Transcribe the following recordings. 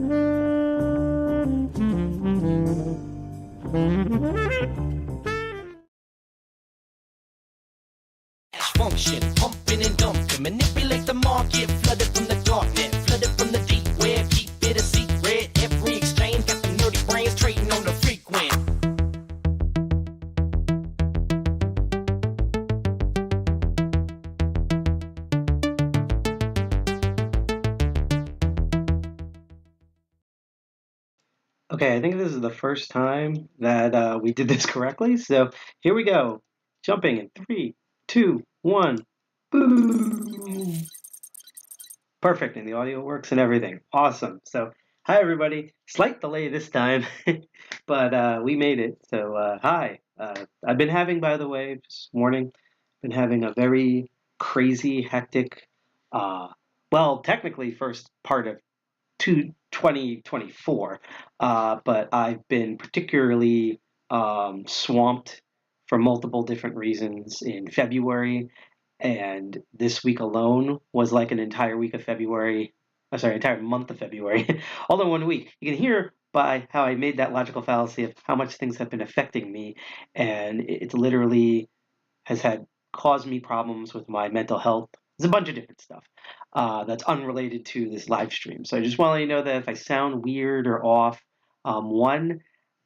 Function, pumping and dumping, manipulate the market, flooded from the darknet, flooded from the deep web, keep it a secret. Every exchange got the nerdy brains trading on the frequent. Okay, I think this is the first time that we did this correctly. So here we go. Jumping in 3, 2, 1. Boom. Perfect, and the audio works and everything. Awesome. So hi everybody. Slight delay this time, but we made it. So hi. I've been having, by the way, just warning, been having a very crazy, hectic, well, technically first part of 2024, but I've been particularly swamped for multiple different reasons in February, and this week alone was like an entire week of February. Sorry, entire month of February, all in 1 week. You can hear by how I made that logical fallacy of how much things have been affecting me, and it literally has had caused me problems with my mental health. There's a bunch of different stuff that's unrelated to this live stream. So I just want to let you know that if I sound weird or off, one,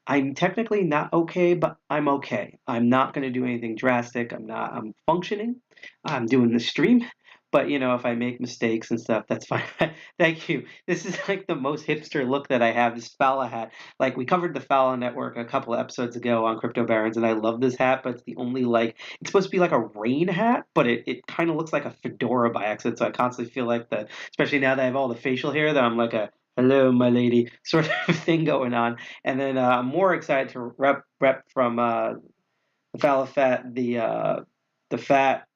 I'm technically not okay, but I'm okay. I'm not going to do anything drastic. I'm functioning. I'm doing the stream. But, you know, if I make mistakes and stuff, that's fine. Thank you. This is like the most hipster look that I have, this Fala hat. Like, we covered the Fala network a couple of episodes ago on Crypto Barons, and I love this hat, but it's the only, like, it's supposed to be like a rain hat, but it kind of looks like a fedora by accident, so I constantly feel like especially now that I have all the facial hair, that I'm like a, hello, my lady, sort of thing going on. And then I'm more excited to rep from the Fala Fat, the Fat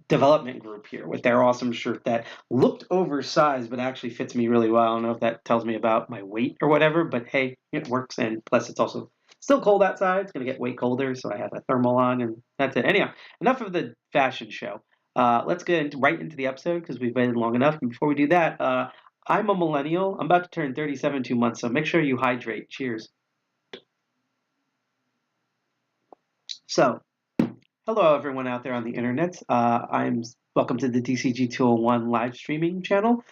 development group here with their awesome shirt that looked oversized but actually fits me really well. I don't know if that tells me about my weight or whatever, but hey, it works, and plus it's also still cold outside. It's going to get way colder, so I have a thermal on, and that's it. Anyhow, enough of the fashion show. Let's get right into the episode because we've waited long enough. And before we do that, I'm a millennial. I'm about to turn 37 in 2 months, so make sure you hydrate. Cheers. So, hello everyone out there on the internet. I'm welcome to the DCG 201 live streaming channel.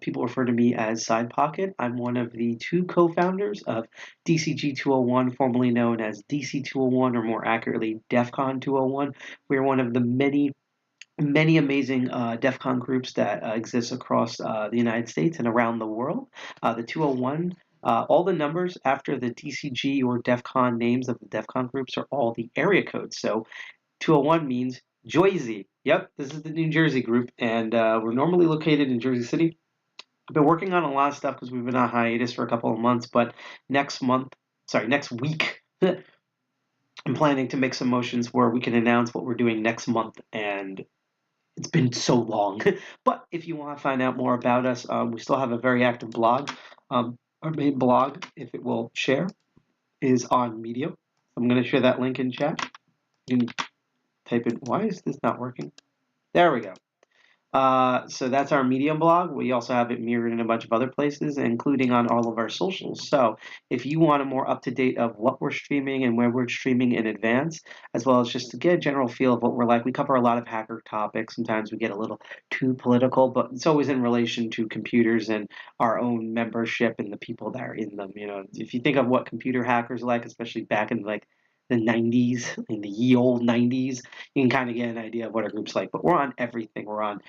People refer to me as Sidepocket. I'm one of the two co-founders of DCG 201, formerly known as DC 201, or more accurately, DEF CON 201. We're one of the many amazing DEF CON groups that exist across the United States and around the world. The 201, all the numbers after the DCG or DEF CON names of the DEF CON groups are all the area codes. So 201 means Jersey. Yep, this is the New Jersey group, and we're normally located in Jersey City. I've been working on a lot of stuff because we've been on hiatus for a couple of months, but next week, I'm planning to make some motions where we can announce what we're doing next month, and it's been so long. But if you want to find out more about us, we still have a very active blog. Our main blog, if it will share, is on Medium. I'm going to share that link in chat. You can type in, why is this not working? There we go. So that's our Medium blog. We also have it mirrored in a bunch of other places, including on all of our socials. So if you want a more up-to-date of what we're streaming and where we're streaming in advance, as well as just to get a general feel of what we're like, we cover a lot of hacker topics. Sometimes we get a little too political, but it's always in relation to computers and our own membership and the people that are in them. You know, if you think of what computer hackers like, especially back in like the 90s, in the ye old 90s, you can kind of get an idea of what our group's like. But we're on everything. We're on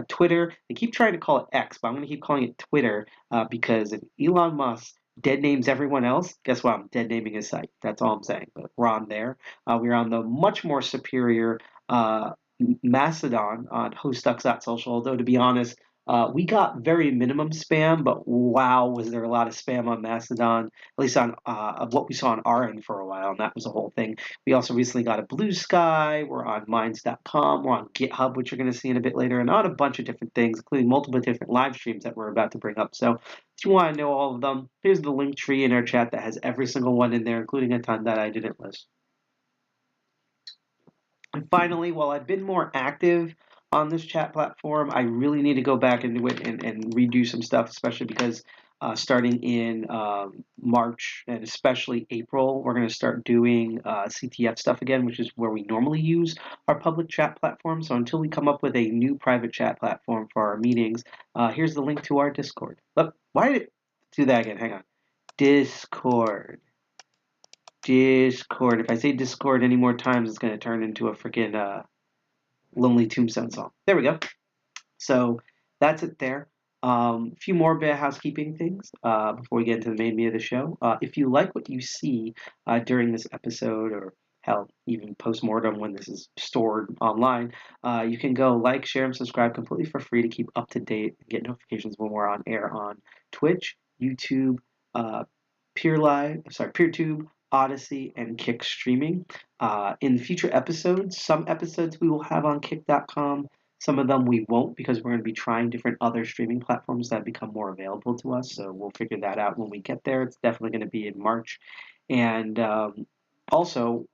Twitter. They keep trying to call it X, but I'm going to keep calling it Twitter because if Elon Musk dead names everyone else, guess what? I'm dead naming his site. That's all I'm saying. But we're on there. We're on the much more superior Mastodon on hostducks.social, although to be honest, we got very minimum spam, but wow, was there a lot of spam on Mastodon, at least on of what we saw on our end for a while, and that was the whole thing. We also recently got a Blue Sky. We're on Minds.com. We're on GitHub, which you're going to see in a bit later, and on a bunch of different things, including multiple different live streams that we're about to bring up. So if you want to know all of them, here's the link tree in our chat that has every single one in there, including a ton that I didn't list. And finally, while I've been more active on this chat platform. I really need to go back into it and redo some stuff, especially because starting in March and especially April, we're going to start doing CTF stuff again, which is where we normally use our public chat platform. So until we come up with a new private chat platform for our meetings, here's the link to our Discord. Look, why did it do that again? Hang on. Discord. Discord. If I say Discord any more times, it's going to turn into a freaking Lonely Tombstone song. There we go. So that's it there. A few more bit of housekeeping things before we get into the main meat of the show. If you like what you see during this episode, or hell, even post-mortem when this is stored online, you can go like, share, and subscribe completely for free to keep up to date and get notifications when we're on air on Twitch, YouTube, PeerTube, Odyssey, and Kick streaming. In future episodes, some episodes we will have on Kick.com. Some of them we won't, because we're going to be trying different other streaming platforms that become more available to us. So we'll figure that out when we get there. It's definitely going to be in March. And also,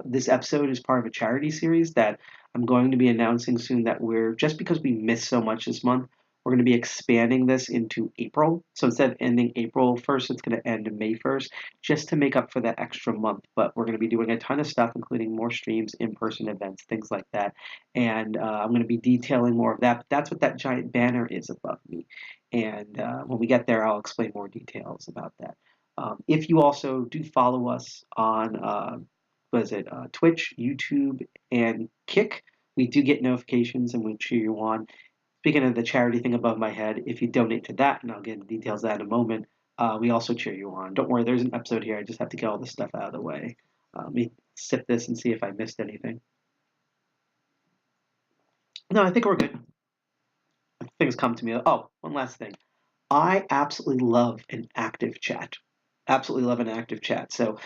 this episode is part of a charity series that I'm going to be announcing soon, that just because we missed so much this month, we're going to be expanding this into April. So instead of ending April 1st, it's going to end May 1st, just to make up for that extra month. But we're going to be doing a ton of stuff, including more streams, in-person events, things like that. And I'm going to be detailing more of that. But that's what that giant banner is above me. And when we get there, I'll explain more details about that. If you also do follow us on, Twitch, YouTube, and Kick, we do get notifications and we cheer you on. Speaking of the charity thing above my head, if you donate to that, and I'll get into details of that in a moment, we also cheer you on. Don't worry, there's an episode here. I just have to get all this stuff out of the way. Let me sip this and see if I missed anything. No, I think we're good. Things come to me. Oh, one last thing. I absolutely love an active chat. Absolutely love an active chat. So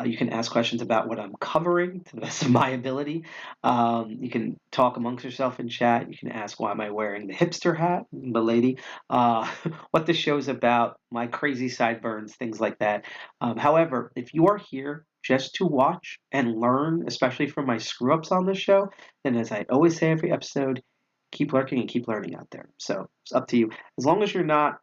you can ask questions about what I'm covering to the best of my ability. You can talk amongst yourself in chat. You can ask, why am I wearing the hipster hat, the lady, what the show's about, my crazy sideburns, things like that. However, if you are here just to watch and learn, especially from my screw-ups on the show, then as I always say every episode, keep lurking and keep learning out there. So it's up to you. As long as you're not,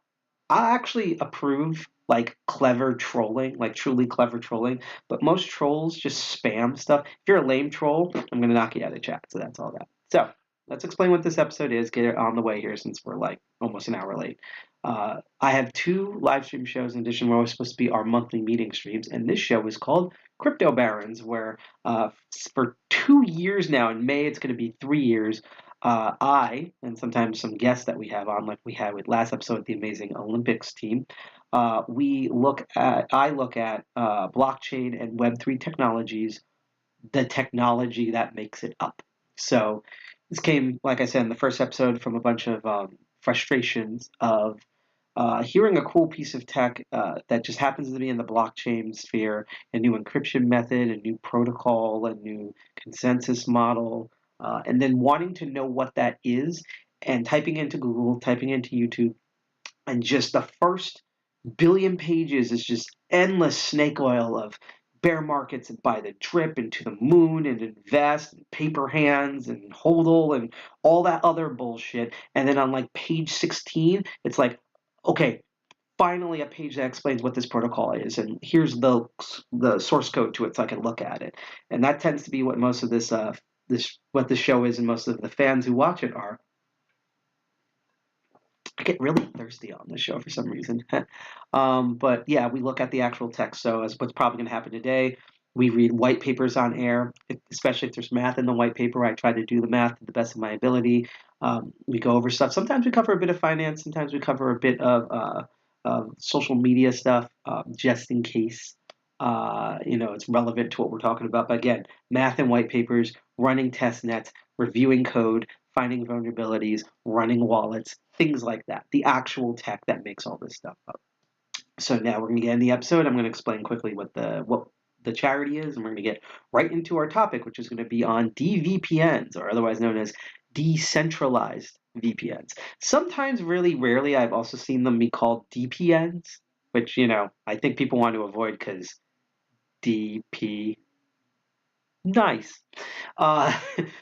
I actually approve like clever trolling, like truly clever trolling, but most trolls just spam stuff. If you're a lame troll, I'm going to knock you out of chat. So that's all that. So let's explain what this episode is, get it on the way here since we're like almost an hour late. I have 2 live stream shows in addition. We're always supposed to be our monthly meeting streams, and this show is called Crypto Barons, where for 2 years now, in May it's going to be 3 years, I, and sometimes some guests that we have on, like we had with last episode, the amazing Olympics team, I look at blockchain and Web3 technologies, the technology that makes it up. So this came, like I said in the first episode, from a bunch of frustrations of hearing a cool piece of tech that just happens to be in the blockchain sphere, a new encryption method, a new protocol, a new consensus model, and then wanting to know what that is, and typing into Google, typing into YouTube, and just the first billion pages is just endless snake oil of bear markets and buy the drip and to the moon and invest and paper hands and hodl and all that other bullshit. And then on like page 16, it's like, okay, finally a page that explains what this protocol is, and here's the source code to it so I can look at it. And that tends to be what most of what this show is, and most of the fans who watch it are. I get really thirsty on this show for some reason. But yeah, we look at the actual text. So as what's probably going to happen today, we read white papers on air, especially if there's math in the white paper. I try to do the math to the best of my ability. We go over stuff. Sometimes we cover a bit of finance. Sometimes we cover a bit of social media stuff, just in case it's relevant to what we're talking about. But again, math and white papers, running test nets, reviewing code, finding vulnerabilities, running wallets, things like that. The actual tech that makes all this stuff up. So now we're going to get in the episode. I'm going to explain quickly what the charity is, and we're going to get right into our topic, which is going to be on dVPNs, or otherwise known as Decentralized VPNs. Sometimes, really rarely, I've also seen them be called DPNs, which, I think people want to avoid because DP. Nice. Uh,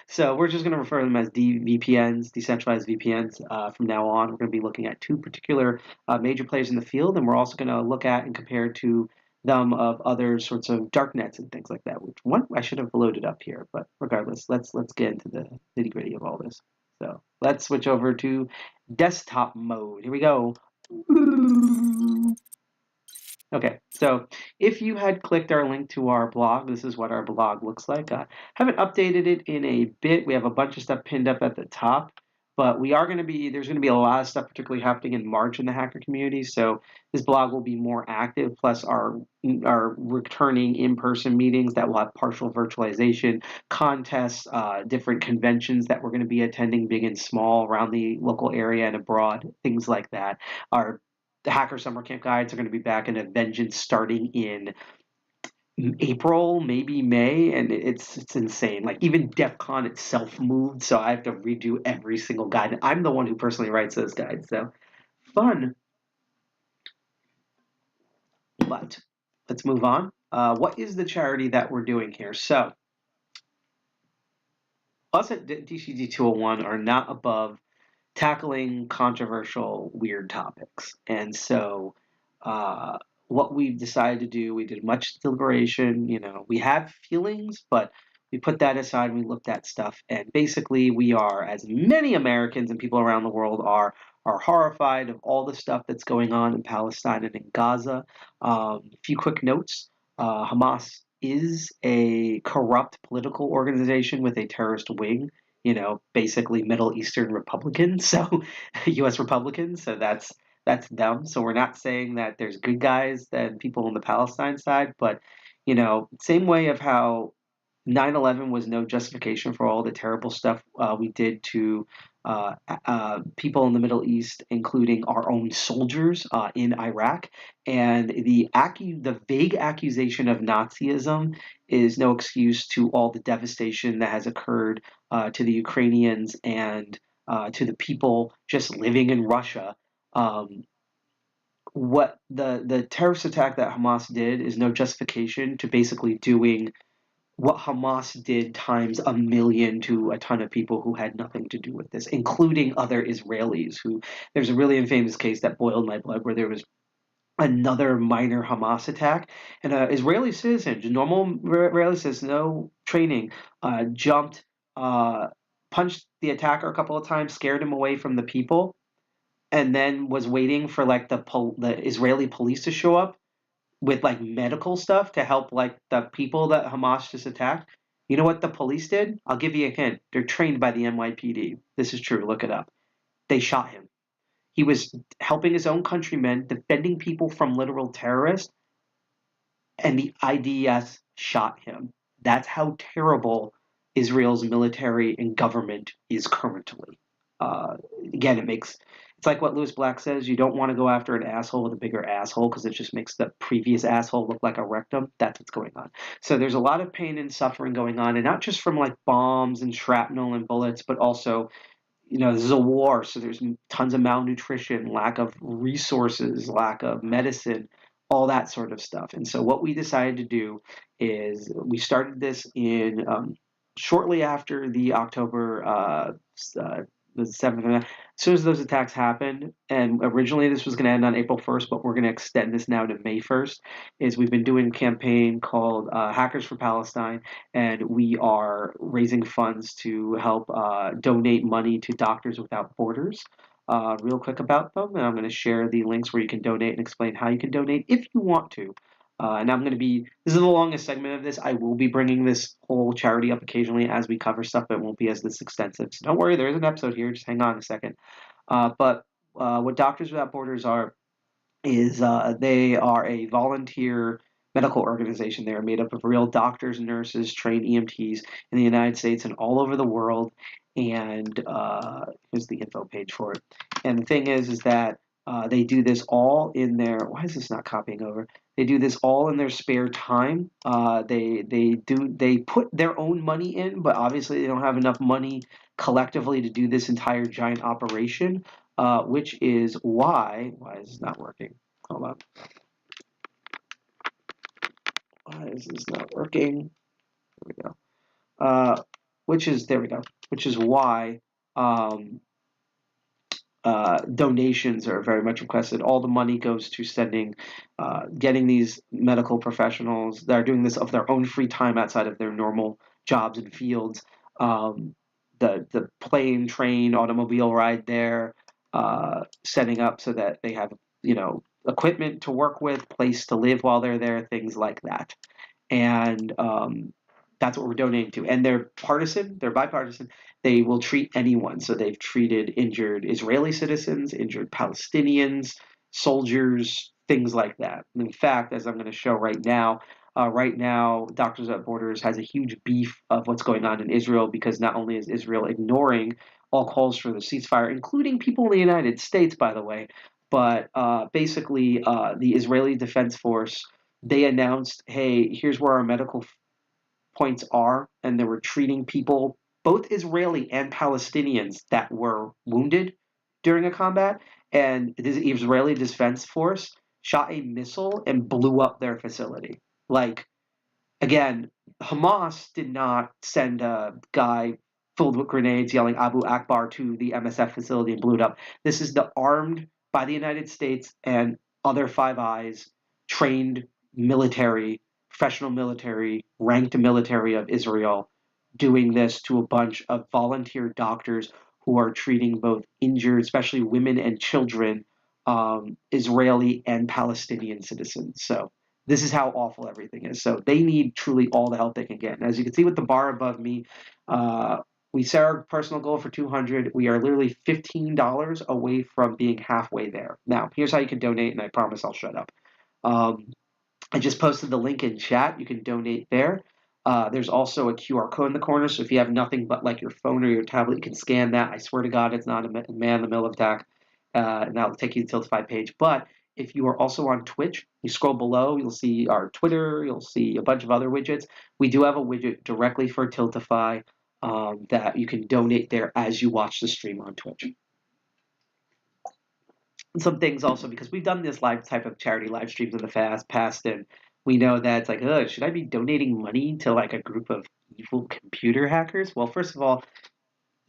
so we're just going to refer to them as dVPNs, decentralized VPNs. From now on, we're going to be looking at two particular major players in the field, and we're also going to look at and compare to them of other sorts of dark nets and things like that. Which one I should have loaded up here, but regardless, let's get into the nitty gritty of all this. So let's switch over to desktop mode. Here we go. Okay, so if you had clicked our link to our blog, this is what our blog looks like. Haven't updated it in a bit. We have a bunch of stuff pinned up at the top, but there's going to be a lot of stuff particularly happening in March in the hacker community. So this blog will be more active, plus our returning in-person meetings that will have partial virtualization, contests, different conventions that we're going to be attending, big and small, around the local area and abroad, things like that. Our the Hacker Summer Camp guides are going to be back in a vengeance starting in April, maybe May, and it's insane. Like even DEF CON itself moved, so I have to redo every single guide. I'm the one who personally writes those guides, so fun. But let's move on. What is the charity that we're doing here? So us at DCG 201 are not above tackling controversial, weird topics. And so, what we've decided to do, we did much deliberation. We had feelings, but we put that aside and we looked at stuff. And basically, we are, as many Americans and people around the world are horrified of all the stuff that's going on in Palestine and in Gaza. A few quick notes. Hamas is a corrupt political organization with a terrorist wing, basically Middle Eastern Republicans, so U.S. Republicans. So that's them. So we're not saying that there's good guys and people on the Palestine side, but same way of how 9/11 was no justification for all the terrible stuff we did to people in the Middle East, including our own soldiers in Iraq. And the vague accusation of Nazism is no excuse to all the devastation that has occurred to the Ukrainians and to the people just living in Russia. Um, what the terrorist attack that Hamas did is no justification to basically doing what Hamas did times a million to a ton of people who had nothing to do with this, including other Israelis. There's a really infamous case that boiled my blood where there was another minor Hamas attack, and an Israeli citizen, just normal Israeli citizen, no training, jumped, punched the attacker a couple of times, scared him away from the people, and then was waiting for like the Israeli police to show up with like medical stuff to help like the people that Hamas just attacked. You know what the police did? I'll give you a hint. They're trained by the NYPD. This is true. Look it up. They shot him. He was helping his own countrymen, defending people from literal terrorists, and the IDS shot him. That's how terrible Israel's military and government is currently. Uh, Again, it's like what Lewis Black says: you don't want to go after an asshole with a bigger asshole because it just makes the previous asshole look like a rectum. That's what's going on. So there's a lot of pain and suffering going on, and not just from like bombs and shrapnel and bullets, but also this is a war, so there's tons of malnutrition, lack of resources, lack of medicine, all that sort of stuff. And so what we decided to do is we started this in shortly after the October the 7th. As soon as those attacks happened, and originally this was going to end on April 1st, but we're going to extend this now to May 1st, is we've been doing a campaign called Hackers for Palestine, and we are raising funds to help donate money to Doctors Without Borders. Real quick about them, and I'm going to share the links where you can donate and explain how you can donate if you want to. And this is the longest segment of this. I will be bringing this whole charity up occasionally as we cover stuff, but it won't be as this extensive. So don't worry, there is an episode here. Just hang on a second. But what Doctors Without Borders is they are a volunteer medical organization. They are made up of real doctors, nurses, trained EMTs in the United States and all over the world. And here's the info page for it. And the thing is that they do this all in their. Why is this not copying over? They do this all in their spare time. They put their own money in, but obviously they don't have enough money collectively to do this entire giant operation. Which is why is this not working? Hold on. Why is this not working? Here we go. there we go, which is why donations are very much requested. All the money goes to getting these medical professionals that are doing this of their own free time outside of their normal jobs and fields. The plane, train, automobile ride there, setting up so that they have equipment to work with, place to live while they're there, things like that. And that's what we're donating to. And they're partisan, they're bipartisan. They will treat anyone. So they've treated injured Israeli citizens, injured Palestinians, soldiers, things like that. And in fact, as I'm going to show right now, Doctors Without Borders has a huge beef of what's going on in Israel, because not only is Israel ignoring all calls for the ceasefire, including people in the United States, by the way, but basically the Israeli Defense Force, they announced, hey, here's where our medical points are, and they were treating people, both Israeli and Palestinians, that were wounded during a combat. And the Israeli Defense Force shot a missile and blew up their facility. Like, again, Hamas did not send a guy filled with grenades yelling Abu Akbar to the MSF facility and blew it up. This is the armed by the United States and other Five Eyes trained military, professional military, ranked military of Israel doing this to a bunch of volunteer doctors who are treating both injured, especially women and children, Israeli and Palestinian citizens. So this is how awful everything is. So they need truly all the help they can get. And as you can see with the bar above me, we set our personal goal for $200. We are literally $15 away from being halfway there. Now, here's how you can donate, and I promise I'll shut up. I just posted the link in chat. You can donate there. There's also a QR code in the corner, so if you have nothing but like your phone or your tablet, you can scan that. I swear to God, it's not a man-in-the-middle attack, and that'll take you to the Tiltify page. But if you are also on Twitch, you scroll below, you'll see our Twitter, you'll see a bunch of other widgets. We do have a widget directly for Tiltify that you can donate there as you watch the stream on Twitch. And some things also, because we've done this type of charity live streams in the past, and we know that it's like, should I be donating money to like a group of evil computer hackers? Well, first of all,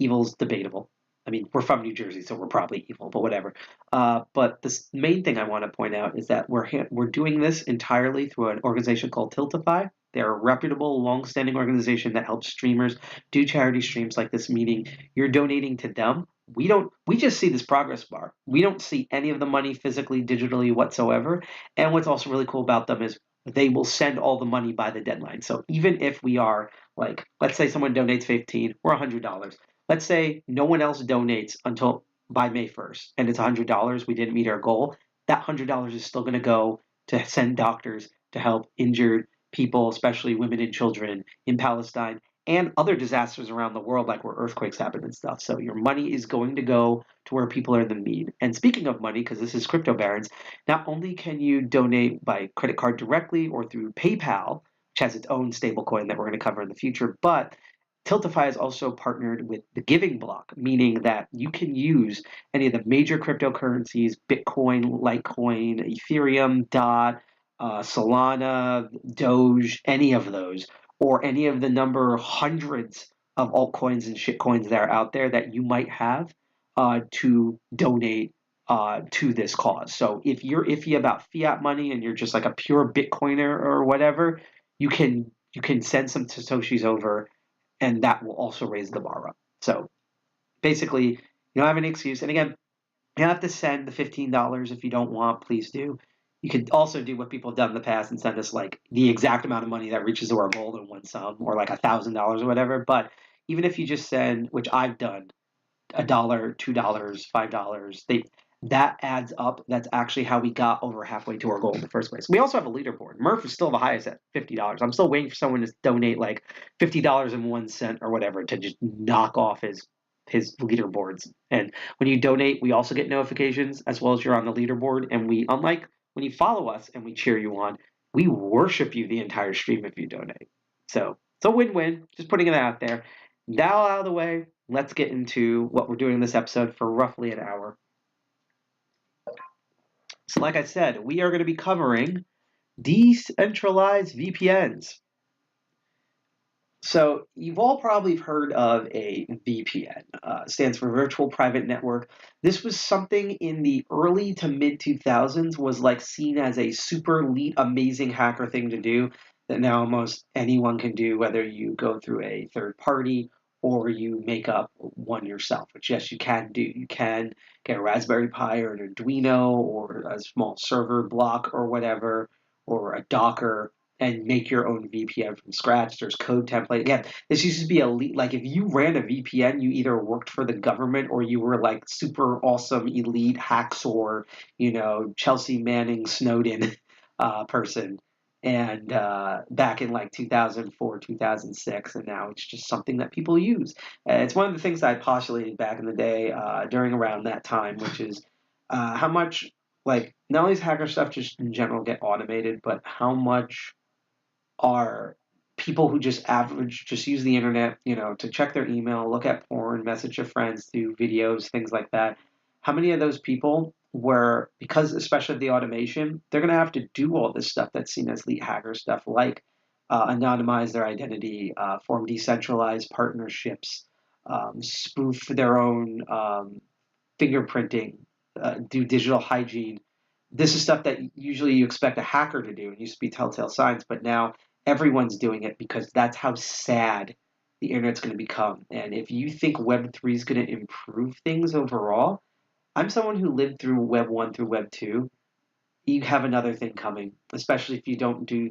evil's debatable. I mean, we're from New Jersey, so we're probably evil, but whatever. But the main thing I want to point out is that we're doing this entirely through an organization called Tiltify. They're a reputable, long-standing organization that helps streamers do charity streams like this, meaning you're donating to them. We just see this progress bar. We don't see any of the money physically, digitally whatsoever. And what's also really cool about them is they will send all the money by the deadline. So even if we are like, let's say someone donates 15 or $100. Let's say no one else donates until by May 1st, and it's $100. We didn't meet our goal. That $100 is still going to go to send doctors to help injured people, especially women and children in Palestine and other disasters around the world, like where earthquakes happen and stuff. So your money is going to go to where people are in the need. And speaking of money, because this is Crypto Barons, not only can you donate by credit card directly or through PayPal, which has its own stablecoin that we're going to cover in the future, but Tiltify is also partnered with the Giving Block, meaning that you can use any of the major cryptocurrencies, Bitcoin, Litecoin, Ethereum, DOT, Solana, Doge, any of those, or any of the hundreds of altcoins and shitcoins that are out there that you might have to donate to this cause. So if you're iffy about fiat money and you're just like a pure Bitcoiner or whatever, you can send some Satoshis over, and that will also raise the bar up. So basically, you don't have any excuse. And again, you don't have to send the $15 if you don't want. Please do. You could also do what people have done in the past and send us like the exact amount of money that reaches our goal in one sum, or like $1,000 or whatever. But even if you just send, which I've done, $1, $2, $5, that adds up. That's actually how we got over halfway to our goal in the first place. We also have a leaderboard. Murph is still the highest at $50. I'm still waiting for someone to donate like $50.01 or whatever to just knock off his leaderboards. And when you donate, we also get notifications as well as you're on the leaderboard. And we, unlike when you follow us and we cheer you on, we worship you the entire stream if you donate. So it's a win-win. Just putting it out there. Now out of the way, let's get into what we're doing in this episode for roughly an hour. So like I said, we are going to be covering decentralized VPNs. So you've all probably heard of a VPN. Stands for Virtual Private Network. This was something in the early to mid 2000s was like seen as a super elite, amazing hacker thing to do that now almost anyone can do, whether you go through a third party or you make up one yourself, which yes, you can do. You can get a Raspberry Pi or an Arduino or a small server block or whatever, or a Docker and make your own VPN from scratch. There's code template. Again, this used to be elite. Like if you ran a VPN, you either worked for the government or you were like super awesome elite hacksaw, Chelsea Manning Snowden person. And back in like 2004, 2006, and now it's just something that people use. It's one of the things that I postulated back in the day during around that time, which is how much like not only does hacker stuff just in general get automated, but how much are people who just use the internet, to check their email, look at porn, message their friends, do videos, things like that. How many of those people were, because especially of the automation, they're going to have to do all this stuff that's seen as elite hacker stuff, like anonymize their identity, form decentralized partnerships, spoof their own fingerprinting, do digital hygiene. This is stuff that usually you expect a hacker to do. It used to be telltale signs, but now everyone's doing it because that's how sad the internet's going to become. And if you think Web3 is going to improve things overall, I'm someone who lived through Web 1 through Web 2. You have another thing coming, especially if you don't do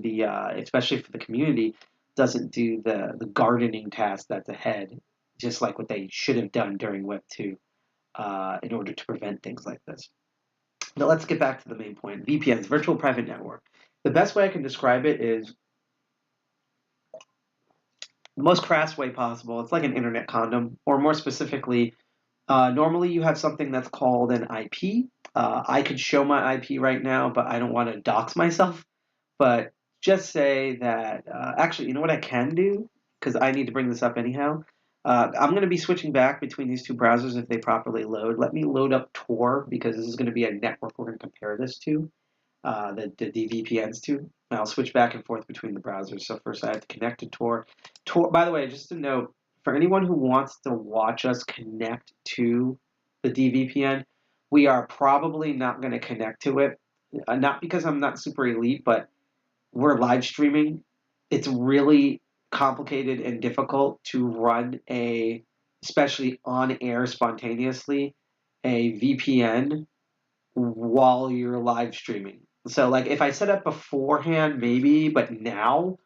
especially if the community doesn't do the gardening task that's ahead, just like what they should have done during Web 2 in order to prevent things like this. Now let's get back to the main point. VPNs, virtual private network. The best way I can describe it is the most crass way possible. It's like an internet condom, or more specifically, normally you have something that's called an IP. I could show my IP right now, but I don't want to dox myself. But just say that, actually, you know what I can do? Because I need to bring this up anyhow. I'm going to be switching back between these two browsers if they properly load. Let me load up Tor, because this is going to be a network we're going to compare this to, the dVPNs to. And I'll switch back and forth between the browsers. So first I have to connect to Tor. Tor, by the way, just a note, for anyone who wants to watch us connect to the dVPN, we are probably not going to connect to it. Not because I'm not super elite, but we're live streaming. It's really complicated and difficult to run especially on air spontaneously, a VPN while you're live streaming. So like if I set up beforehand, maybe, but now,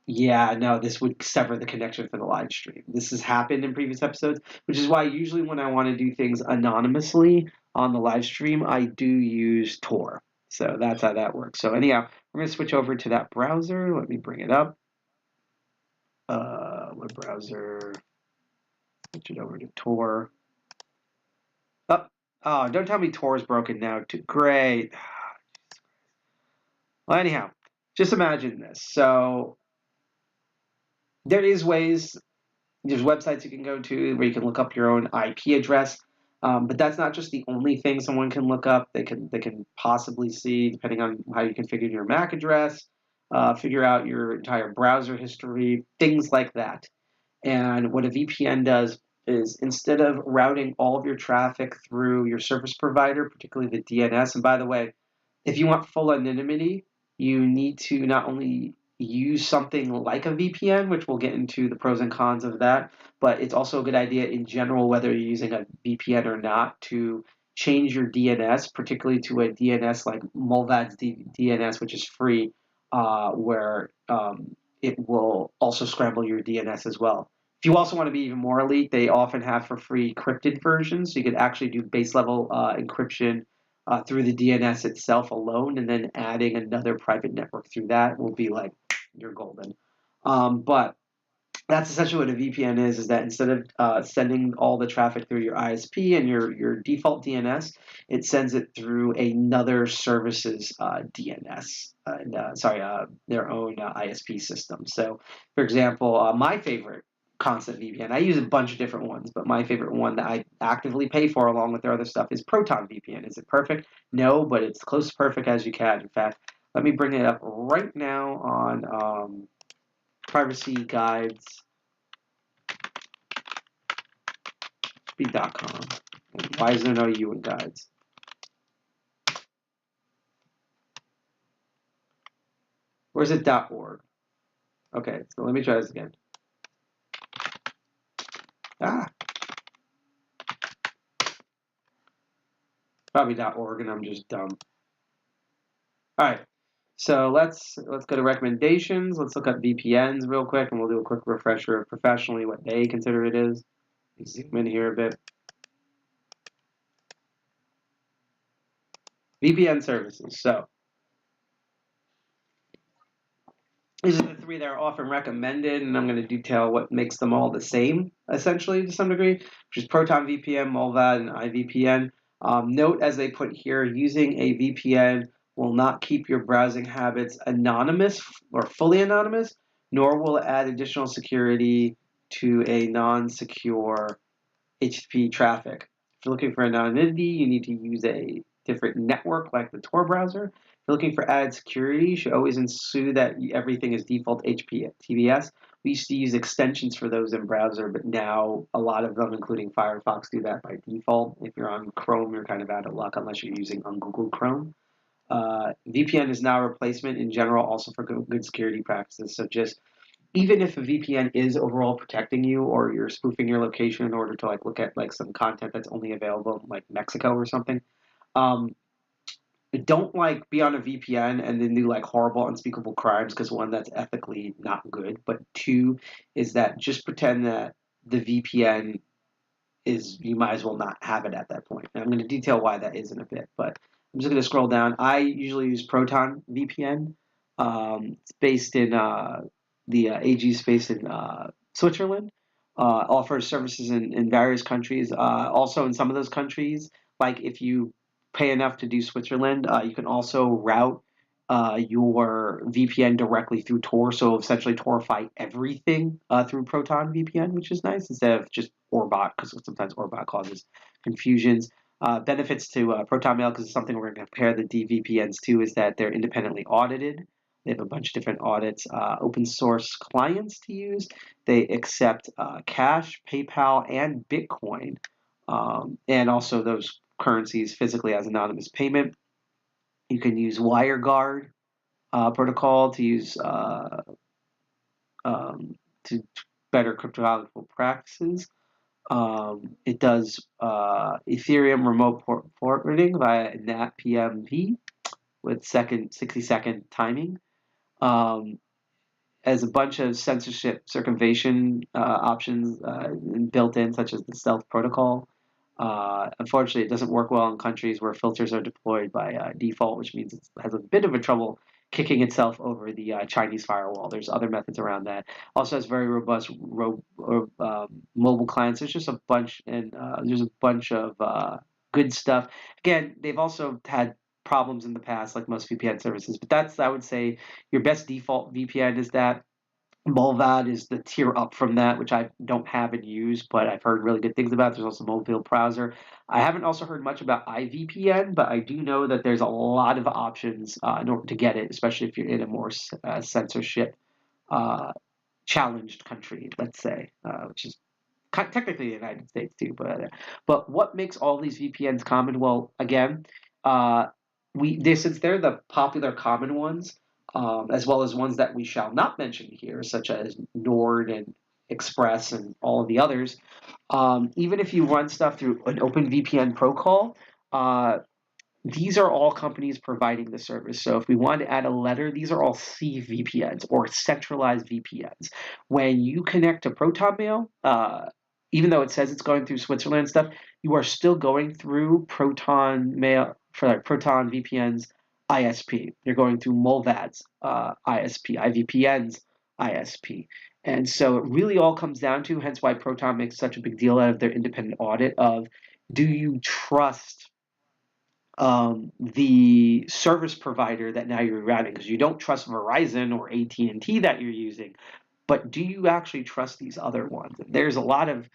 yeah, no, this would sever the connection for the live stream. This has happened in previous episodes, which is why usually when I want to do things anonymously on the live stream, I do use Tor. So that's how that works. So anyhow, we're going to switch over to that browser. Let me bring it up. What browser? Switch it over to Tor. Oh, don't tell me Tor is broken now. Great. Well, anyhow, just imagine this. So there is ways, there's websites you can go to where you can look up your own IP address, but that's not just the only thing someone can look up. They can possibly see, depending on how you configured your MAC address, figure out your entire browser history, things like that. And what a VPN does is instead of routing all of your traffic through your service provider, particularly the DNS, and by the way, if you want full anonymity, you need to not only use something like a VPN, which we'll get into the pros and cons of that, but it's also a good idea in general, whether you're using a VPN or not, to change your DNS, particularly to a DNS like Mulvad's DNS, which is free, where it will also scramble your DNS as well. If you also want to be even more elite, they often have for free encrypted versions, so you could actually do base level encryption through the DNS itself alone, and then adding another private network through that will be like, you're golden. But that's essentially what a VPN is that instead of sending all the traffic through your ISP and your default DNS, it sends it through another service's DNS, their own ISP system. So, for example, my favorite constant VPN, I use a bunch of different ones, but my favorite one that I actively pay for along with their other stuff is Proton VPN. Is it perfect? No, but it's close to perfect as you can. In fact, let me bring it up right now on privacy guides be .com. And why is there no U in guides? Or is it .org? Okay, so let me try this again. Probably .org, and I'm just dumb. All right, so let's go to recommendations. Let's look at VPNs real quick, and we'll do a quick refresher of professionally what they consider it is. Zoom in here a bit. VPN services. So these are the three that are often recommended, and I'm going to detail what makes them all the same, essentially, to some degree, which is Proton VPN, Mullvad, and iVPN. Note, as they put here, using a VPN will not keep your browsing habits anonymous or fully anonymous, nor will it add additional security to a non-secure HTTP traffic. If you're looking for anonymity, you need to use a different network like the Tor browser. If you're looking for added security, you should always ensure that everything is default HTTPS. We used to use extensions for those in browser, but now a lot of them, including Firefox, do that by default. If you're on Chrome, you're kind of out of luck unless you're using Google Chrome. VPN is now a replacement in general also for good security practices. So just even if a VPN is overall protecting you, or you're spoofing your location in order to look at some content that's only available in Mexico or something, don't be on a VPN and then do horrible unspeakable crimes, because one, that's ethically not good, but two is that just pretend that the VPN is, you might as well not have it at that point. And I'm going to detail why that is in a bit, but I'm just going to scroll down. I usually use Proton VPN. It's based in the AG is based in Switzerland. Offers services in various countries. Also, in some of those countries, if you pay enough to do Switzerland, you can also route your VPN directly through Tor. So essentially, Torify everything through Proton VPN, which is nice instead of just Orbot, because sometimes Orbot causes confusions. Benefits to Proton Mail, because it's something we're going to compare the dVPNs to, is that they're independently audited. They have a bunch of different audits, open source clients to use. They accept cash, PayPal, and Bitcoin, and also those currencies physically as anonymous payment. You can use WireGuard protocol to use to better cryptographic practices. It does Ethereum remote forwarding via NAT-PMP with 60-second timing. As a bunch of censorship circumvention options built in, such as the stealth protocol. Unfortunately, it doesn't work well in countries where filters are deployed by default, which means it has a bit of a trouble kicking itself over the Chinese firewall. There's other methods around that. Also has very robust mobile clients. There's just a bunch, and there's a bunch of good stuff. Again, they've also had problems in the past, like most VPN services, but that's, I would say, your best default VPN is that. Mullvad is the tier up from that, which I don't have and use, but I've heard really good things about. There's also mobile browser. I haven't also heard much about iVPN, but I do know that there's a lot of options in order to get it, especially if you're in a more censorship challenged country, let's say, which is technically the United States too. But what makes all these VPNs common? Well, again, since they're the popular common ones, as well as ones that we shall not mention here, such as Nord and Express and all of the others, even if you run stuff through an OpenVPN protocol, these are all companies providing the service. So if we want to add a letter, these are all CVPNs or centralized VPNs. When you connect to Proton Mail, even though it says it's going through Switzerland and stuff, you are still going through Proton Mail for Proton VPN's ISP. You're going through Mullvad's ISP, iVPN's ISP. And so it really all comes down to, hence why Proton makes such a big deal out of their independent audit of, do you trust the service provider that now you're routing? Because you don't trust Verizon or AT&T that you're using, but do you actually trust these other ones? There's a lot of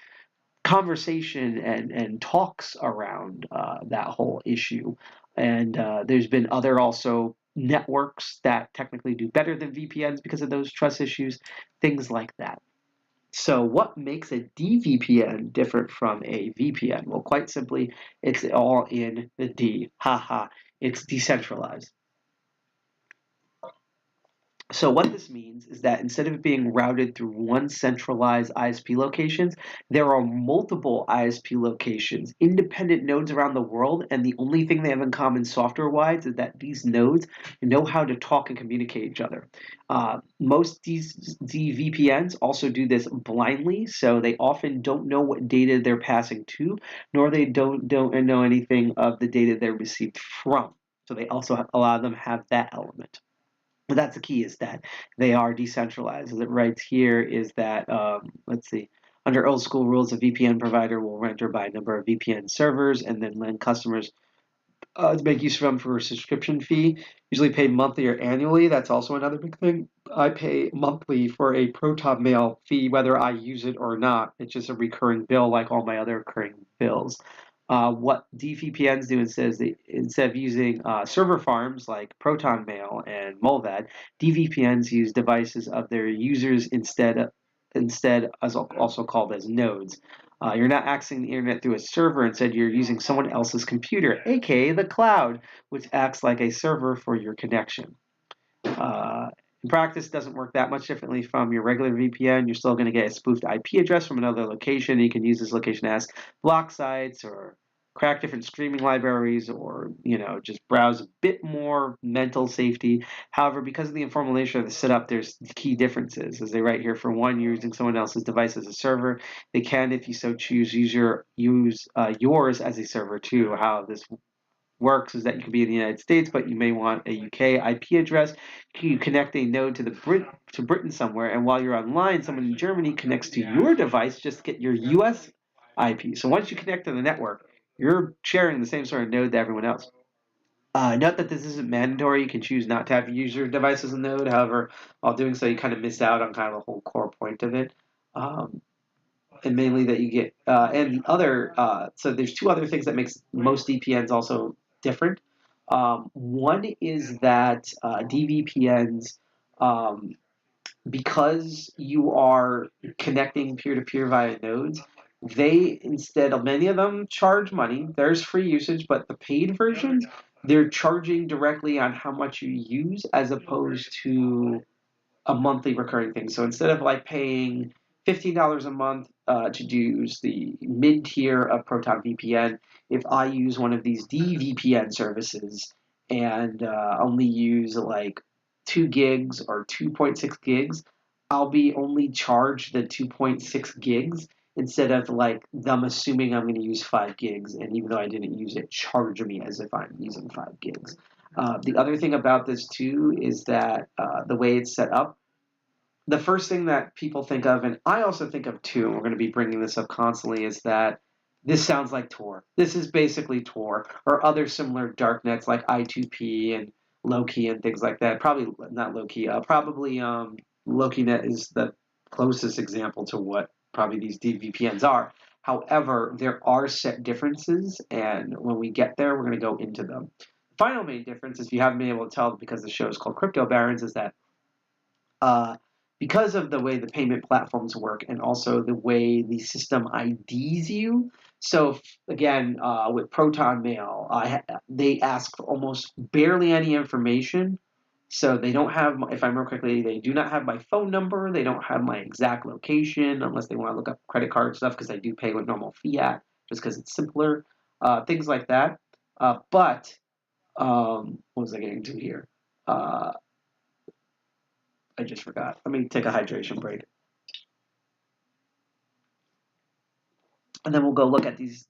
conversation and talks around that whole issue, and there's been other also networks that technically do better than VPNs because of those trust issues, things like that. So what makes a dVPN different from a VPN? Well, quite simply, it's all in the D. Haha, it's decentralized. So what this means is that instead of being routed through one centralized ISP locations, there are multiple ISP locations, independent nodes around the world, and the only thing they have in common software-wise is that these nodes know how to talk and communicate each other. Most DVPNs also do this blindly, so they often don't know what data they're passing to, nor they don't know anything of the data they're received from. So they also a lot of them have that element. But that's the key, is that they are decentralized. As it writes here is that, let's see, under old school rules, a VPN provider will render by a number of VPN servers and then lend customers to make use of them for a subscription fee, usually paid monthly or annually. That's also another big thing. I pay monthly for a Proton Mail fee, whether I use it or not. It's just a recurring bill like all my other recurring bills. What dVPNs do instead of using server farms like Proton Mail and Molvad, dVPNs use devices of their users instead, as also called as nodes. You're not accessing the internet through a server. Instead, you're using someone else's computer, aka the cloud, which acts like a server for your connection. In practice, it doesn't work that much differently from your regular VPN. You're still going to get a spoofed IP address from another location. You can use this location as block sites or crack different streaming libraries, or just browse a bit more mental safety. However, because of the informal nature of the setup, there's key differences. As they write here, for one, you're using someone else's device as a server. They can, if you so choose, use yours as a server too. How this works is that you can be in the United States, but you may want a UK IP address. You connect a node to Britain somewhere, and while you're online, someone in Germany connects to your device just to get your US IP. So once you connect to the network, you're sharing the same sort of node to everyone else. Note that this isn't mandatory. You can choose not to have your device as a node. However, while doing so, you kind of miss out on kind of the whole core point of it. And mainly that you get, and the other, so there's two other things that makes most DPNs also different. One is that dVPNs, because you are connecting peer-to-peer via nodes, they, instead of, many of them charge money. There's free usage, but the paid versions, they're charging directly on how much you use as opposed to a monthly recurring thing. So instead of like paying $15 a month to use the mid tier of Proton VPN, if I use one of these dVPN services and only use like 2 gigs or 2.6 gigs, I'll be only charged the 2.6 gigs instead of like them assuming I'm going to use 5 gigs, and even though I didn't use it, charge me as if I'm using 5 gigs. The other thing about this too is that the way it's set up, the first thing that people think of, and I also think of too, and we're going to be bringing this up constantly, is that this sounds like Tor. This is basically Tor or other similar darknets like I2P and Loki and things like that. Probably not Loki. Probably LokiNet is the closest example to what probably these dVPNs are. However, there are set differences, and when we get there, we're going to go into them. The final main difference, if you haven't been able to tell because the show is called Crypto Barons, is that because of the way the payment platforms work and also the way the system IDs you. So again, with Proton Mail, they ask for almost barely any information. So they don't have, if I remember correctly, they do not have my phone number. They don't have my exact location unless they want to look up credit card stuff, because I do pay with normal fiat just because it's simpler. Things like that. But what was I getting to here? I just forgot. Let me take a hydration break. And then we'll go look at these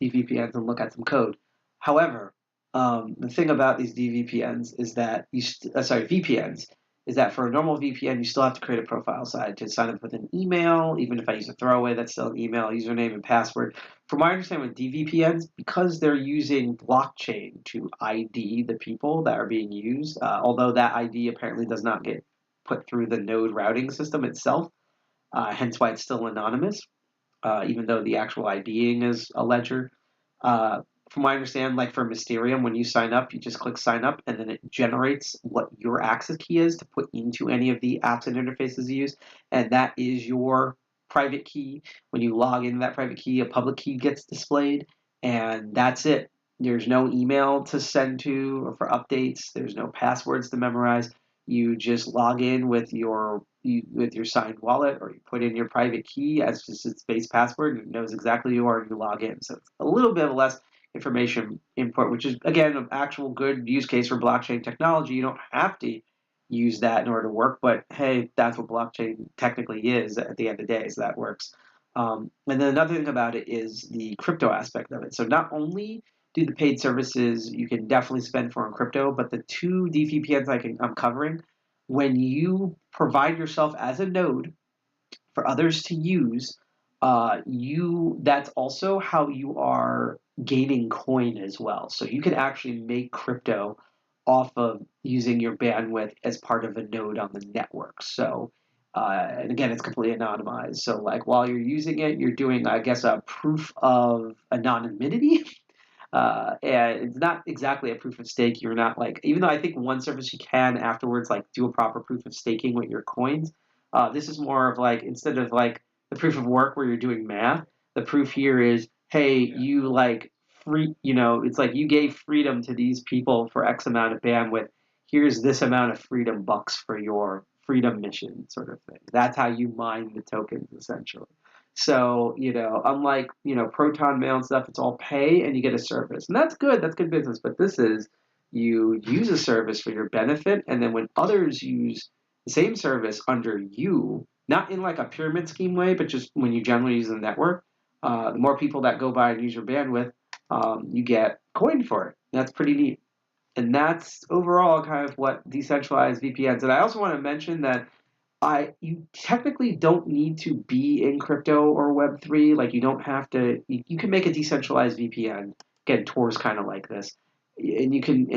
dVPNs and look at some code. However, the thing about these dVPNs is that VPNs, is that for a normal VPN, you still have to create a profile site to sign up with an email. Even if I use a throwaway, that's still an email, username, and password. From my understanding with dVPNs, because they're using blockchain to ID the people that are being used, although that ID apparently does not get put through the node routing system itself, hence why it's still anonymous, even though the actual IDing is a ledger. from what I understand, like for Mysterium, when you sign up, you just click sign up, and then it generates what your access key is to put into any of the apps and interfaces you use, and that is your private key. When you log into that private key, a public key gets displayed, and that's it. There's no email to send to or for updates. There's no passwords to memorize. You just log in with your signed wallet, or you put in your private key as just its base password, and it knows exactly who you are, and you log in. So it's a little bit of less information input, which is, again, an actual good use case for blockchain technology. You don't have to use that in order to work, but hey, that's what blockchain technically is at the end of the day, so that works. And then another thing about it is the crypto aspect of it. So not only do the paid services you can definitely spend for on crypto, but the two dVPNs I'm covering, when you provide yourself as a node for others to use, that's also how you are gaining coin as well. So you can actually make crypto off of using your bandwidth as part of a node on the network. So, and again, it's completely anonymized. So, like while you're using it, you're doing, I guess, a proof of anonymity. And it's not exactly a proof of stake. You're not like, even though I think one service you can afterwards like do a proper proof of staking with your coins. This is more of like, instead of like the proof of work where you're doing math, the proof here is, hey, you like it's like you gave freedom to these people for X amount of bandwidth. Here's this amount of freedom bucks for your freedom mission, sort of thing. That's how you mine the tokens, essentially. So, unlike, Proton Mail and stuff, it's all pay and you get a service. And that's good. That's good business. But this is, you use a service for your benefit. And then when others use the same service under you, not in like a pyramid scheme way, but just when you generally use the network, the more people that go by and use your bandwidth, you get coin for it. That's pretty neat. And that's overall kind of what decentralized VPNs. And I also want to mention that you technically don't need to be in crypto or Web3. Like you don't have to. You can make a decentralized VPN. Again, Tor's kind of like this, and you can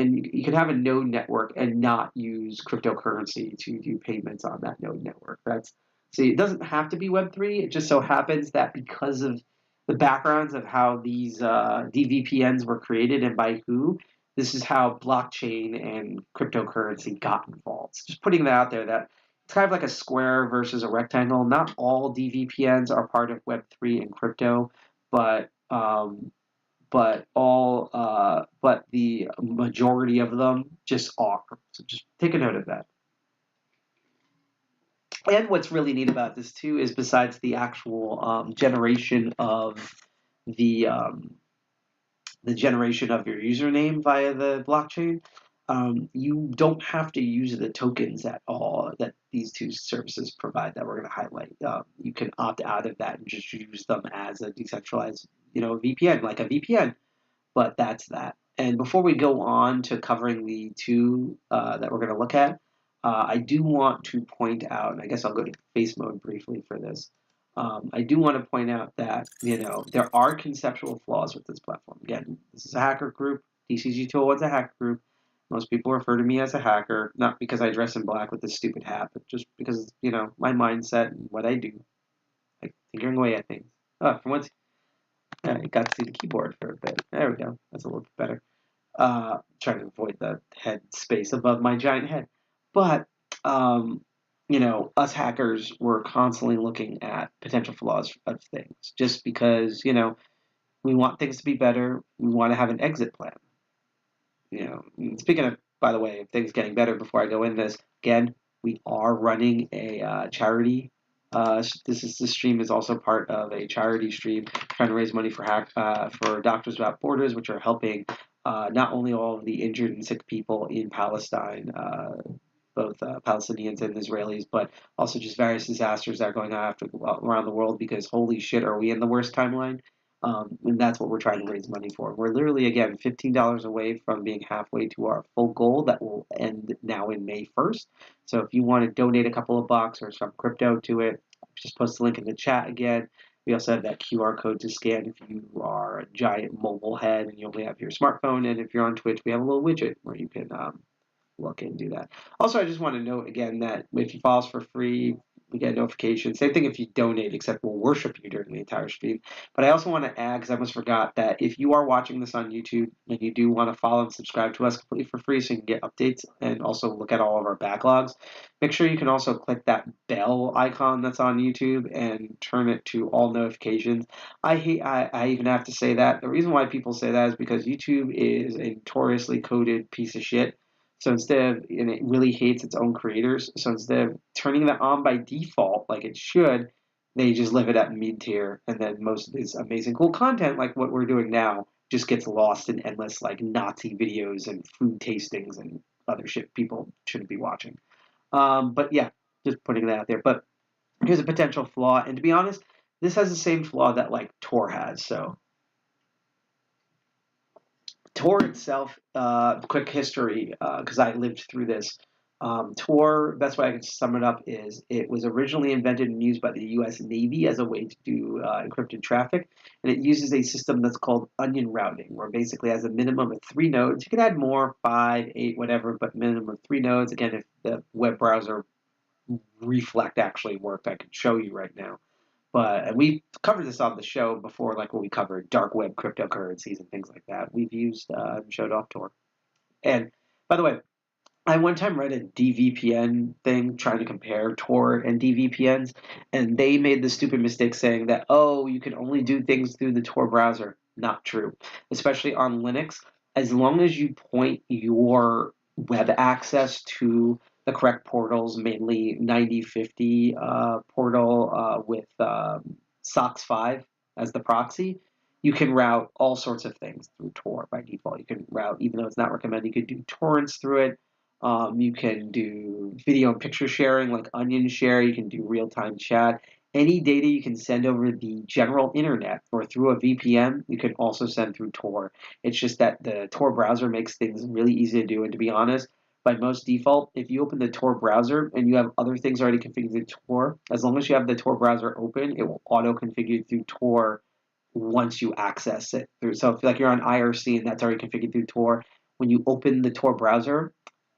have a node network and not use cryptocurrency to do payments on that node network. See, it doesn't have to be Web3. It just so happens that because of the backgrounds of how these dVPNs were created and by who, this is how blockchain and cryptocurrency got involved. So just putting that out there, that it's kind of like a square versus a rectangle. Not all dVPNs are part of Web3 and crypto, but the majority of them just are. So just take a note of that. And what's really neat about this too is, besides the actual generation of the generation of your username via the blockchain, you don't have to use the tokens at all that these two services provide that we're going to highlight. You can opt out of that and just use them as a decentralized, VPN, like a VPN. But that's that. And before we go on to covering the two that we're going to look at, I do want to point out, and I guess I'll go to face mode briefly for this. I do want to point out that, there are conceptual flaws with this platform. Again, this is a hacker group. DCG201 is a hacker group. Most people refer to me as a hacker, not because I dress in black with this stupid hat, but just because, my mindset and what I do. Like figuring away at things. For once, I got to see the keyboard for a bit. There we go. That's a little bit better. Trying to avoid the head space above my giant head. But, us hackers were constantly looking at potential flaws of things just because, we want things to be better. We want to have an exit plan. Speaking of, by the way, of things getting better, before I go in this, again, we are running a charity. This stream is also part of a charity stream trying to raise money for Doctors Without Borders, which are helping not only all of the injured and sick people in Palestine, both Palestinians and Israelis, but also just various disasters that are going on around the world, because holy shit, are we in the worst timeline? And that's what we're trying to raise money for. We're literally, again, $15 away from being halfway to our full goal that will end now in May 1st. So if you want to donate a couple of bucks or some crypto to it, just post the link in the chat again. We also have that QR code to scan if you are a giant mobile head and you only have your smartphone. And if you're on Twitch, we have a little widget where you can look and do that. Also, I just want to note again that if you follow us for free, We get notifications. Same thing if you donate, except we'll worship you during the entire stream. But I also want to add, because I almost forgot, that if you are watching this on YouTube and you do want to follow and subscribe to us completely for free so you can get updates and also look at all of our backlogs, make sure you can also click that bell icon that's on YouTube and turn it to all notifications. I even have to say that. The reason why people say that is because YouTube is a notoriously coded piece of shit. So and it really hates its own creators. So instead of turning that on by default, like it should, they just leave it at mid-tier. And then most of this amazing, cool content, like what we're doing now, just gets lost in endless, like, Nazi videos and food tastings and other shit people shouldn't be watching. But yeah, just putting that out there. But here's a potential flaw. And to be honest, this has the same flaw that, like, Tor has. So Tor itself, quick history, because I lived through this. Tor, best way I can sum it up is it was originally invented and used by the U.S. Navy as a way to do encrypted traffic, and it uses a system that's called onion routing, where basically has a minimum of 3 nodes. You can add more, 5, 8, whatever, but minimum of 3 nodes. Again, if the web browser Reflect actually worked, I could show you right now. And we covered this on the show before, like when we covered dark web cryptocurrencies and things like that. We've used and showed off Tor. And by the way, I one time read a dVPN thing trying to compare Tor and dVPNs, and they made the stupid mistake saying that, oh, you can only do things through the Tor browser. Not true, especially on Linux. As long as you point your web access to the correct portals, mainly 9050 portal with SOCKS 5 as the proxy, you can route all sorts of things through Tor by default. You can route, even though it's not recommended, you could do torrents through it. You can do video and picture sharing like Onion Share. You can do real-time chat. Any data you can send over the general internet or through a VPN, you can also send through Tor. It's just that the Tor browser makes things really easy to do. And to be honest, by most default, if you open the Tor browser and you have other things already configured through Tor, as long as you have the Tor browser open, it will auto-configure through Tor once you access it through. So if like you're on IRC and that's already configured through Tor, when you open the Tor browser,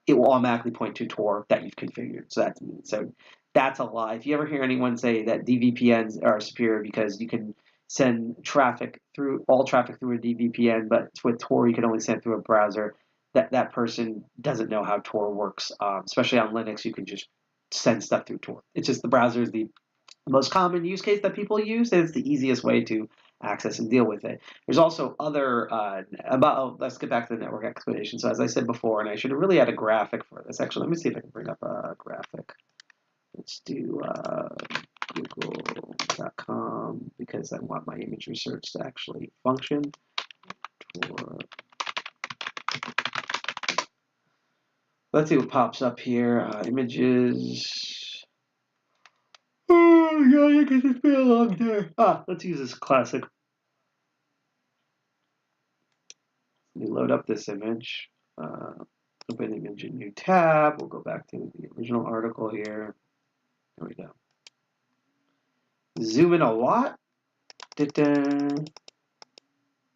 it will automatically point to Tor that you've configured. So that's a lie. If you ever hear anyone say that dVPNs are superior because you can send all traffic through a dVPN, but with Tor you can only send through a browser, that person doesn't know how Tor works. Especially on Linux, you can just send stuff through Tor. It's just the browser is the most common use case that people use, and it's the easiest way to access and deal with it. There's also other let's get back to the network explanation. So as I said before, and I should have really had a graphic for this. Actually, let me see if I can bring up a graphic. Let's do google.com because I want my image research to actually function. Let's see what pops up here. Images. Oh god, I guess it's been a long day. Let's use this classic. Let me load up this image. Open image in new tab. We'll go back to the original article here. There we go. Zoom in a lot.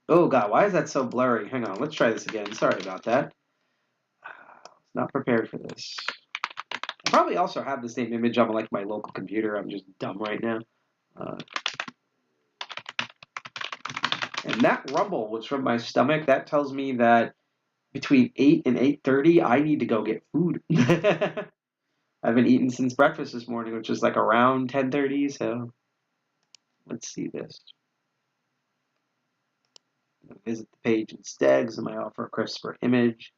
Oh god, why is that so blurry? Hang on, let's try this again. Sorry about that. Not prepared for this. I probably also have the same image on like my local computer. I'm just dumb right now. And that rumble was from my stomach. That tells me that between 8 and 8:30, I need to go get food. I haven't eaten since breakfast this morning, which is like around 10:30. So let's see this. Visit the page instead because I might offer a crisper image.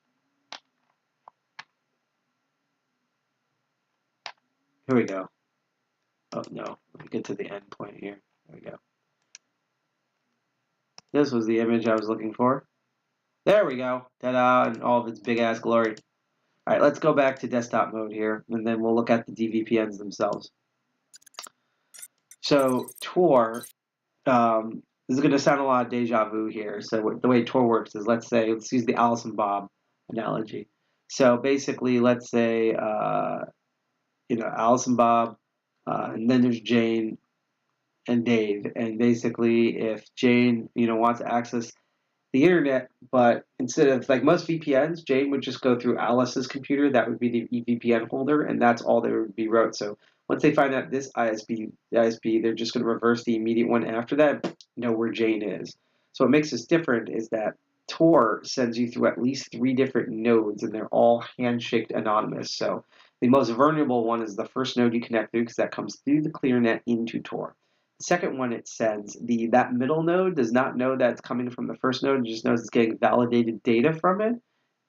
Here we go. Oh no, let me get to the end point here. There we go. This was the image I was looking for. There we go. Ta-da, in all of its big ass glory. All right, let's go back to desktop mode here, and then we'll look at the dVPNs themselves. So Tor, this is going to sound a lot of deja vu here. So the way Tor works is, let's use the Alice and Bob analogy. So basically, let's say, Alice and Bob, and then there's Jane and Dave. And basically, if Jane, wants to access the internet, but instead of like most VPNs, Jane would just go through Alice's computer. That would be the VPN holder, and that's all there would be wrote. So once they find out this ISP, they're just going to reverse the immediate one after that, know where Jane is. So what makes this different is that Tor sends you through at least 3 different nodes, and they're all handshaked anonymous. So the most vulnerable one is the first node you connect through because that comes through the ClearNet into Tor. The second one it sends, that middle node does not know that it's coming from the first node, it just knows it's getting validated data from it.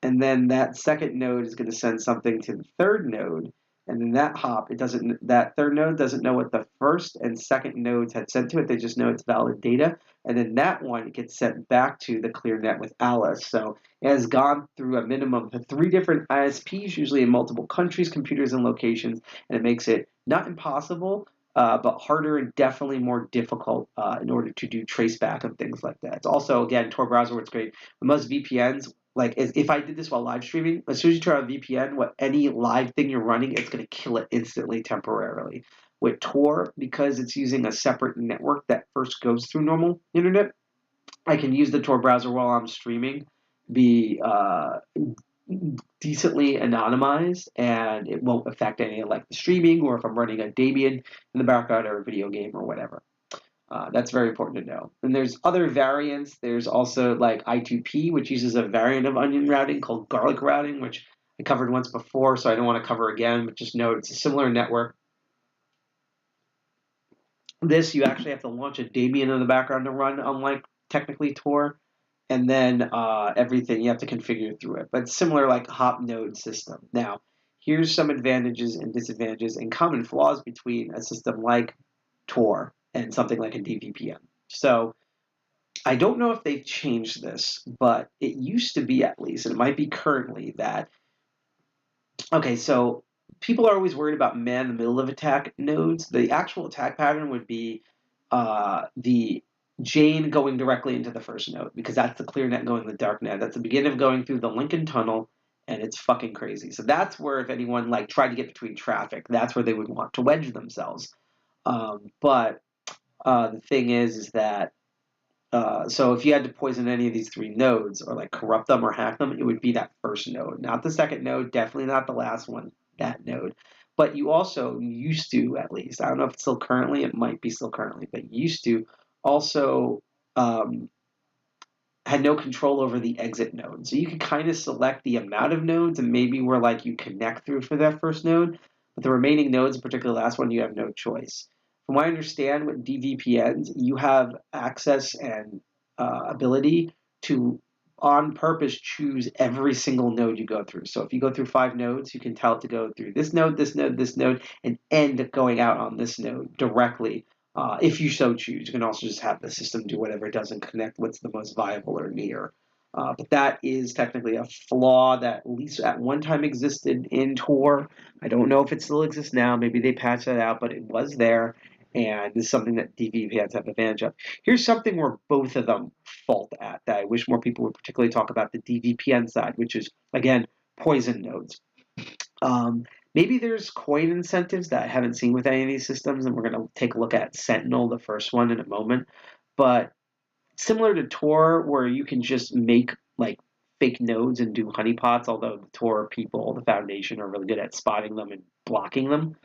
And then that second node is going to send something to the third node. And then that third node doesn't know what the first and second nodes had sent to it. They just know it's valid data. And then that one gets sent back to the ClearNet with Alice. So it has gone through a minimum of 3 different ISPs, usually in multiple countries, computers, and locations. And it makes it not impossible, but harder and definitely more difficult in order to do traceback and things like that. It's also, again, Tor browser works great. With most VPNs, like if I did this while live streaming, as soon as you turn on a VPN, any live thing you're running, it's going to kill it instantly temporarily. With Tor, because it's using a separate network that first goes through normal internet, I can use the Tor browser while I'm streaming, be decently anonymized, and it won't affect any of like the streaming, or if I'm running a Debian in the background or a video game or whatever. That's very important to know. And there's other variants. There's also like I2P, which uses a variant of onion routing called garlic routing, which I covered once before, so I don't want to cover again, but just know it's a similar network. This, you actually have to launch a Debian in the background to run, unlike technically Tor. And then everything you have to configure through it. But it's similar like hop node system. Now, here's some advantages and disadvantages and common flaws between a system like Tor and something like a dVPN. So I don't know if they've changed this, but it used to be, at least, and it might be currently, that, okay, so people are always worried about man in the middle of attack nodes. The actual attack pattern would be the Jane going directly into the first node, because that's the ClearNet going to the darknet. That's the beginning of going through the Lincoln Tunnel, and it's fucking crazy. So that's where, if anyone like tried to get between traffic, that's where they would want to wedge themselves. But the thing is that so if you had to poison any of these 3 nodes, or like corrupt them or hack them, it would be that first node, not the second node, definitely not the last one, that node. But you also used to, at least, I don't know if it's still currently, it might be still currently, but used to also had no control over the exit node. So you could kind of select the amount of nodes and maybe where like you connect through for that first node, but the remaining nodes, in particular the last one, you have no choice. From what I understand with dVPNs, you have access and ability to, on purpose, choose every single node you go through. So if you go through 5 nodes, you can tell it to go through this node, this node, this node, and end going out on this node directly. If you so choose. You can also just have the system do whatever it does and connect what's the most viable or near. But that is technically a flaw that at least at one time existed in Tor. I don't know if it still exists now. Maybe they patched that out, but it was there. And this is something that dVPNs have advantage of. Here's something where both of them fault at, that I wish more people would particularly talk about the dVPN side, which is, again, poison nodes. Maybe there's coin incentives that I haven't seen with any of these systems, and we're going to take a look at Sentinel, the first one, in a moment. But similar to Tor, where you can just make like fake nodes and do honeypots, although the Tor people, the foundation, are really good at spotting them and blocking them.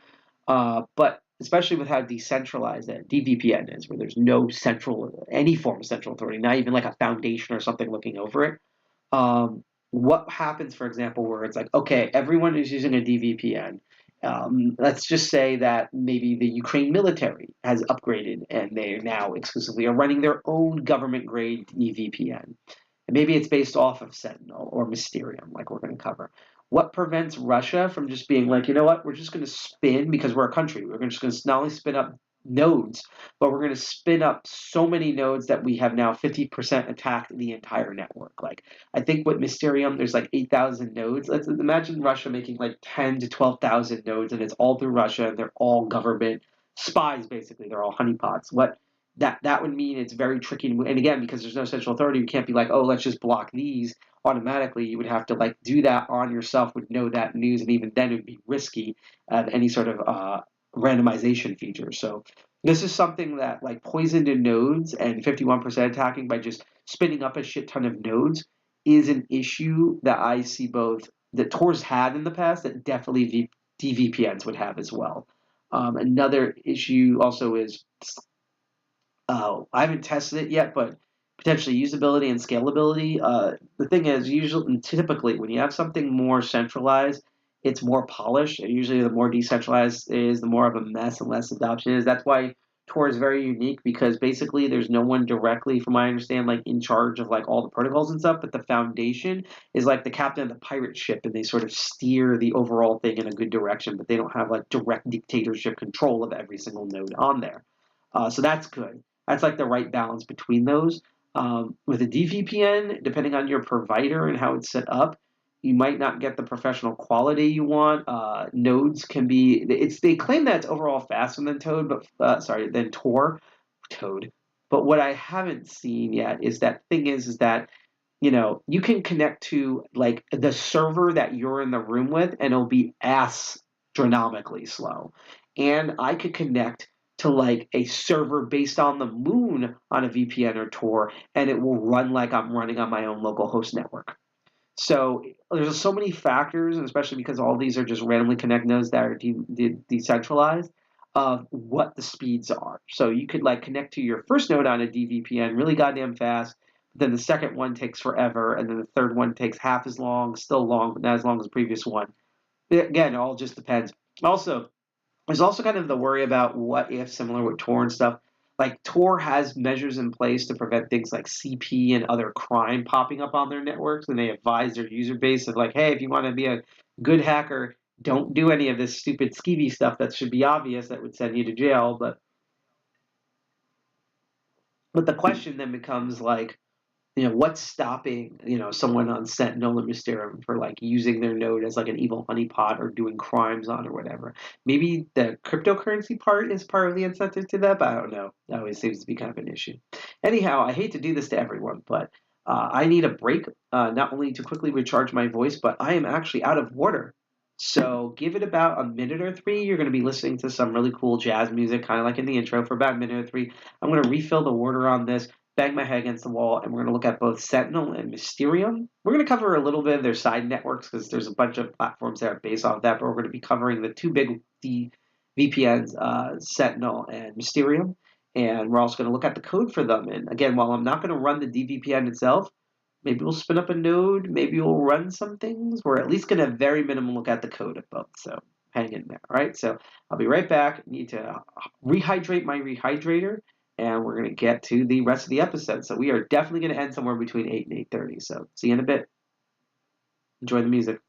But especially with how decentralized that dVPN is, where there's no any form of central authority, not even like a foundation or something looking over it. What happens, for example, where it's like, okay, everyone is using a dVPN. Let's just say that maybe the Ukraine military has upgraded and they now exclusively are running their own government-grade dVPN. And maybe it's based off of Sentinel or Mysterium, like we're going to cover. What prevents Russia from just being like, you know what, we're just going to spin, because we're a country, we're just going to not only spin up nodes, but we're going to spin up so many nodes that we have now 50% attacked the entire network. Like, I think with Mysterium, there's like 8,000 nodes. Let's imagine Russia making like 10 to 12,000 nodes, and it's all through Russia, and they're all government spies, basically. They're all honeypots. What that would mean, it's very tricky to move. And again, because there's no central authority, you can't be like, oh, let's just block these automatically. You would have to like do that on yourself, would know that news, and even then it would be risky at any sort of randomization feature. So this is something that like poisoned in nodes and 51% attacking by just spinning up a shit ton of nodes is an issue that I see both that Tor's had in the past that definitely dVPNs would have as well. Another issue also is I haven't tested it yet, but potentially usability and scalability. The thing is, usually, typically, when you have something more centralized, it's more polished. And usually, the more decentralized it is, the more of a mess and less adoption is. That's why Tor is very unique because basically, there's no one directly, from what I understand, like in charge of like all the protocols and stuff. But the foundation is like the captain of the pirate ship, and they sort of steer the overall thing in a good direction. But they don't have like direct dictatorship control of every single node on there. So that's good. That's like the right balance between those. With a dVPN, depending on your provider and how it's set up, you might not get the professional quality you want. Nodes can be they claim that it's overall faster than than Toad. But what I haven't seen yet is that you can connect to like the server that you're in the room with, and it'll be astronomically slow. And I could connect to like a server based on the moon on a VPN or Tor, and it will run like I'm running on my own local host network. So there's so many factors, and especially because all these are just randomly connect nodes that are decentralized, of what the speeds are. So you could like connect to your first node on a dVPN really goddamn fast, but then the second one takes forever, and then the third one takes half as long, still long, but not as long as the previous one. Again, it all just depends. Also, there's also kind of the worry about what if, similar with Tor and stuff. Like Tor has measures in place to prevent things like CP and other crime popping up on their networks, and they advise their user base of like, hey, if you want to be a good hacker, don't do any of this stupid skeevy stuff that should be obvious that would send you to jail. But the question then becomes like, what's stopping, someone on Sentinel or Mysterium for like using their node as like an evil honeypot or doing crimes on or whatever? Maybe the cryptocurrency part is part of the incentive to that, but I don't know. That always seems to be kind of an issue. Anyhow, I hate to do this to everyone, but I need a break, not only to quickly recharge my voice, but I am actually out of water. So give it about a minute or three. You're going to be listening to some really cool jazz music, kind of like in the intro, for about a minute or three. I'm going to refill the water on this, bang my head against the wall, and we're going to look at both Sentinel and Mysterium. We're going to cover a little bit of their side networks because there's a bunch of platforms that are based off of that, but we're going to be covering the two big VPNs, Sentinel and Mysterium, and we're also going to look at the code for them. And again, while I'm not going to run the dVPN itself, maybe we'll spin up a node, maybe we'll run some things. We're at least going to very minimum look at the code of both, so hang in there, all right? So I'll be right back. I need to rehydrate my rehydrator, and we're going to get to the rest of the episode. So we are definitely going to end somewhere between 8 and 8:30. So see you in a bit. Enjoy the music.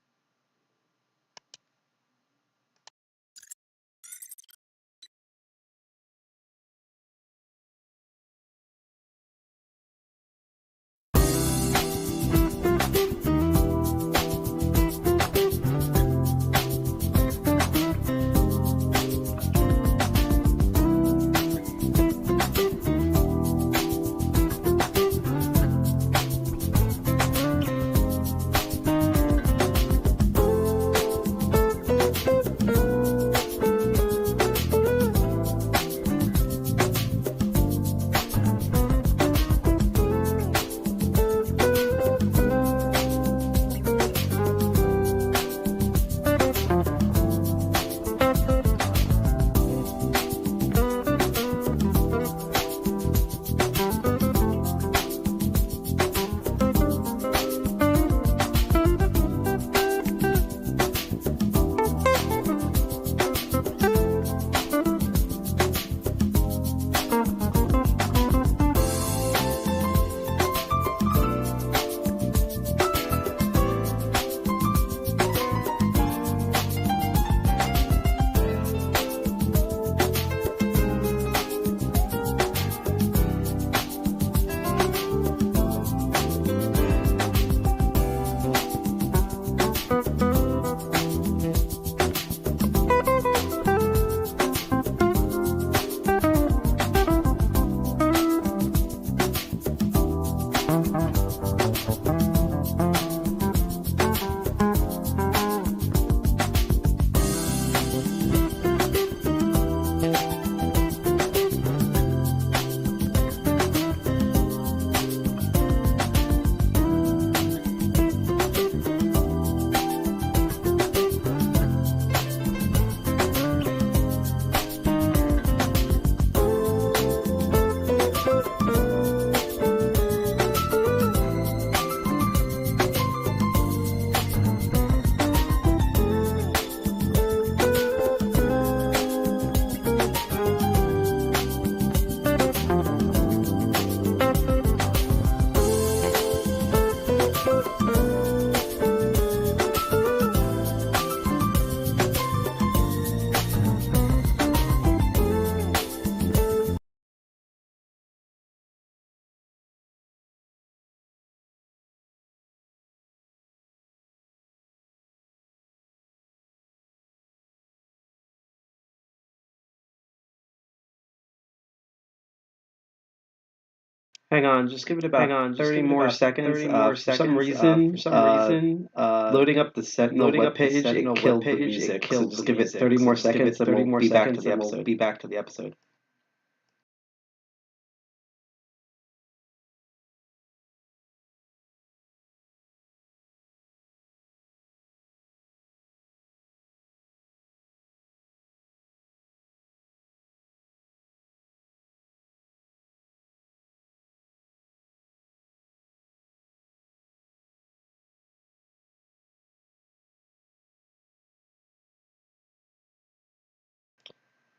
Hang on, just give it about 30 more seconds. 30 more For some seconds. reason, For some reason, loading up the Sentinel loading up the webpage, it Sentinel killed the webpage, it music. So killed the just give it music. 30 So more just give it seconds and 30 we'll more be back to seconds the and we'll episode. be back to the episode.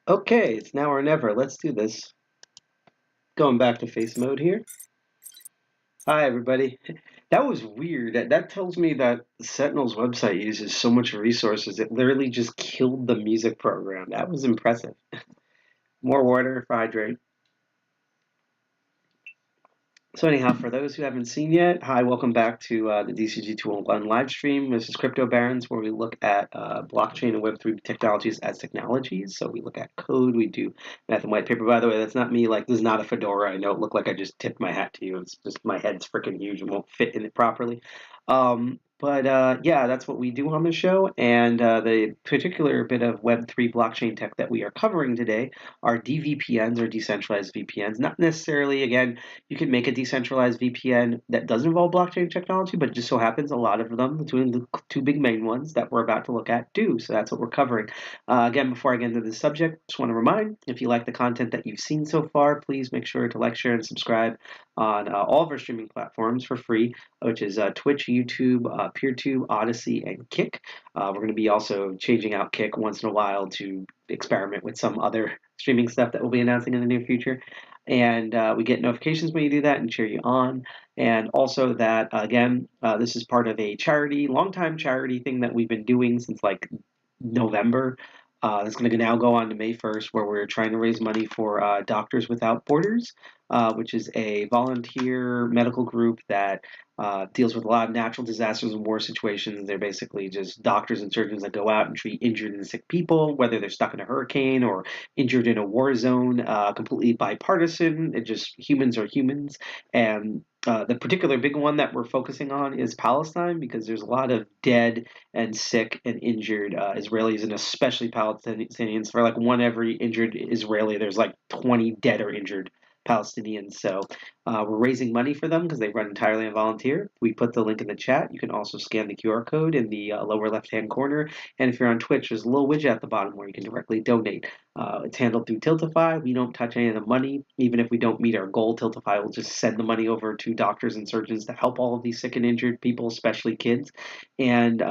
Okay, it's now or never. Let's do this. Going back to face mode here. Hi, everybody. That was weird. That tells me that Sentinel's website uses so much resources. It literally just killed the music program. That was impressive. More water for hydrate. So anyhow, for those who haven't seen yet, hi, welcome back to the DCG 201 live stream. This is Crypto Barons, where we look at blockchain and Web3 technologies as technologies. So we look at code, we do math and white paper. By the way, that's not me. Like, this is not a fedora. I know it looked like I just tipped my hat to you. It's just my head's freaking huge and won't fit in it properly. But yeah, that's what we do on the show. And the particular bit of Web3 blockchain tech that we are covering today are dVPNs or decentralized VPNs. Not necessarily, again, you can make a decentralized VPN that does involve blockchain technology, but it just so happens a lot of them, between the two big main ones that we're about to look at, do. So that's what we're covering. Again, before I get into this subject, just want to remind, if you like the content that you've seen so far, please make sure to like, share, and subscribe on all of our streaming platforms for free, which is Twitch, YouTube, PeerTube, Odyssey, and Kick. We're going to be also changing out Kick once in a while to experiment with some other streaming stuff that we'll be announcing in the near future. And we get notifications when you do that and cheer you on. And also that, again, this is part of a charity, long-time charity thing that we've been doing since like November. It's going to now go on to May 1st, where we're trying to raise money for Doctors Without Borders, which is a volunteer medical group that deals with a lot of natural disasters and war situations. They're basically just doctors and surgeons that go out and treat injured and sick people, whether they're stuck in a hurricane or injured in a war zone, completely bipartisan. It just humans are humans. And the particular big one that we're focusing on is Palestine, because there's a lot of dead and sick and injured Israelis, and especially Palestinians. For like one every injured Israeli, there's like 20 dead or injured Palestinians. So we're raising money for them because they run entirely on volunteer. We put the link in the chat. You can also scan the QR code in the lower left-hand corner. And if you're on Twitch, there's a little widget at the bottom where you can directly donate. It's handled through Tiltify. We don't touch any of the money. Even if we don't meet our goal, Tiltify will just send the money over to doctors and surgeons to help all of these sick and injured people, especially kids. And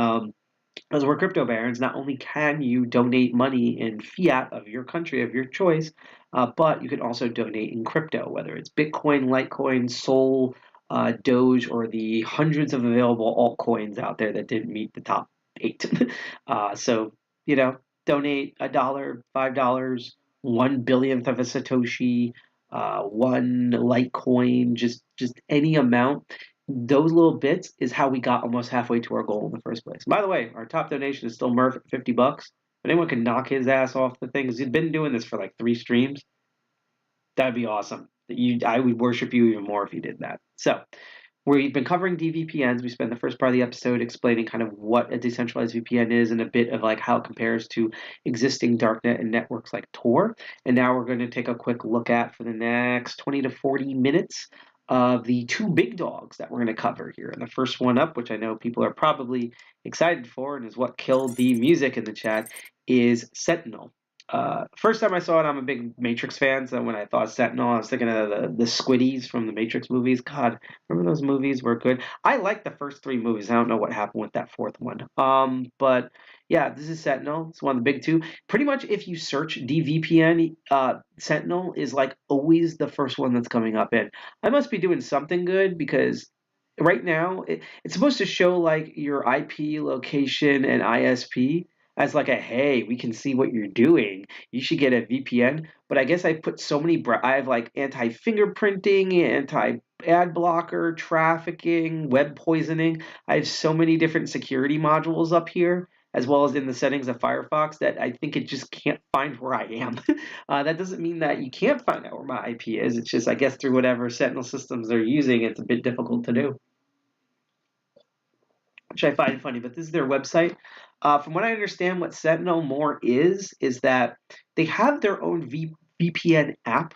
as we're crypto barons, not only can you donate money in fiat of your country of your choice, but you can also donate in crypto, whether it's Bitcoin, Litecoin, Sol, Doge, or the hundreds of available altcoins out there that didn't meet the top 8. So, you know, donate $1, $5, 1 billionth of a Satoshi, one Litecoin, just any amount. Those little bits is how we got almost halfway to our goal in the first place. By the way, our top donation is still Murph at $50. If anyone can knock his ass off the thing, because he's been doing this for like 3 streams, that'd be awesome. I would worship you even more if you did that. So we've been covering dVPNs. We spent the first part of the episode explaining kind of what a decentralized VPN is and a bit of like how it compares to existing darknet and networks like Tor. And now we're going to take a quick look at, for the next 20 to 40 minutes, the two big dogs that we're going to cover here. And the first one up, which I know people are probably excited for and is what killed the music in the chat, is Sentinel. First time I saw it, I'm a big Matrix fan, so when I thought Sentinel, I was thinking of the Squiddies from the Matrix movies. God, remember those movies were good? I like the first 3 movies. I don't know what happened with that 4th one. But yeah, this is Sentinel. It's one of the big 2. Pretty much if you search dVPN, Sentinel is like always the first one that's coming up. And I must be doing something good, because right now it's supposed to show like your IP location and ISP as like a, hey, we can see what you're doing, you should get a VPN. But I guess I put so many I have like anti-fingerprinting, anti-ad blocker, trafficking, web poisoning. I have so many different security modules up here, as well as in the settings of Firefox, that I think it just can't find where I am. That doesn't mean that you can't find out where my IP is. It's just, I guess, through whatever Sentinel systems they're using, it's a bit difficult to do, which I find funny. But this is their website. From what I understand, what Sentinel more is that they have their own VPN app.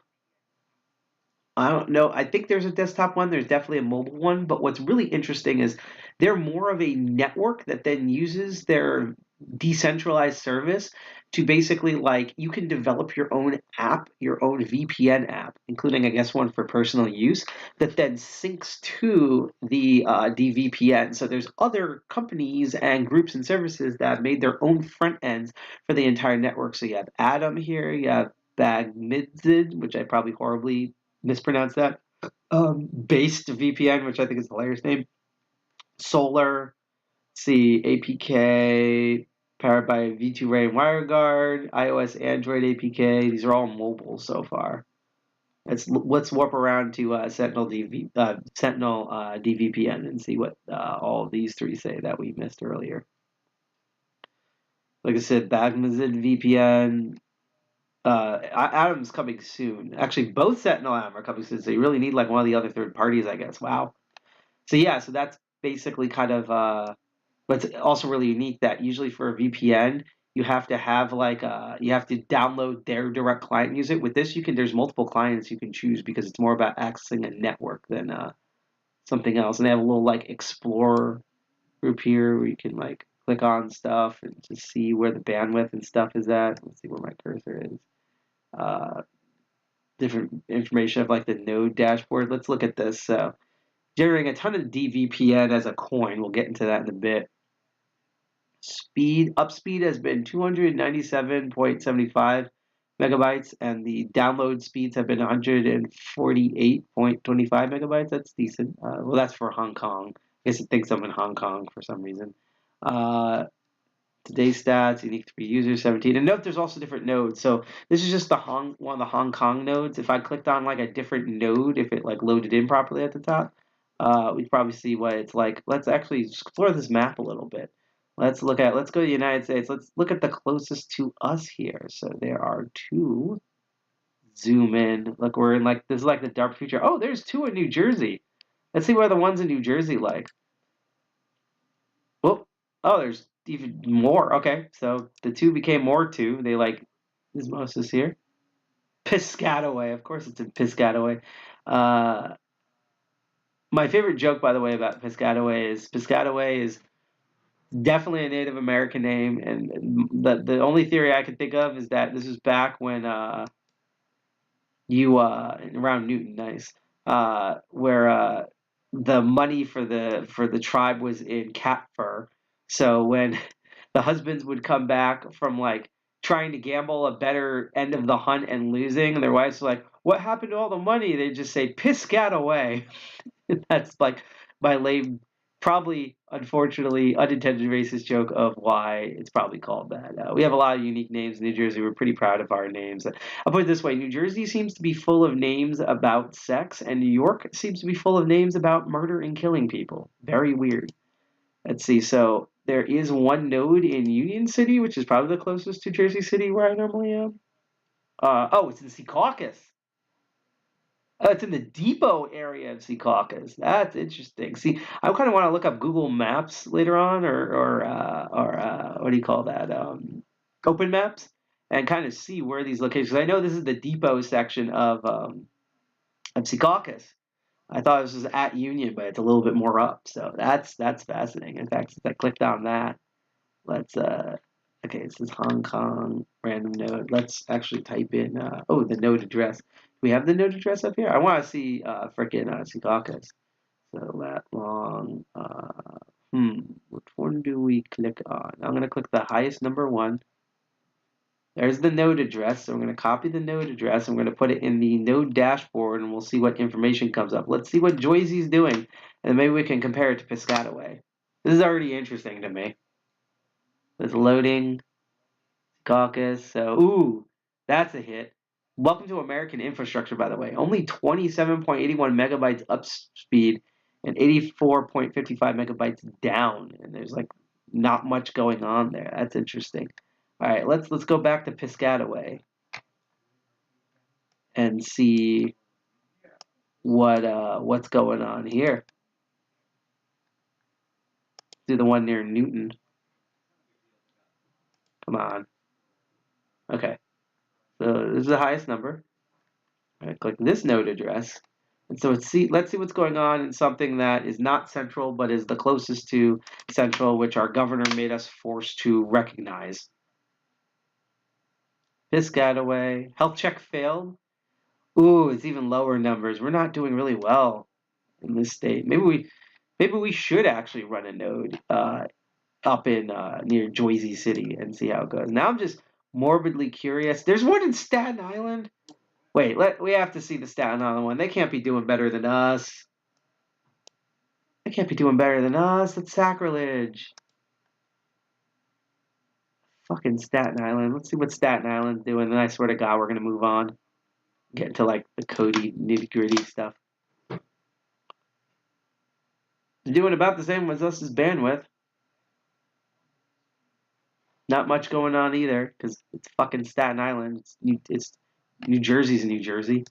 I don't know. I think there's a desktop one. There's definitely a mobile one. But what's really interesting is they're more of a network that then uses their decentralized service to basically, like, you can develop your own app, your own VPN app, including, I guess, one for personal use that then syncs to the dVPN. So there's other companies and groups and services that have made their own front ends for the entire network. So you have Atom here, you have Bagmidzid, which I probably horribly mispronounced that. Based VPN, which I think is a hilarious name. Solar, see APK, powered by V2Ray and WireGuard, iOS, Android APK. These are all mobile so far. Let's warp around to Sentinel dVPN and see what all of these three say that we missed earlier. Like I said, Bagmazid VPN. Atom's coming soon. Actually, both Sentinel and Atom are coming soon, so you really need like one of the other third parties, I guess. Wow. So yeah, so that's basically kind of but it's also really unique that usually for a VPN, you have to have like you have to download their direct client and use it. With this, there's multiple clients you can choose because it's more about accessing a network than something else. And they have a little like Explorer group here where you can like click on stuff and just see where the bandwidth and stuff is at. Let's see where my cursor is. Different information of like the node dashboard. Let's look at this. So generating a ton of dVPN as a coin. We'll get into that in a bit. Upspeed has been 297.75 megabytes, and the download speeds have been 148.25 megabytes. That's decent. Well, that's for Hong Kong. I guess it thinks I'm in Hong Kong for some reason. Today's stats, unique to users, 17. And note there's also different nodes. So this is just one of the Hong Kong nodes. If I clicked on like a different node, if it like loaded in properly at the top, we'd probably see what it's like. Let's actually explore this map a little bit. Let's go to the United States. Let's look at the closest to us here. So there are two. Zoom in. Look, we're in like, this is like the dark future. Oh, there's two in New Jersey. Let's see where the ones in New Jersey like. Oh, there's even more. Okay, so the two became more two. They like Osmosis here. Piscataway. Of course it's in Piscataway. My favorite joke, by the way, about Piscataway is definitely a Native American name, and the only theory I can think of is that this was back when around Newton, nice, where the money for the tribe was in cat fur. So when the husbands would come back from like trying to gamble a better end of the hunt and losing, and their wives were like, "What happened to all the money?" They just say, "Piscataway." That's like my lame, probably unfortunately unintended racist joke of why it's probably called that. We have a lot of unique names in New Jersey. We're pretty proud of our names. I'll put it this way: New Jersey seems to be full of names about sex, and New York seems to be full of names about murder and killing people. Very weird. Let's see. So there is one node in Union City, which is probably the closest to Jersey City where I normally am. It's in Secaucus. Oh, it's in the depot area of Secaucus. That's interesting. See, I kind of want to look up Google Maps later on, or what do you call that? Open Maps, and kind of see where these locations. I know this is the depot section of Secaucus. I thought this was at Union, but it's a little bit more up. So that's fascinating. In fact, since I clicked on that, let's okay, this is Hong Kong random node. Let's actually type in the node address. Do we have the node address up here? I want to see frickin' Secaucus. So that long. Which one do we click on? I'm gonna click the highest number one. There's the node address. So I'm gonna copy the node address. I'm gonna put it in the node dashboard, and we'll see what information comes up. Let's see what Joyzy's doing, and maybe we can compare it to Piscataway. This is already interesting to me. It's loading. Caucus. So, that's a hit. Welcome to American infrastructure, by the way. Only 27.81 megabytes up speed and 84.55 megabytes down. And there's like not much going on there. That's interesting. All right, let's go back to Piscataway and see what's going on here. Do the one near Newton. Come on. Okay. So this is the highest number. All right, click this node address. And so let's see what's going on in something that is not central but is the closest to central, which our governor made us forced to recognize. Piscataway. Health check failed. Ooh, it's even lower numbers. We're not doing really well in this state. Maybe we should actually run a node up in near Jersey City and see how it goes. Now I'm just morbidly curious. There's one in Staten Island. Wait, we have to see the Staten Island one. They can't be doing better than us. They can't be doing better than us. That's sacrilege. Fucking Staten Island. Let's see what Staten Island's doing. And I swear to God, we're gonna move on. Get into like the Cody nitty-gritty stuff. They're doing about the same as us as bandwidth. Not much going on either, because it's fucking Staten Island. It's New Jersey's New Jersey.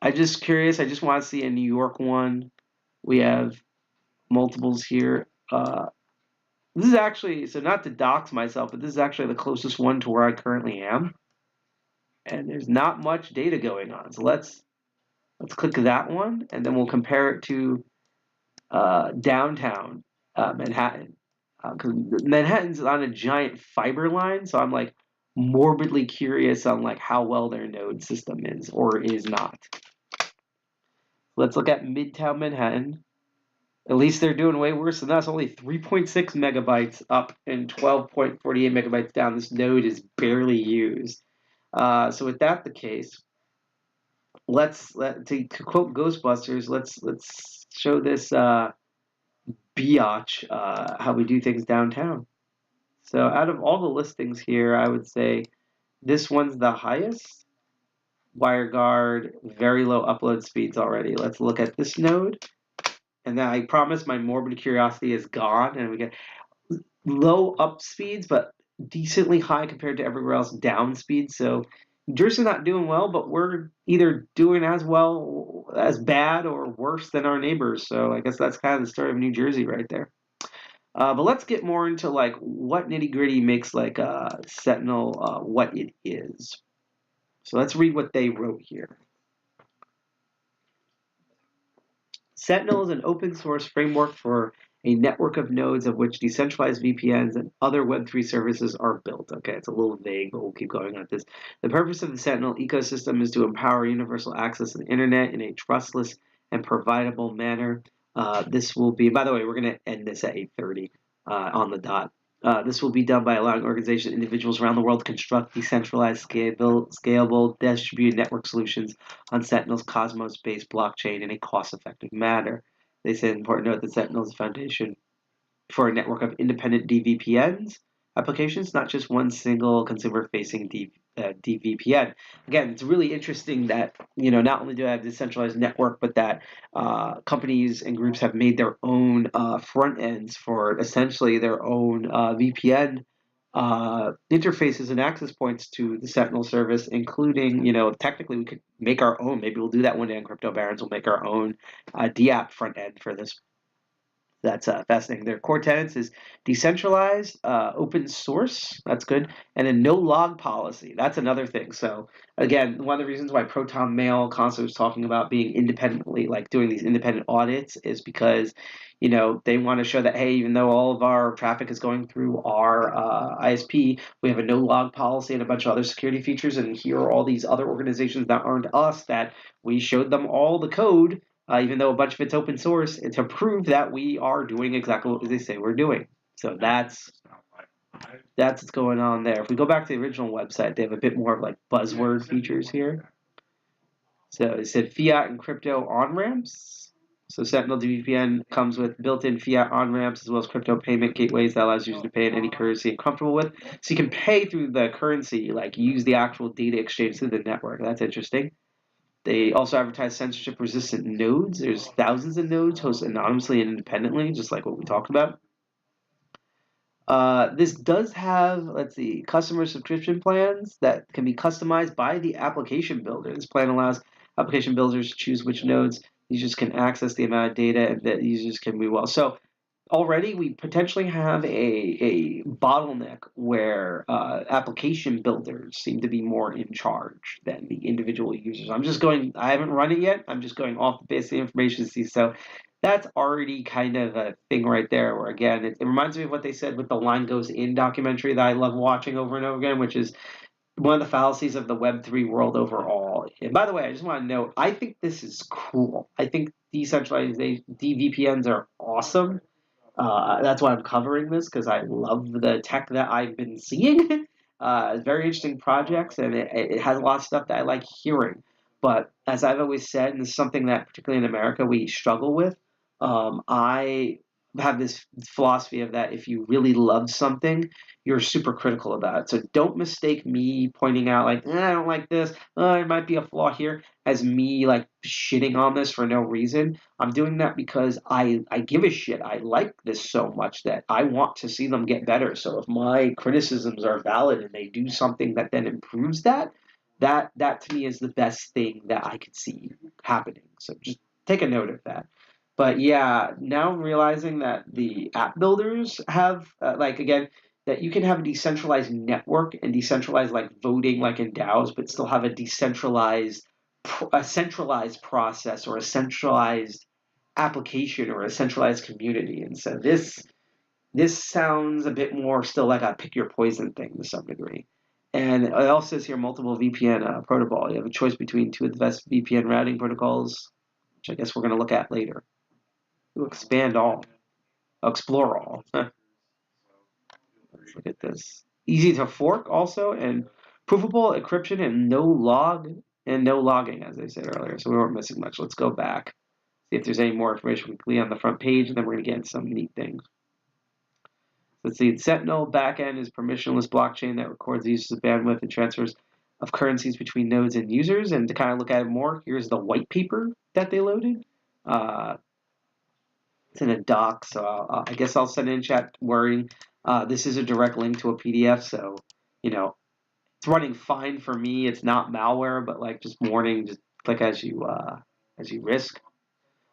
I'm just curious. I just want to see a New York one. We have multiples here. This is actually, so not to dox myself, but this is actually the closest one to where I currently am. And there's not much data going on. So let's click that one, and then we'll compare it to downtown Manhattan. Because Manhattan's on a giant fiber line, so I'm like morbidly curious on like how well their node system is or is not. Let's look at Midtown Manhattan. At least they're doing way worse than us. Only 3.6 megabytes up and 12.48 megabytes down. This node is barely used. So with that the case, to quote Ghostbusters, let's show this biatch how we do things downtown. So out of all the listings here, I would say this one's the highest. WireGuard, very low upload speeds already. Let's look at this node. And then I promise my morbid curiosity is gone, and we get low up speeds, but decently high compared to everywhere else down speeds. So New Jersey's not doing well, but we're either doing as well, as bad, or worse than our neighbors. So I guess that's kind of the story of New Jersey right there. But let's get more into like what nitty gritty makes like Sentinel what it is. So let's read what they wrote here. Sentinel is an open source framework for a network of nodes of which decentralized VPNs and other Web3 services are built. Okay, it's a little vague, but we'll keep going on this. The purpose of the Sentinel ecosystem is to empower universal access to the internet in a trustless and providable manner. This will be, by the way, we're going to end this at 8:30 on the dot. This will be done by allowing organizations and individuals around the world to construct decentralized, scalable, distributed network solutions on Sentinel's Cosmos-based blockchain in a cost-effective manner. They say it's important to note that Sentinel is the foundation for a network of independent dVPNs applications, not just one single consumer-facing dVPN. Again, it's really interesting that not only do I have a decentralized network, but that companies and groups have made their own front ends for essentially their own VPN interfaces and access points to the Sentinel service, including, technically we could make our own. Maybe we'll do that one day on Crypto Barons. We'll make our own DApp front end for this. That's fascinating. Their core tenets is decentralized, open source. That's good. And a no log policy. That's another thing. So again, one of the reasons why Proton Mail constantly was talking about being independently, like doing these independent audits, is because they want to show that, hey, even though all of our traffic is going through our ISP, we have a no log policy and a bunch of other security features. And here are all these other organizations that aren't us that we showed them all the code. Even though a bunch of it's open source, to prove that we are doing exactly what they say we're doing. So that's what's going on there. If we go back to the original website, they have a bit more of like buzzword features here. So it said fiat and crypto on-ramps. So Sentinel dVPN comes with built-in fiat on-ramps as well as crypto payment gateways that allows users to pay in any currency you're comfortable with. So you can pay through the currency, like use the actual data exchange through the network. That's interesting. They also advertise censorship-resistant nodes. There's thousands of nodes hosted anonymously and independently, just like what we talked about. This does have, let's see, customer subscription plans that can be customized by the application builder. This plan allows application builders to choose which nodes users can access, the amount of data, and that users can move well. So already we potentially have a bottleneck where application builders seem to be more in charge than the individual users. I haven't run it yet. I'm just going off the basic information to see. So that's already kind of a thing right there where, again, it reminds me of what they said with the Line Goes In documentary that I love watching over and over again, which is one of the fallacies of the Web3 world overall. And by the way, I just want to note, I think this is cool. I think decentralized DVPNs are awesome. That's why I'm covering this, because I love the tech that I've been seeing. It's very interesting projects, and it has a lot of stuff that I like hearing. But as I've always said, and this is something that particularly in America we struggle with, I have this philosophy of that if you really love something, you're super critical about it. So don't mistake me pointing out like, I don't like this, it might be a flaw here, as me like shitting on this for no reason. I'm doing that because I give a shit. I like this so much that I want to see them get better. So if my criticisms are valid and they do something that then improves that to me is the best thing that I could see happening. So just take a note of that. But yeah, now realizing that the app builders have like again that you can have a decentralized network and decentralized like voting like in DAOs, but still have a centralized process or a centralized application or a centralized community. And so this sounds a bit more still like a pick your poison thing to some degree. And it also says here multiple VPN protocol. You have a choice between two of the best VPN routing protocols, which I guess we're going to look at later. We'll expand all, explore all. Let's look at this. Easy to fork also, and provable encryption and no logging, as I said earlier. So we weren't missing much. Let's go back, see if there's any more information quickly on the front page, and then we're going to get into some neat things. Let's see, Sentinel backend is permissionless blockchain that records the use of bandwidth and transfers of currencies between nodes and users. And to kind of look at it more, here's the white paper that they loaded. It's in a doc, so I guess I'll send it in chat wording. This is a direct link to a PDF, so it's running fine for me. It's not malware, but like just warning, just click as you risk.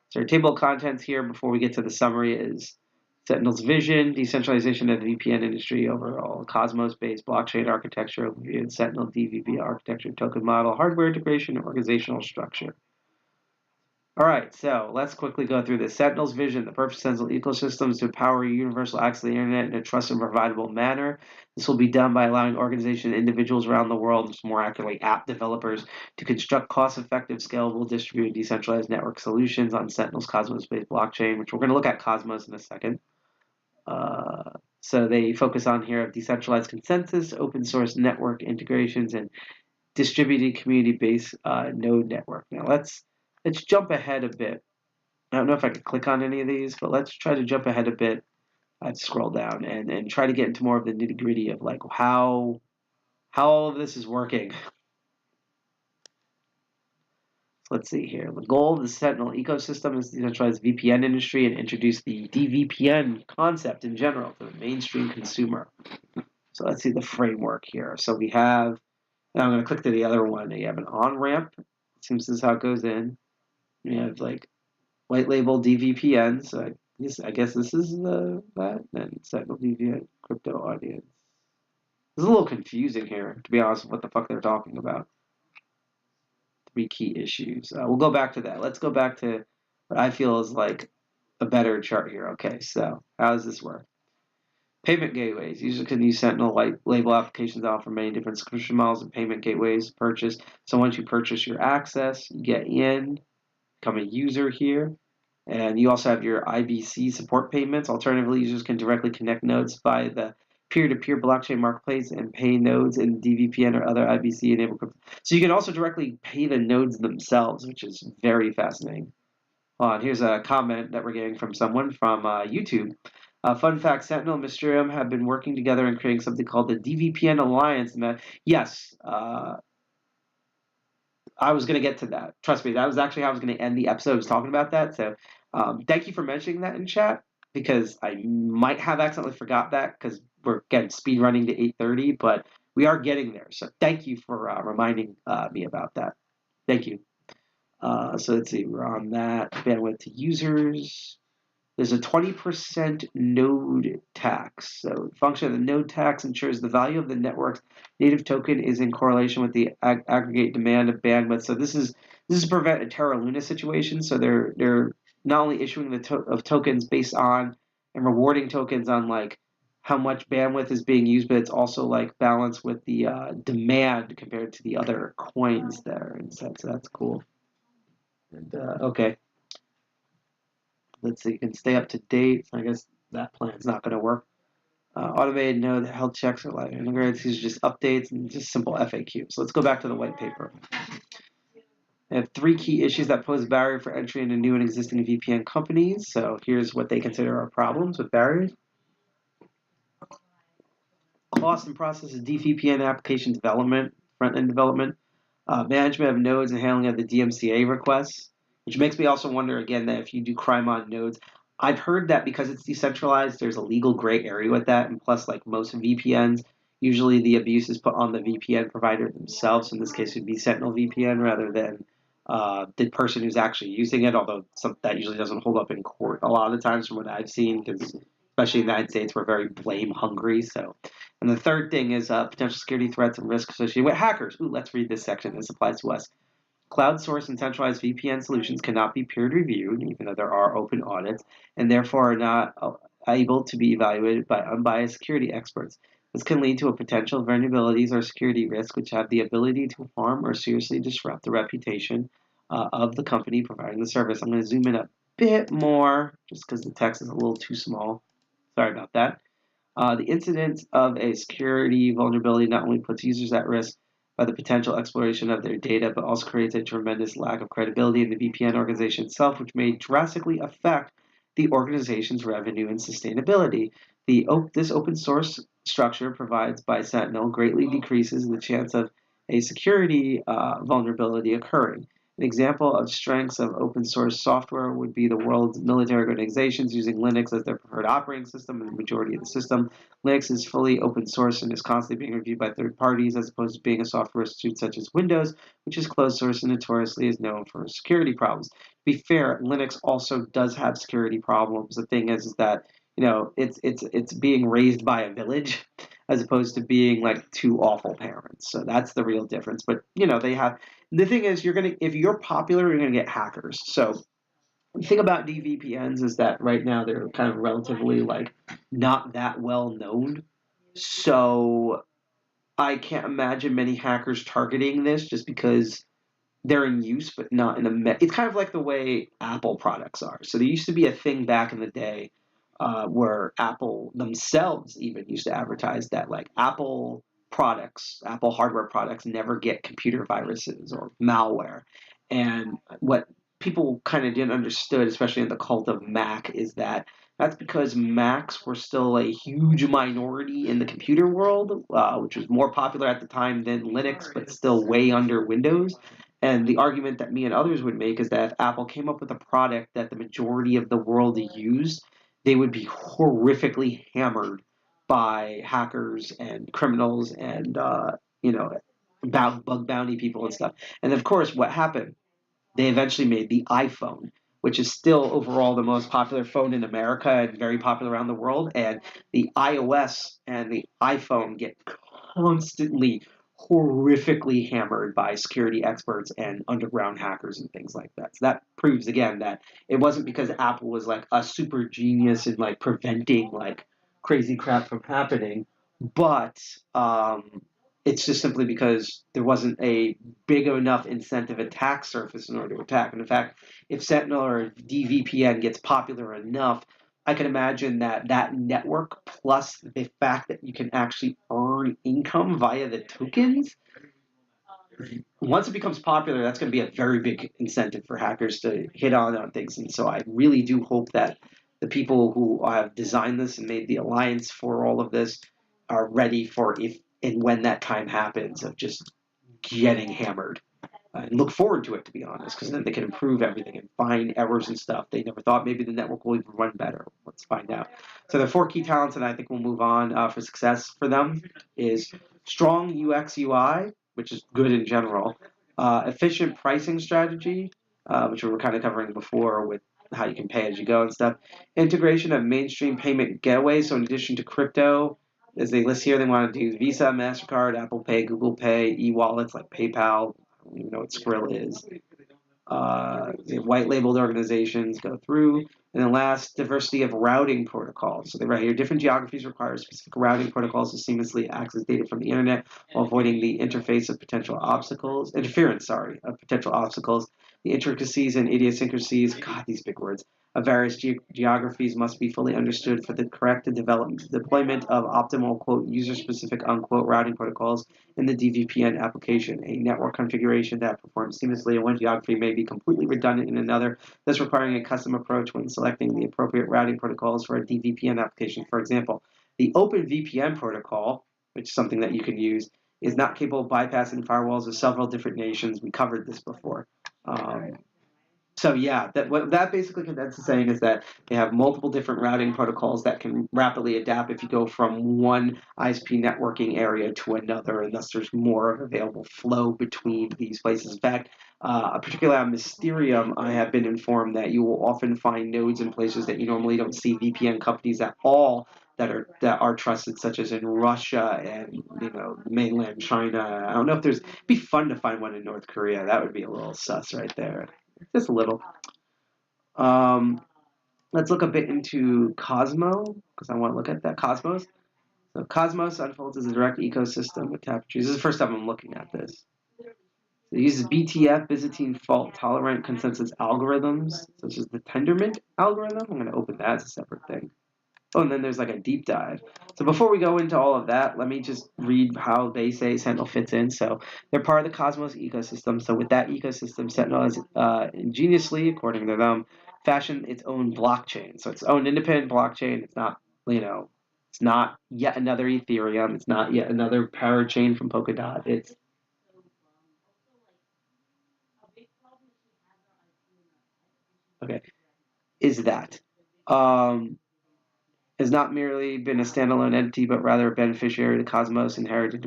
So our table of contents here before we get to the summary is Sentinel's vision, decentralization of the VPN industry overall, Cosmos-based blockchain architecture overview, and Sentinel dVPN architecture, token model, hardware integration, and organizational structure. All right, so let's quickly go through this. Sentinel's vision, the purpose of Sentinel ecosystem is to empower universal access to the internet in a trusted and providable manner. This will be done by allowing organizations and individuals around the world, more accurately app developers, to construct cost-effective, scalable, distributed, decentralized network solutions on Sentinel's Cosmos-based blockchain, which we're going to look at Cosmos in a second. So they focus on here of decentralized consensus, open source network integrations, and distributed community-based node network. Now let's jump ahead a bit. I don't know if I could click on any of these, but let's try to jump ahead a bit. I'd scroll down and try to get into more of the nitty-gritty of like how all of this is working. Let's see here. The goal of the Sentinel ecosystem is to decentralize the VPN industry and introduce the dVPN concept in general to the mainstream consumer. So let's see the framework here. So we have, and I'm going to click to the other one. You have an on-ramp. It seems this is how it goes in. You have like white label dVPN. So I guess this is that. Then Sentinel dVPN crypto audience. It's a little confusing here, to be honest, with what the fuck they're talking about. 3 key issues. We'll go back to that. Let's go back to what I feel is like a better chart here. Okay, so how does this work? Payment gateways. Users can use Sentinel white label applications that offer many different subscription models and payment gateways to purchase. So once you purchase your access, you get in, become a user here. And you also have your IBC support payments. Alternatively, users can directly connect nodes via the peer-to-peer blockchain marketplace and pay nodes in dVPN or other IBC-enabled crypto. So you can also directly pay the nodes themselves, which is very fascinating. Here's a comment that we're getting from someone from YouTube. Fun fact, Sentinel and Mysterium have been working together and creating something called the dVPN Alliance. Yes, I was going to get to that. Trust me, that was actually how I was going to end the episode. I was talking about that. So thank you for mentioning that in chat. because I might have accidentally forgot that because we're getting speed running to 8:30, but we are getting there. So thank you for reminding me about that. Thank you. So let's see, we're on that. Bandwidth to users. There's a 20% node tax. So the function of the node tax ensures the value of the network's native token is in correlation with the aggregate demand of bandwidth. So this is to prevent a Terra Luna situation. So they're not only issuing of tokens based on and rewarding tokens on like how much bandwidth is being used, but it's also like balanced with the demand compared to the other coins there. And so that's cool. And okay. Let's see, you can stay up to date. I guess that plan's not going to work. Automated node health checks are live integrated. These are just updates and just simple FAQs. So let's go back to the white paper. They have 3 key issues that pose a barrier for entry into new and existing VPN companies. So here's what they consider are problems with barriers. Cost and process of dVPN application development, front-end development, management of nodes and handling of the DMCA requests, which makes me also wonder again that if you do crime on nodes, I've heard that because it's decentralized, there's a legal gray area with that, and plus, like most VPNs, usually the abuse is put on the VPN provider themselves. So in this case, it would be Sentinel VPN rather than the person who's actually using it. Although that usually doesn't hold up in court a lot of the times, from what I've seen, because especially in the United States, we're very blame hungry. So, and the third thing is potential security threats and risks associated with hackers. Ooh, let's read this section. This applies to us. Cloud-sourced and centralized VPN solutions cannot be peer-reviewed, even though there are open audits, and therefore are not able to be evaluated by unbiased security experts. This can lead to a potential vulnerabilities or security risks which have the ability to harm or seriously disrupt the reputation of the company providing the service. I'm going to zoom in a bit more just because the text is a little too small. Sorry about that. The incidence of a security vulnerability not only puts users at risk by the potential exploration of their data, but also creates a tremendous lack of credibility in the VPN organization itself, which may drastically affect the organization's revenue and sustainability. This open source structure provides by Sentinel greatly decreases the chance of a security vulnerability occurring. An example of strengths of open source software would be the world's military organizations using Linux as their preferred operating system in the majority of the system. Linux is fully open source and is constantly being reviewed by third parties as opposed to being a software suite such as Windows, which is closed source and notoriously is known for security problems. To be fair, Linux also does have security problems. The thing is that it's being raised by a village as opposed to being like 2 awful parents. So that's the real difference. But they have the thing is if you're popular, you're gonna get hackers. So the thing about dVPNs is that right now they're kind of relatively like not that well known. So I can't imagine many hackers targeting this just because they're in use, but not in it's kind of like the way Apple products are. So there used to be a thing back in the day where Apple themselves even used to advertise that like Apple hardware products never get computer viruses or malware. And what people kind of didn't understood, especially in the cult of Mac, is that that's because Macs were still a huge minority in the computer world, which was more popular at the time than Linux, but still way under Windows. And the argument that me and others would make is that if Apple came up with a product that the majority of the world used, they would be horrifically hammered by hackers and criminals and bug bounty people and stuff. And of course, what happened? They eventually made the iPhone, which is still overall the most popular phone in America and very popular around the world. And the iOS and the iPhone get constantly horrifically hammered by security experts and underground hackers and things like that. So that proves again that it wasn't because Apple was like a super genius in like preventing like crazy crap from happening, but it's just simply because there wasn't a big enough incentive attack surface in order to attack. And in fact, if Sentinel or dVPN gets popular enough, I can imagine that network plus the fact that you can actually earn income via the tokens, once it becomes popular, that's going to be a very big incentive for hackers to hit on things. And so I really do hope that the people who have designed this and made the alliance for all of this are ready for if and when that time happens of just getting hammered. and look forward to it, to be honest, because then they can improve everything and find errors and stuff. They never thought maybe the network will even run better. Let's find out. So the 4 key talents that I think we'll move on for success for them is strong UX UI, which is good in general, efficient pricing strategy, which we were kind of covering before with how you can pay as you go and stuff, integration of mainstream payment gateways. So in addition to crypto, as they list here, they want to do Visa, MasterCard, Apple Pay, Google Pay, e-wallets like PayPal. I don't even know what Skrill is. White labeled organizations go through. And then last, diversity of routing protocols. So they write here, different geographies require specific routing protocols to seamlessly access data from the internet while avoiding the interference, of potential obstacles. The intricacies and idiosyncrasies, God, these big words, of various geographies must be fully understood for the correct deployment of optimal, quote, user-specific, unquote, routing protocols in the dVPN application. A network configuration that performs seamlessly in one geography may be completely redundant in another, thus requiring a custom approach when selecting the appropriate routing protocols for a dVPN application. For example, the OpenVPN protocol, which is something that you can use, is not capable of bypassing firewalls of several different nations. We covered this before. So yeah, what that basically condenses saying is that they have multiple different routing protocols that can rapidly adapt if you go from one ISP networking area to another, and thus there's more of available flow between these places. In fact, particularly on Mysterium, I have been informed that you will often find nodes in places that you normally don't see VPN companies at all that are trusted, such as in Russia and mainland China. I don't know if it'd be fun to find one in North Korea. That would be a little sus right there. Just a little. Let's look a bit into Cosmo, because I want to look at that Cosmos. So Cosmos unfolds as a direct ecosystem with tapestries. This is the first time I'm looking at this. It uses BTF, Byzantine fault tolerant consensus algorithms, such as the Tendermint algorithm. I'm going to open that as a separate thing. Oh, and then there's like a deep dive. So before we go into all of that, let me just read how they say Sentinel fits in. So they're part of the Cosmos ecosystem. So with that ecosystem, Sentinel has ingeniously, according to them, fashioned its own blockchain. So it's own independent blockchain. It's not, it's not yet another Ethereum. It's not yet another parachain from Polkadot. It's okay. Is that? Has not merely been a standalone entity, but rather a beneficiary of the Cosmos inherited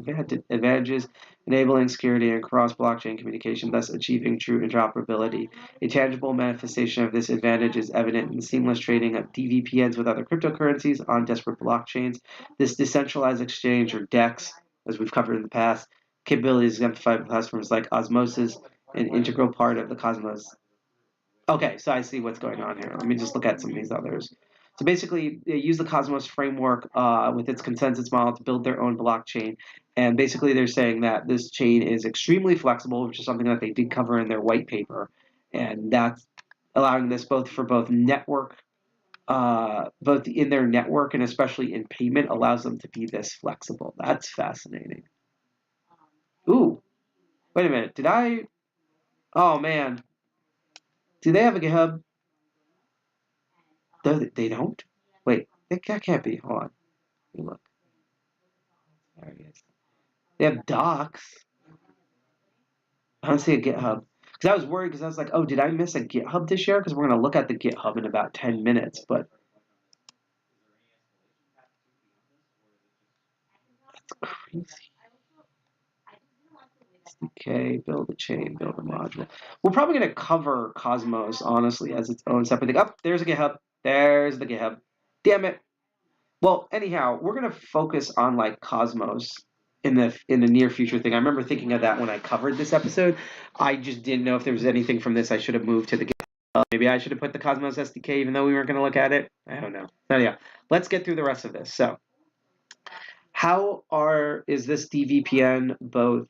advantages, enabling security and cross-blockchain communication, thus achieving true interoperability. A tangible manifestation of this advantage is evident in the seamless trading of dVPNs with other cryptocurrencies on disparate blockchains. This decentralized exchange, or DEX, as we've covered in the past, capability is exemplified by platforms like Osmosis, an integral part of the Cosmos. Okay, so I see what's going on here. Let me just look at some of these others. So basically, they use the Cosmos framework with its consensus model to build their own blockchain. And basically, they're saying that this chain is extremely flexible, which is something that they did cover in their white paper. And that's allowing this both network, both in their network and especially in payment, allows them to be this flexible. That's fascinating. Ooh, wait a minute. Did I? Oh, man. Do they have a GitHub? They don't? Wait, that can't be. Hold on. Let me look. There it is. They have docs. I don't see a GitHub. Because I was worried because I was like, oh, did I miss a GitHub this year? Because we're going to look at the GitHub in about 10 minutes. But that's crazy. SDK, build a chain, build a module. We're probably going to cover Cosmos, honestly, as its own separate thing. Oh, there's a GitHub. There's the GitHub. Damn it. Well, anyhow, we're going to focus on like Cosmos in the near future thing. I remember thinking of that when I covered this episode. I just didn't know if there was anything from this I should have moved to the GitHub. Maybe I should have put the Cosmos SDK even though we weren't going to look at it. I don't know. So yeah, let's get through the rest of this. So is this dVPN both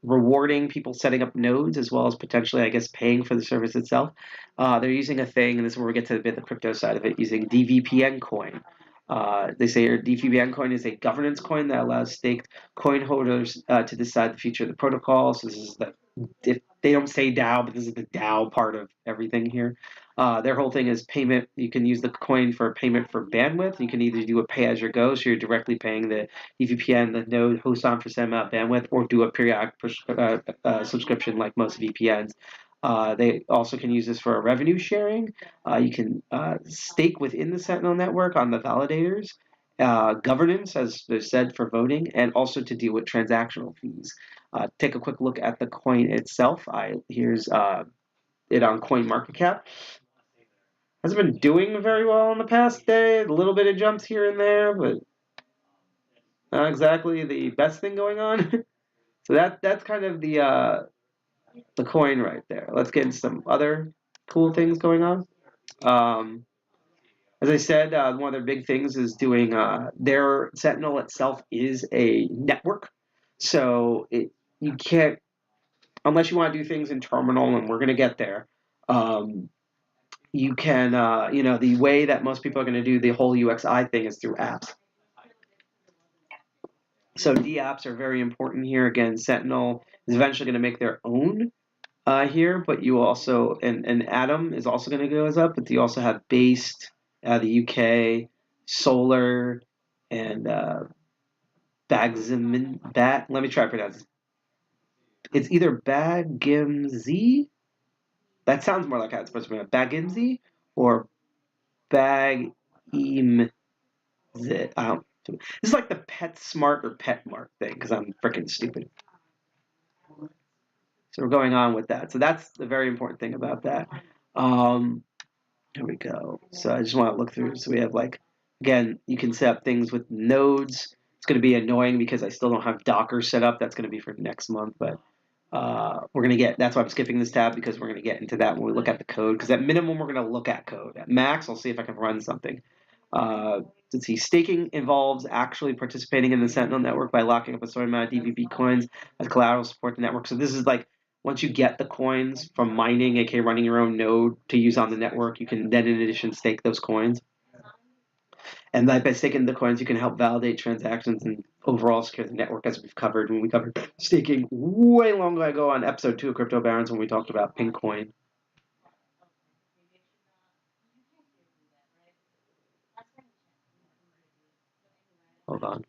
rewarding people setting up nodes as well as potentially, I guess, paying for the service itself? They're using a thing, and this is where we get to the crypto side of it, using dVPN coin. They say dVPN coin is a governance coin that allows staked coin holders to decide the future of the protocol. So this is if they don't say DAO, but this is the DAO part of everything here. Their whole thing is payment. You can use the coin for payment for bandwidth. You can either do a pay-as-you-go, so you're directly paying the dVPN, the node host on for some amount of bandwidth, or do a periodic subscription like most VPNs. They also can use this for a revenue sharing. You can stake within the Sentinel network on the validators, governance, as they said, for voting, and also to deal with transactional fees. Take a quick look at the coin itself. Here's it on CoinMarketCap. Hasn't been doing very well in the past day. A little bit of jumps here and there, but not exactly the best thing going on. So that's kind of the coin right there. Let's get into some other cool things going on. As I said, one of their big things is doing their Sentinel itself is a network, so you can't, unless you want to do things in terminal, and we're going to get there. You can, the way that most people are going to do the whole UXI thing is through apps. So DApps are very important here. Again, Sentinel is eventually going to make their own here, but you also, and Atom is also going to go up, but you also have Based, the UK, Solar, and Bagzimin, let me try to pronounce it. It's either Bagimzi, that sounds more like how it's supposed to be, Bagimzi, or Bagimzi. This is like the PetSmart or PetMart thing, because I'm freaking stupid. So we're going on with that. So that's the very important thing about that. Here we go. So I just want to look through. So we have again, you can set up things with nodes. It's going to be annoying because I still don't have Docker set up. That's going to be for next month, but we're going to get, that's why I'm skipping this tab, because we're going to get into that when we look at the code, because at minimum, we're going to look at code. At max, I'll see if I can run something. Let's see, staking involves actually participating in the Sentinel network by locking up a certain amount of dVP coins as collateral to support the network. So this is once you get the coins from mining, aka running your own node to use on the network, you can then in addition stake those coins. And by staking the coins, you can help validate transactions and overall secure the network, as we've covered when we covered staking way long ago on episode 2 of Crypto Barons when we talked about Pinkcoin. Hold on.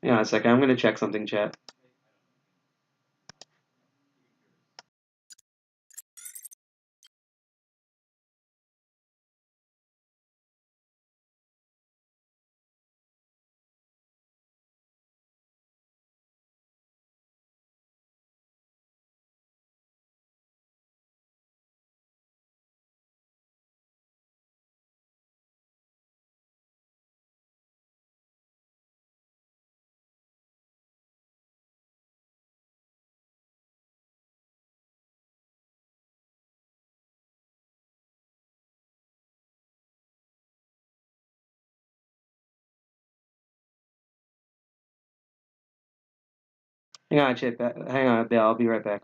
Hang on a second. I'm going to check something, chat. Hang on, Chip. Hang on, Bill. I'll be right back.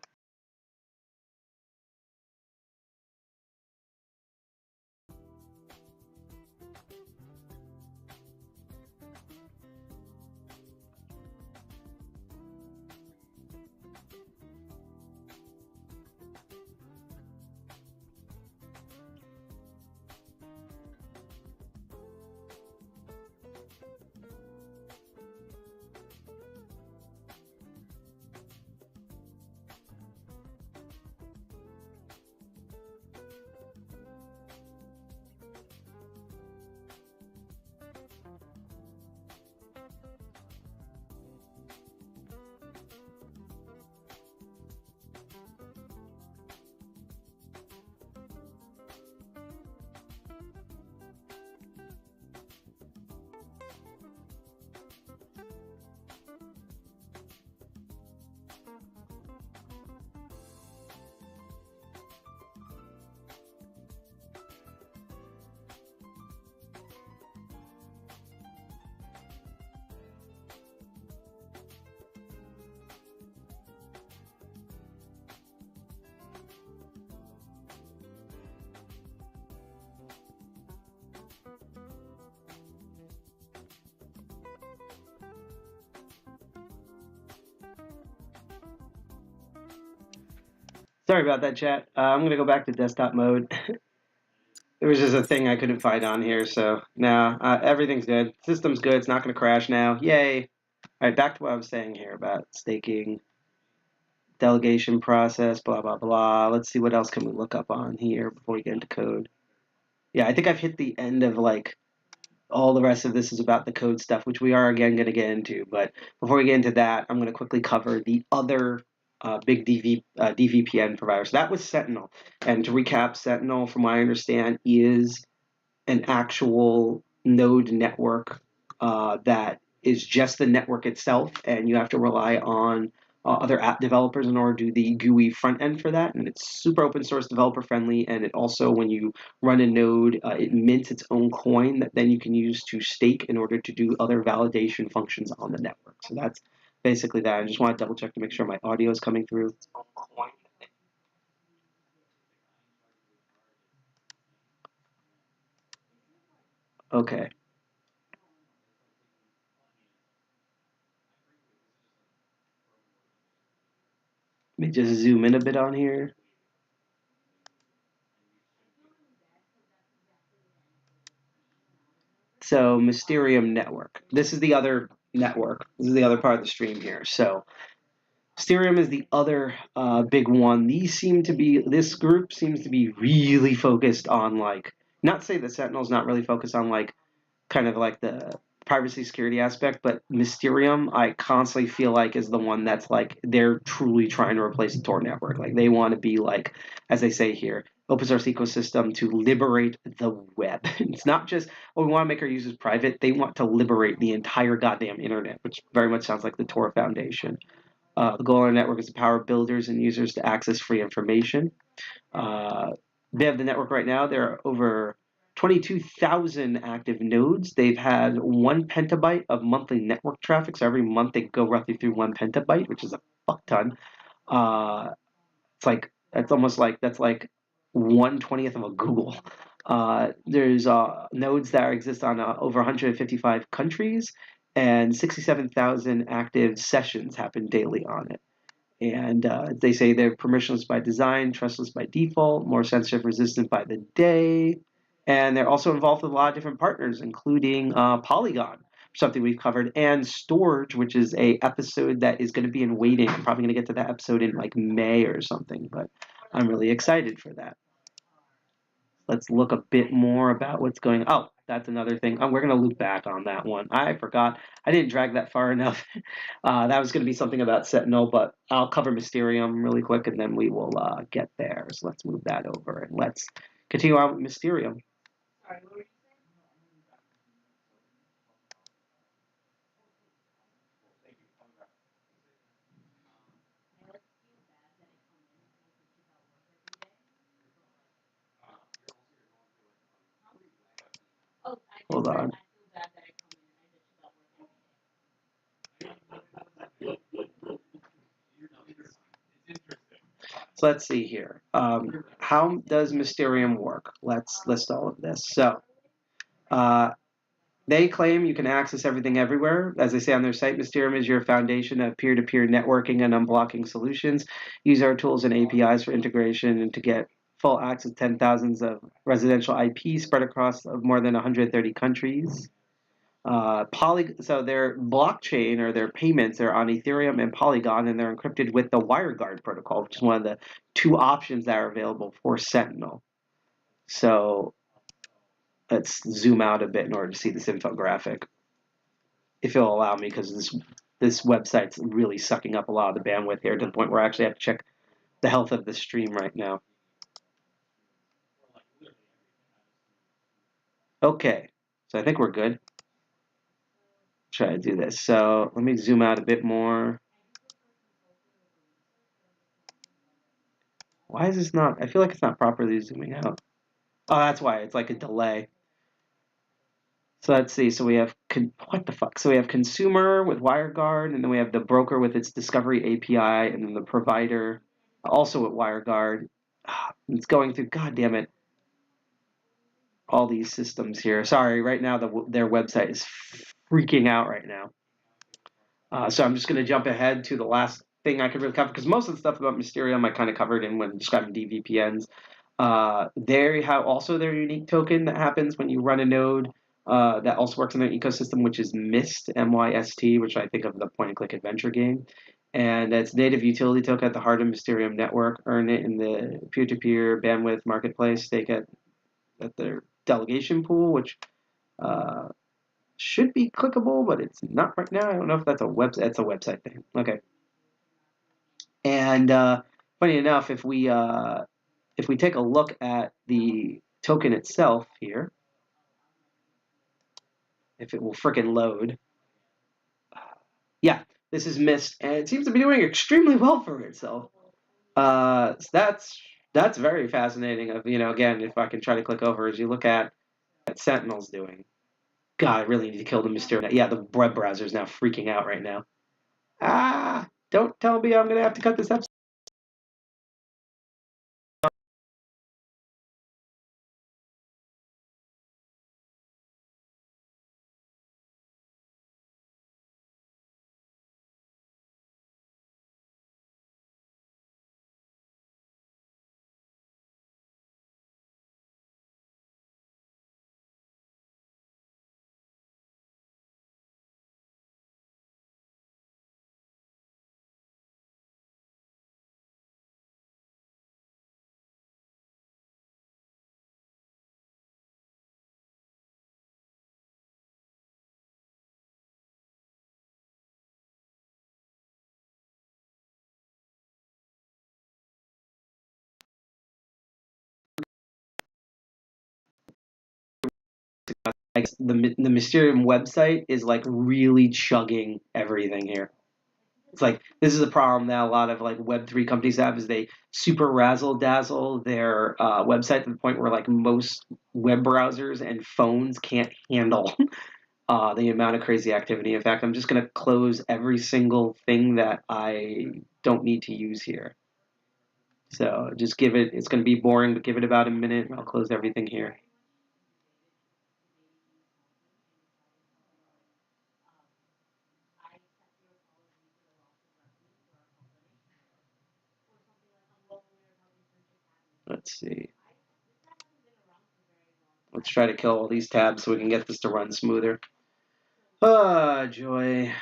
Sorry about that, chat. I'm going to go back to desktop mode. There was just a thing I couldn't find on here, so now everything's good. System's good. It's not going to crash now. Yay. All right, back to what I was saying here about staking, delegation process, blah, blah, blah. Let's see what else can we look up on here before we get into code. Yeah, I think I've hit the end of like all the rest of this is about the code stuff, which we are again going to get into. But before we get into that, I'm going to quickly cover the other big dVPN provider. So that was Sentinel. And to recap, Sentinel, from what I understand, is an actual node network that is just the network itself, and you have to rely on other app developers in order to do the GUI front end for that. And it's super open source, developer friendly, and it also, when you run a node, it mints its own coin that then you can use to stake in order to do other validation functions on the network. So that's basically that. I just want to double check to make sure my audio is coming through. Okay. Let me just zoom in a bit on here. So Mysterium Network. This is the other network. This is the other part of the stream here. So Mysterium is the other big one. This group seems to be really focused on like, not to say that Sentinel's not really focused on like kind of like the privacy security aspect, but Mysterium, I constantly feel like is the one that's like they're truly trying to replace the Tor network. Like they want to be like, as they say here, open source ecosystem to liberate the web. It's not just, oh, we want to make our users private. They want to liberate the entire goddamn internet, which very much sounds like the Tor Foundation. The goal of the network is to empower builders and users to access free information. They have the network right now. There are over 22,000 active nodes. They've had 1 petabyte of monthly network traffic. So every month they go roughly through 1 petabyte, which is a fuck ton. It's like that's like 1/20th of a Google. There's nodes that exist on over 155 countries, and 67,000 active sessions happen daily on it. And they say they're permissionless by design, trustless by default, more censorship resistant by the day. And they're also involved with a lot of different partners, including Polygon, something we've covered, and Storage, which is a episode that is going to be in waiting. I'm probably going to get to that episode in like May or something, but I'm really excited for that. Let's look a bit more about what's going on. Oh, that's another thing. We're going to loop back on that one. I forgot. I didn't drag that far enough. That was going to be something about Sentinel, but I'll cover Mysterium really quick, and then we will get there. So let's move that over, and let's continue on with Mysterium. Hold on. So let's see here. How does Mysterium work? Let's list all of this. So they claim you can access everything everywhere. As they say on their site, Mysterium is your foundation of peer-to-peer networking and unblocking solutions. Use our tools and APIs for integration and to get full access to 10,000s of residential IP spread across more than 130 countries. So their blockchain or their payments are on Ethereum and Polygon, and they're encrypted with the WireGuard protocol, which is one of the two options that are available for Sentinel. So let's zoom out a bit in order to see this infographic, if it'll allow me, because this website's really sucking up a lot of the bandwidth here to the point where I actually have to check the health of the stream right now. Okay, so I think we're good. Try to do this. So let me zoom out a bit more. Why is this not? I feel like it's not properly zooming out. Oh, that's why. It's like a delay. So let's see. So we have, what the fuck? So we have consumer with WireGuard, and then we have the broker with its discovery API, and then the provider also with WireGuard. It's going through, god damn it, all these systems here. Sorry, right now their website is freaking out right now. So I'm just going to jump ahead to the last thing I could really cover, because most of the stuff about Mysterium I kind of covered in when describing dVPNs. They have also their unique token that happens when you run a node that also works in their ecosystem, which is MIST, MYST, which I think of the point-and-click adventure game. And that's native utility token at the heart of Mysterium network. Earn it in the peer-to-peer bandwidth marketplace. Stake at their delegation pool, which uh, should be clickable, but it's not right now. I don't know if that's a website thing. Okay. And funny enough, if we take a look at the token itself here, if it will frickin' load, yeah, this is missed, and it seems to be doing extremely well for itself. So that's very fascinating. Of again, if I can try to click over, as you look at what Sentinel's doing. God, I really need to kill the Mysterio. Yeah, the web browser is now freaking out right now. Don't tell me I'm gonna have to cut this episode. Like the Mysterium website is like really chugging everything here. It's like this is a problem that a lot of like Web3 companies have, is they super razzle dazzle their website to the point where like most web browsers and phones can't handle the amount of crazy activity. In fact, I'm just going to close every single thing that I don't need to use here. So just give it. It's going to be boring, but give it about a minute, and I'll close everything here. Let's see. Let's try to kill all these tabs so we can get this to run smoother. Ah, joy.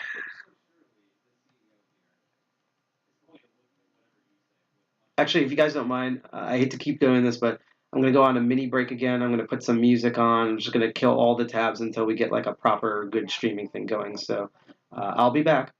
Actually, if you guys don't mind, I hate to keep doing this, but I'm going to go on a mini break again. I'm going to put some music on. I'm just going to kill all the tabs until we get like a proper good streaming thing going. So I'll be back.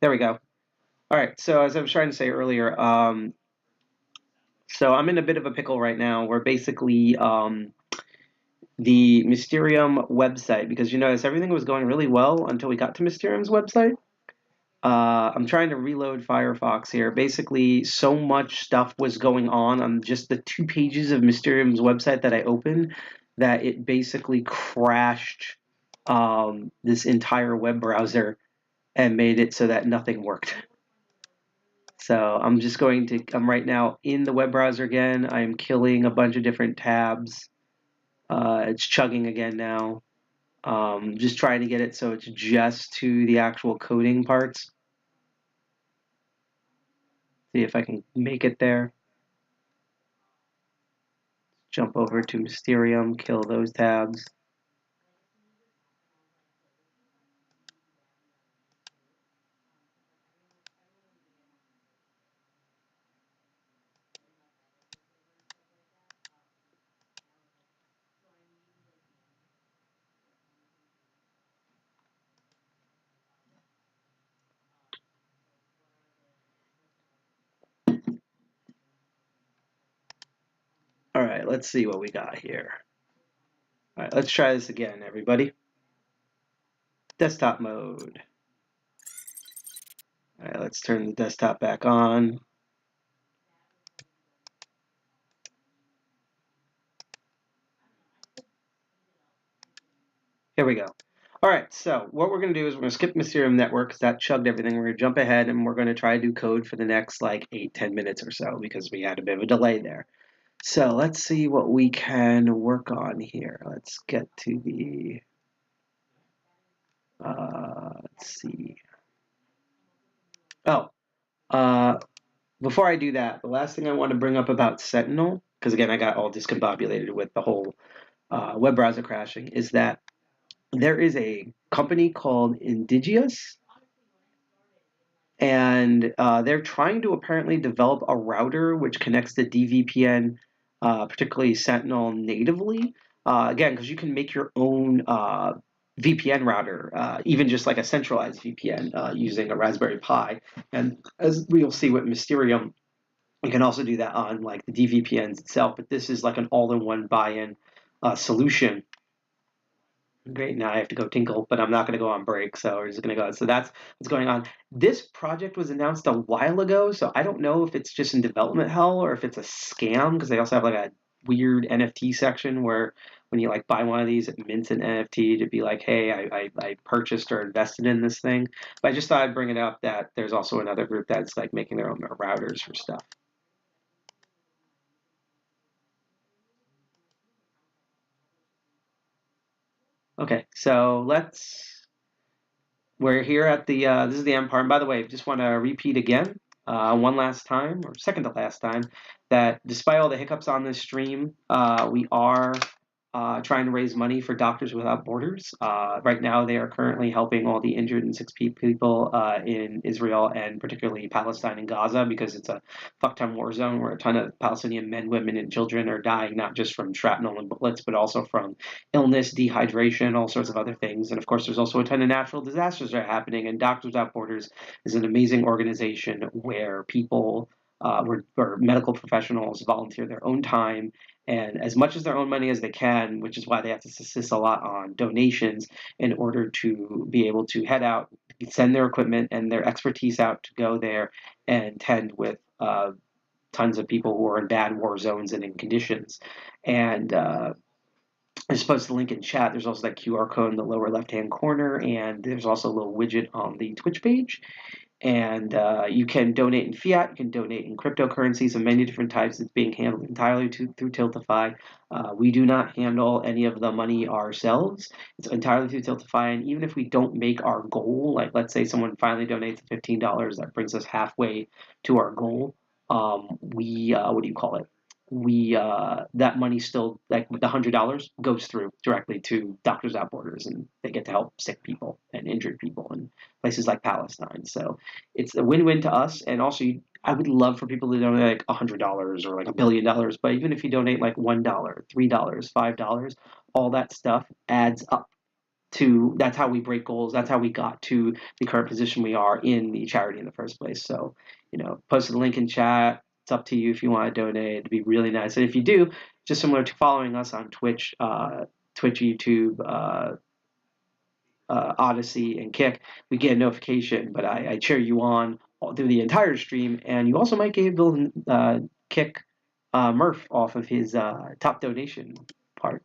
There we go. All right. So as I was trying to say earlier, so I'm in a bit of a pickle right now. Where basically the Mysterium website, because you notice everything was going really well until we got to Mysterium's website. I'm trying to reload Firefox here. Basically, so much stuff was going on just the 2 pages of Mysterium's website that I opened that it basically crashed this entire web browser and made it so that nothing worked. So I'm right now in the web browser again. I'm killing a bunch of different tabs. It's chugging again now. Just trying to get it so it's just to the actual coding parts. See if I can make it there. Jump over to Mysterium, kill those tabs. All right, let's see what we got here. All right, let's try this again, everybody. Desktop mode. All right, let's turn the desktop back on. Here we go. All right, so what we're going to do is we're going to skip Mysterium Network because that chugged everything. We're going to jump ahead and we're going to try to do code for the next like 8-10 minutes or so because we had a bit of a delay there. So let's see what we can work on here. Let's get to the, let's see. Oh, before I do that, the last thing I want to bring up about Sentinel, because again, I got all discombobulated with the whole web browser crashing, is that there is a company called Indigious, and they're trying to apparently develop a router which connects to dVPN, particularly Sentinel natively. Again, because you can make your own VPN router, even just like a centralized VPN using a Raspberry Pi. And as we'll see with Mysterium, you can also do that on like the dVPNs itself, but this is like an all-in-one buy-in solution. Great, now I have to go tinkle, but I'm not going to go on break, so we're just going to go. So that's what's going on. This project was announced a while ago, so I don't know if it's just in development hell or if it's a scam, because they also have like a weird NFT section where when you like buy one of these, it mints an NFT to be like, hey, I purchased or invested in this thing. But I just thought I'd bring it up that there's also another group that's like making their own routers for stuff. Okay, so we're here at the, this is the end part. And by the way, just want to repeat again, one last time, or second to last time, that despite all the hiccups on this stream, we are trying to raise money for Doctors Without Borders. Right now, they are currently helping all the injured and sick people in Israel and particularly Palestine and Gaza because it's a fuck-ton war zone where a ton of Palestinian men, women, and children are dying, not just from shrapnel and bullets, but also from illness, dehydration, all sorts of other things. And of course, there's also a ton of natural disasters that are happening. And Doctors Without Borders is an amazing organization where people, where medical professionals volunteer their own time and as much as their own money as they can, which is why they have to subsist a lot on donations in order to be able to head out, send their equipment and their expertise out to go there and tend with tons of people who are in bad war zones and in conditions. And I just posted the link in chat. There's also that QR code in the lower left-hand corner, and there's also a little widget on the Twitch page. And you can donate in fiat, you can donate in cryptocurrencies of many different types. It's being handled entirely through Tiltify. We do not handle any of the money ourselves. It's entirely through Tiltify, and even if we don't make our goal, like let's say someone finally donates $15, that brings us halfway to our goal. We what do you call it? We that money still, like the $100 goes through directly to Doctors Without Borders, and they get to help sick people and injured people in places like Palestine. So it's a win-win to us, and also I would love for people to donate like $100 or like $1 billion, but even if you donate like $1, $3, $5, all that stuff adds up that's how we break goals. That's how we got to the current position we are in the charity in the first place. So, post the link in chat. It's up to you if you want to donate. It'd be really nice. And if you do, just similar to following us on Twitch, YouTube, Odyssey, and Kick, we get a notification. But I cheer you on through the entire stream, and you also might get able to kick Murph off of his top donation part.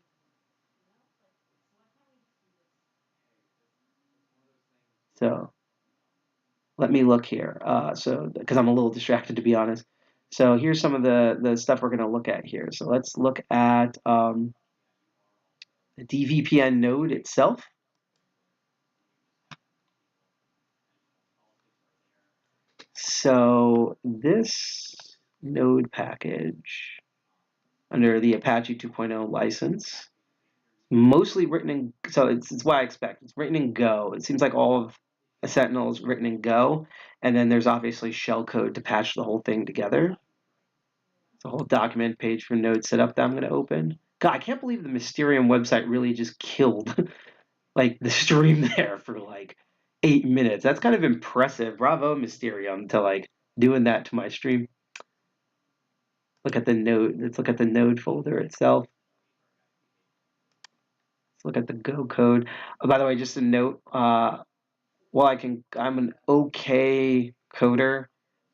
So let me look here. Because I'm a little distracted, to be honest. So here's some of the stuff we're going to look at here. So let's look at the dVPN node itself. So this node package under the Apache 2.0 license, mostly written in, so it's what I expect. It's written in Go. It seems like all of Sentinel is written in Go, and then there's obviously shellcode to patch the whole thing together. It's a whole document page for node setup that I'm going to open. God, I can't believe the Mysterium website really just killed like the stream there for like 8 minutes. That's kind of impressive. Bravo, Mysterium, to like doing that to my stream. Look at the node. Let's look at the node folder itself. Let's look at the Go code. Oh, by the way, just a note. I'm an okay coder,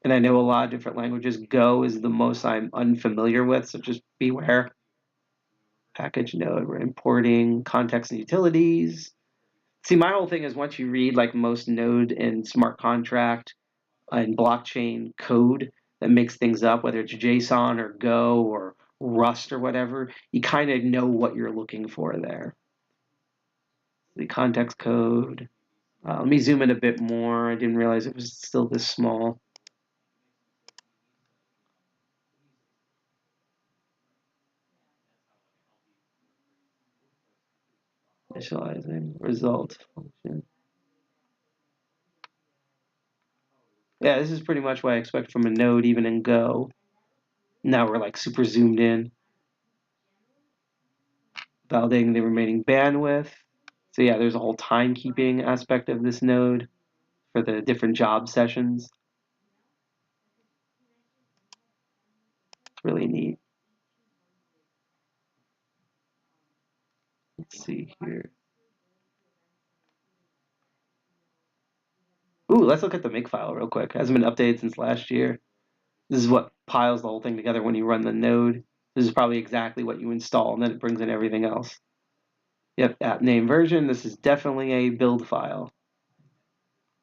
and I know a lot of different languages. Go is the most I'm unfamiliar with, so just beware. Package node, we're importing context and utilities. See, my whole thing is once you read like most node and smart contract and blockchain code that makes things up, whether it's JSON or Go or Rust or whatever, you kind of know what you're looking for there. The context code. Let me zoom in a bit more. I didn't realize it was still this small. Initializing result function. Yeah, this is pretty much what I expect from a node, even in Go. Now we're like super zoomed in. Validating the remaining bandwidth. So yeah, there's a whole timekeeping aspect of this node for the different job sessions. It's really neat. Let's see here. Ooh, let's look at the makefile real quick. It hasn't been updated since last year. This is what piles the whole thing together when you run the node. This is probably exactly what you install, and then it brings in everything else. Yep, app name version. This is definitely a build file.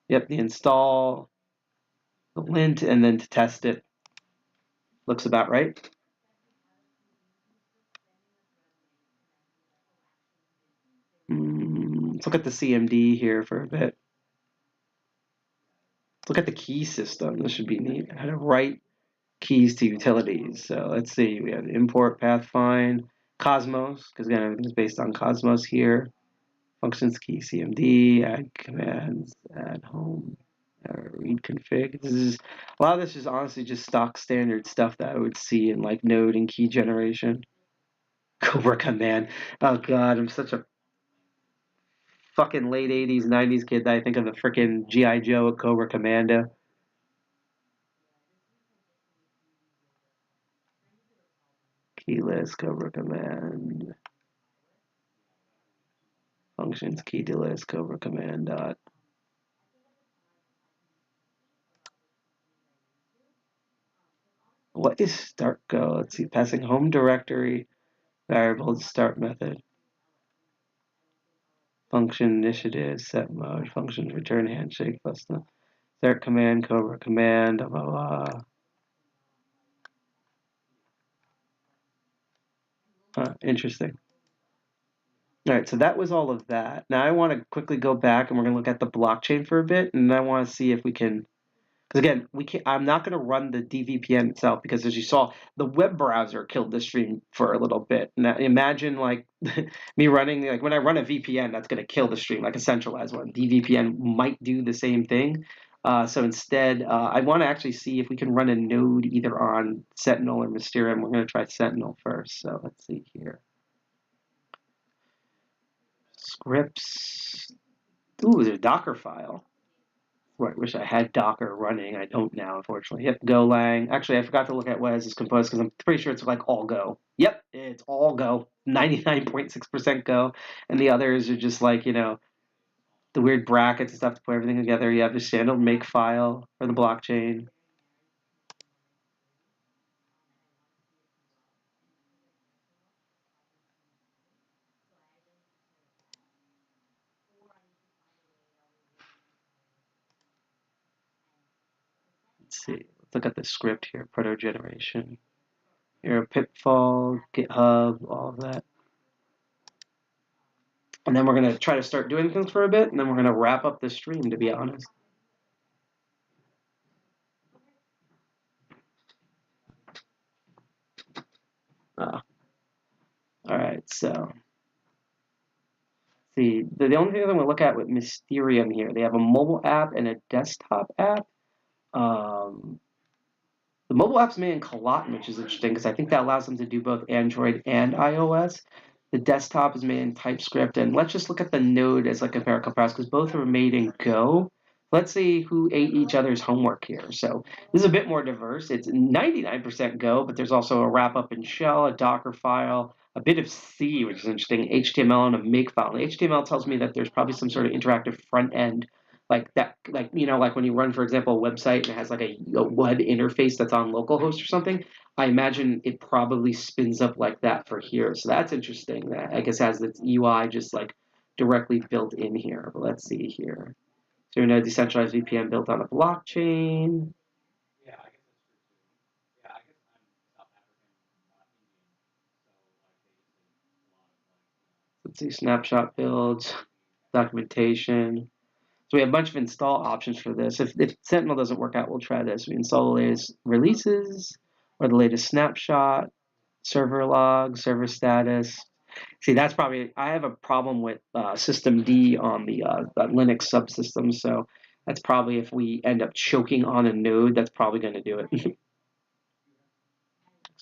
Yep, the install, the lint, and then to test it. Looks about right. Let's look at the CMD here for a bit. Let's look at the key system. This should be neat. How to write keys to utilities. So let's see. We have import, path find, Cosmos, because again, everything's based on Cosmos here. Functions key CMD, add commands, add home, read config. A lot of this is honestly just stock standard stuff that I would see in like node and key generation. Cobra command. Oh god, I'm such a fucking late 80s, 90s kid that I think of the freaking G.I. Joe at Cobra Commando. Keyless Cobra command. Functions key delist Cobra command dot. What is start go? Let's see, passing home directory variable to start method. Function initiative, set mode, functions return handshake, plus the start command, Cobra command, blah blah blah. Interesting. All right, so that was all of that. Now I want to quickly go back and we're going to look at the blockchain for a bit, and I want to see if we can, because again, I'm not going to run the dVPN itself because, as you saw, the web browser killed the stream for a little bit. Now imagine like me running, like when I run a VPN, that's going to kill the stream, like a centralized one. dVPN might do the same thing. So instead, I want to actually see if we can run a node either on Sentinel or Mysterium. We're going to try Sentinel first. So let's see here. Scripts. Ooh, there's a Docker file. I wish I had Docker running. I don't now, unfortunately. Yep, Golang. Actually, I forgot to look at what is this composed because I'm pretty sure it's like all Go. Yep, it's all Go. 99.6% Go. And the others are just like, the weird brackets and stuff to put everything together. You have the standard make file for the blockchain. Let's see. Let's look at the script here. Proto generation. Here, Pitfall, GitHub, all of that. And then we're going to try to start doing things for a bit, and then we're going to wrap up the stream, to be honest. All right, so see, the only thing I'm going to look at with Mysterium here, they have a mobile app and a desktop app. The mobile app's made in Coloton, which is interesting because I think that allows them to do both Android and iOS. The desktop is made in TypeScript, and let's just look at the node as like a compare contrast because both are made in Go. Let's see who ate each other's homework here. So this is a bit more diverse. It's 99% Go, but there's also a wrap-up in Shell, a Docker file, a bit of C, which is interesting, HTML, and a makefile. And HTML tells me that there's probably some sort of interactive front end like that, like when you run, for example, a website and it has like a web interface that's on localhost or something. I imagine it probably spins up like that for here. So that's interesting. That I guess has its UI just like directly built in here. But let's see here. So we know decentralized VPN built on a blockchain. Let's see snapshot builds, documentation. So we have a bunch of install options for this. If Sentinel doesn't work out, we'll try this. We install the latest releases or the latest snapshot, server log, server status. See, that's probably, I have a problem with systemd on the Linux subsystem, so that's probably if we end up choking on a node, that's probably going to do it.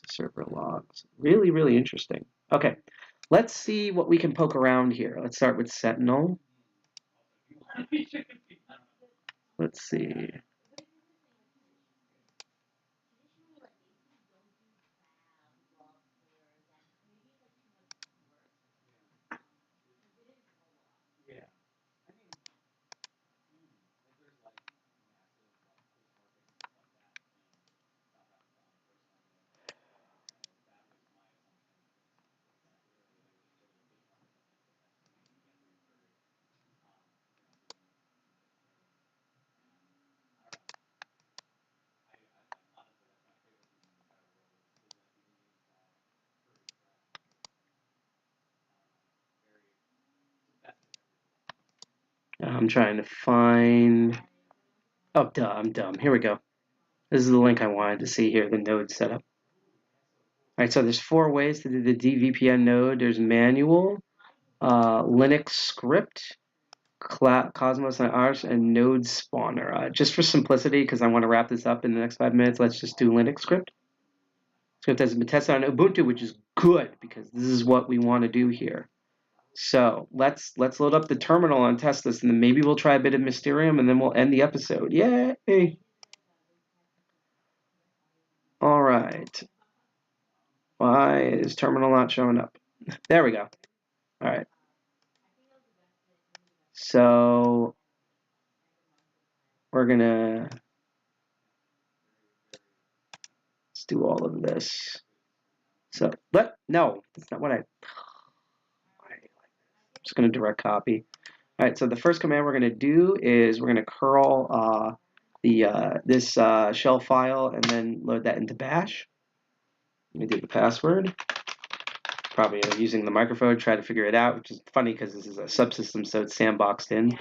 Server logs. Really, really interesting. Okay, let's see what we can poke around here. Let's start with Sentinel. Let's see. I'm trying to find. Oh, duh, I'm dumb. Here we go. This is the link I wanted to see here, the node setup. All right, so there's 4 ways to do the dVPN node. There's manual, Linux script, Cosmos and Arch, and node spawner. Just for simplicity, because I want to wrap this up in the next 5 minutes, let's just do Linux script. Script has been tested on Ubuntu, which is good because this is what we want to do here. So let's load up the terminal and test this, and then maybe we'll try a bit of Mysterium, and then we'll end the episode. Yay! All right. Why is terminal not showing up? There we go. All right. So we're gonna let's do all of this. So no, that's not what I'm just gonna direct copy. All right. So the first command we're gonna do is we're gonna curl this shell file and then load that into bash. Let me do the password. Probably using the microphone, try to figure it out, which is funny because this is a subsystem, so it's sandboxed in.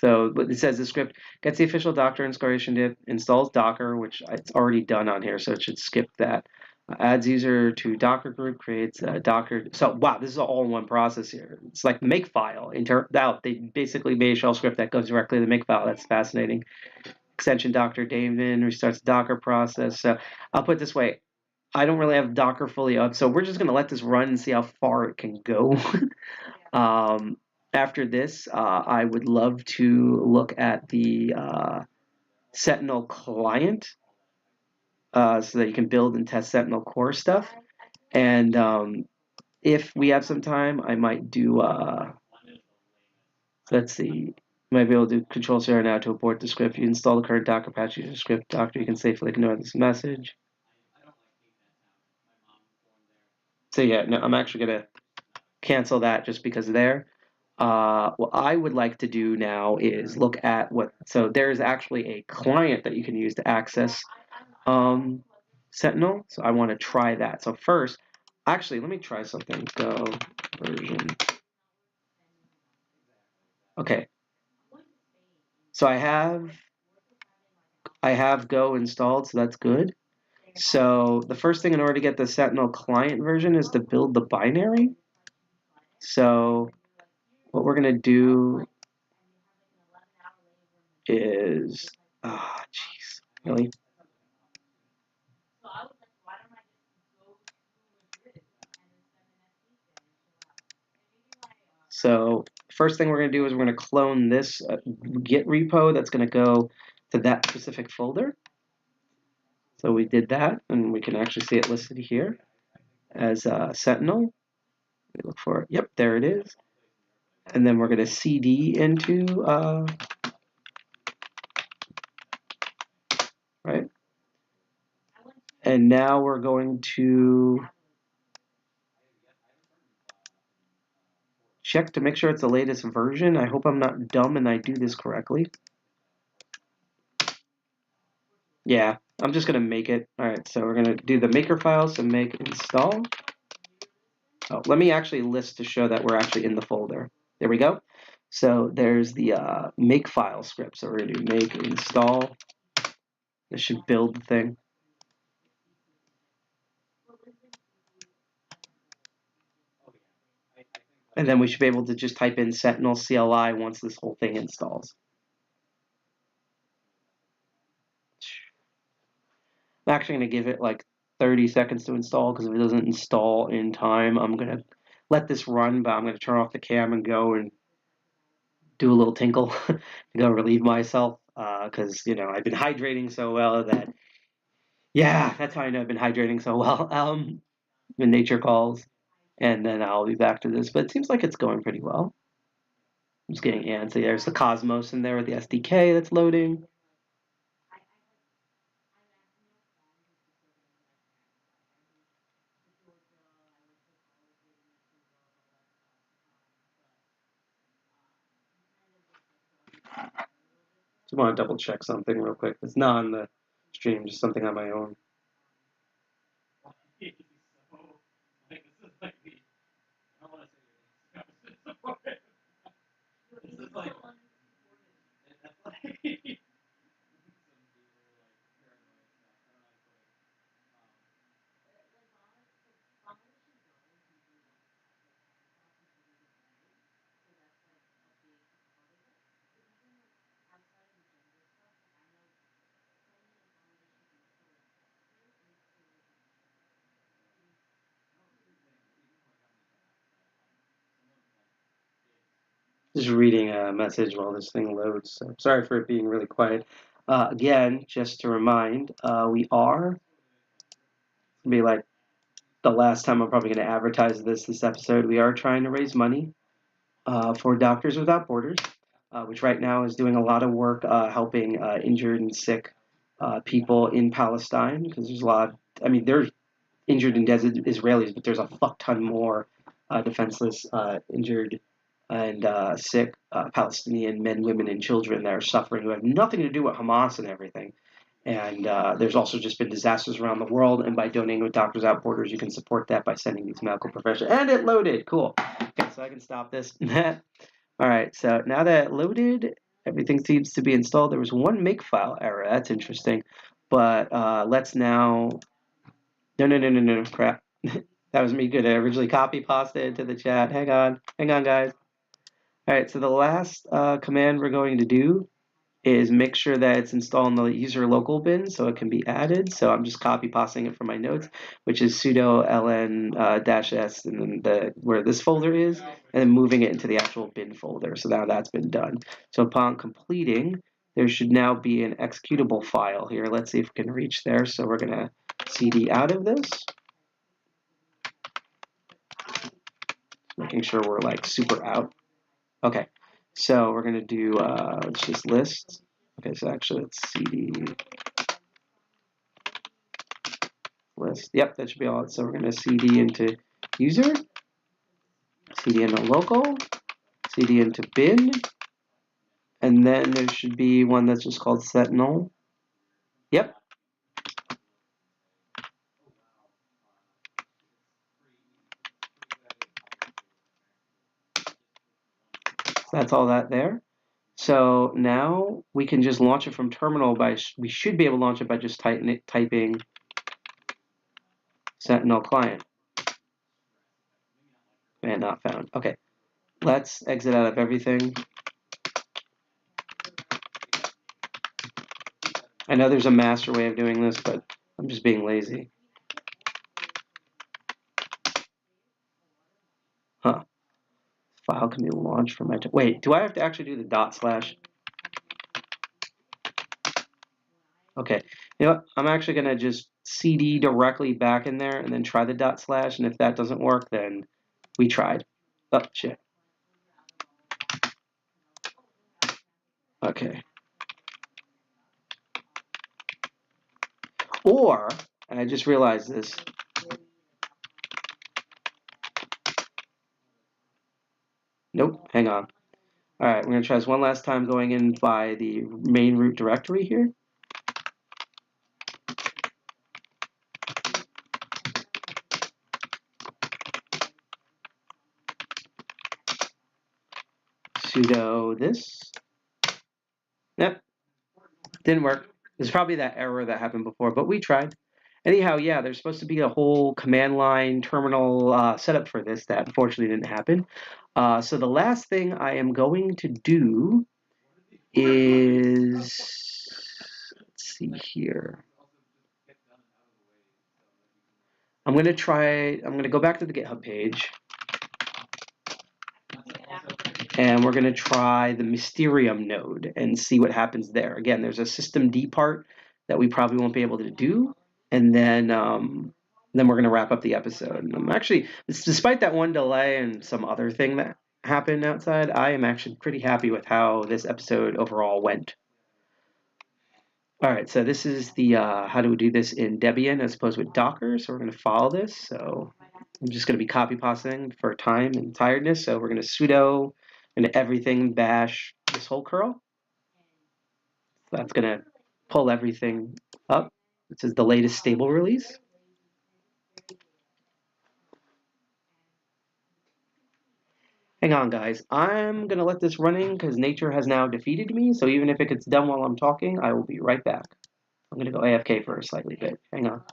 So it says the script gets the official Docker installation dip, installs Docker, which it's already done on here, so it should skip that. Adds user to Docker group, creates a Docker. So wow, this is all in one process here. It's like the make file. They basically made a shell script that goes directly to the make file. That's fascinating. Extension Dr. Daemon restarts the Docker process. So I'll put it this way. I don't really have Docker fully up, so we're just going to let this run and see how far it can go. After this, I would love to look at the Sentinel client so that you can build and test Sentinel core stuff. And if we have some time, I might do, let's see, you might be able to do control center now to abort the script. You install the current Docker patch, use the script doctor, you can safely ignore this message. So yeah, no, I'm actually going to cancel that just because there. What I would like to do now is look at so there's actually a client that you can use to access Sentinel. So I want to try that. So first, actually, let me try something. Go version. Okay. So I have Go installed, so that's good. So the first thing in order to get the Sentinel client version is to build the binary. So what we're going to do is, jeez, really? So first thing we're going to do is we're going to clone this Git repo that's going to go to that specific folder. So we did that, and we can actually see it listed here as Sentinel. We look for it. Yep, there it is. And then we're going to cd into, right? And now we're going to check to make sure it's the latest version. I hope I'm not dumb and I do this correctly. Yeah, I'm just going to make it. All right, so we're going to do the maker file, so make install. Oh, let me actually list to show that we're actually in the folder. There we go. So there's the makefile script. So we're going to do make install. This should build the thing. And then we should be able to just type in Sentinel CLI once this whole thing installs. I'm actually going to give it like 30 seconds to install, because if it doesn't install in time, I'm going to let this run, but I'm going to turn off the cam and go and do a little tinkle to go relieve myself, because, you know, I've been hydrating so well that, yeah, that's how I know I've been hydrating so well. When nature calls, and then I'll be back to this, but it seems like it's going pretty well. I'm just getting antsy. There's the Cosmos in there with the SDK that's loading. Just want to double check something real quick. It's not on the stream, just something on my own. Just reading a message while this thing loads. So sorry for it being really quiet. Again, just to remind, we are be like the last time I'm probably going to advertise this episode. We are trying to raise money for Doctors Without Borders, which right now is doing a lot of work helping injured and sick people in Palestine, because there's a lot of, I mean, there's injured and dead Israelis, but there's a fuck ton more defenseless, injured, and sick Palestinian men, women, and children that are suffering, who have nothing to do with Hamas and everything. And there's also just been disasters around the world, and by donating with Doctors Without Borders, you can support that by sending these medical professionals. And it loaded. Cool. Okay, so I can stop this. All right, so now that it loaded, everything seems to be installed. There was one makefile error. That's interesting. But let's now... No, crap. That was me. Good. I originally copy-pasted it to the chat. Hang on, guys. All right, so the last command we're going to do is make sure that it's installed in the user local bin so it can be added. So I'm just copy pasting it from my notes, which is sudo ln -s and then where this folder is, and then moving it into the actual bin folder. So now that's been done. So upon completing, there should now be an executable file here. Let's see if we can reach there. So we're gonna cd out of this, making sure we're like super out. Okay, so we're gonna do let's just list. Okay, so actually let's cd list. Yep, that should be all. So we're gonna cd into user, cd into local, cd into bin, and then there should be one that's just called sentinel. Yep. So that's all that there. So now we can just launch it from terminal by, we should be able to launch it by just typing sentinel client. And not found. Okay, let's exit out of everything. I know there's a master way of doing this, but I'm just being lazy. Huh. File can be launched from my... Wait, do I have to actually do the /? Okay, you know what? I'm actually going to just cd directly back in there and then try the /, and if that doesn't work, then we tried. Oh, shit. Okay. Or, and I just realized this, nope, hang on. All right, we're going to try this one last time going in by the main root directory here. Sudo this. Yep, didn't work. There's probably that error that happened before, but we tried. Anyhow, yeah, there's supposed to be a whole command line terminal setup for this that unfortunately didn't happen. So the last thing I am going to do is, let's see here. I'm going to go back to the GitHub page. And we're going to try the Mysterium node and see what happens there. Again, there's a systemd part that we probably won't be able to do. And then we're going to wrap up the episode. And I'm actually, despite that one delay and some other thing that happened outside, I am actually pretty happy with how this episode overall went. All right, so this is the how do we do this in Debian as opposed with Docker. So we're going to follow this. So I'm just going to be copy pasting for time and tiredness. So we're going to sudo and everything bash this whole curl. So that's going to pull everything up. This is the latest stable release. Hang on, guys. I'm going to let this running because nature has now defeated me. So even if it gets done while I'm talking, I will be right back. I'm going to go AFK for a slightly bit. Hang on.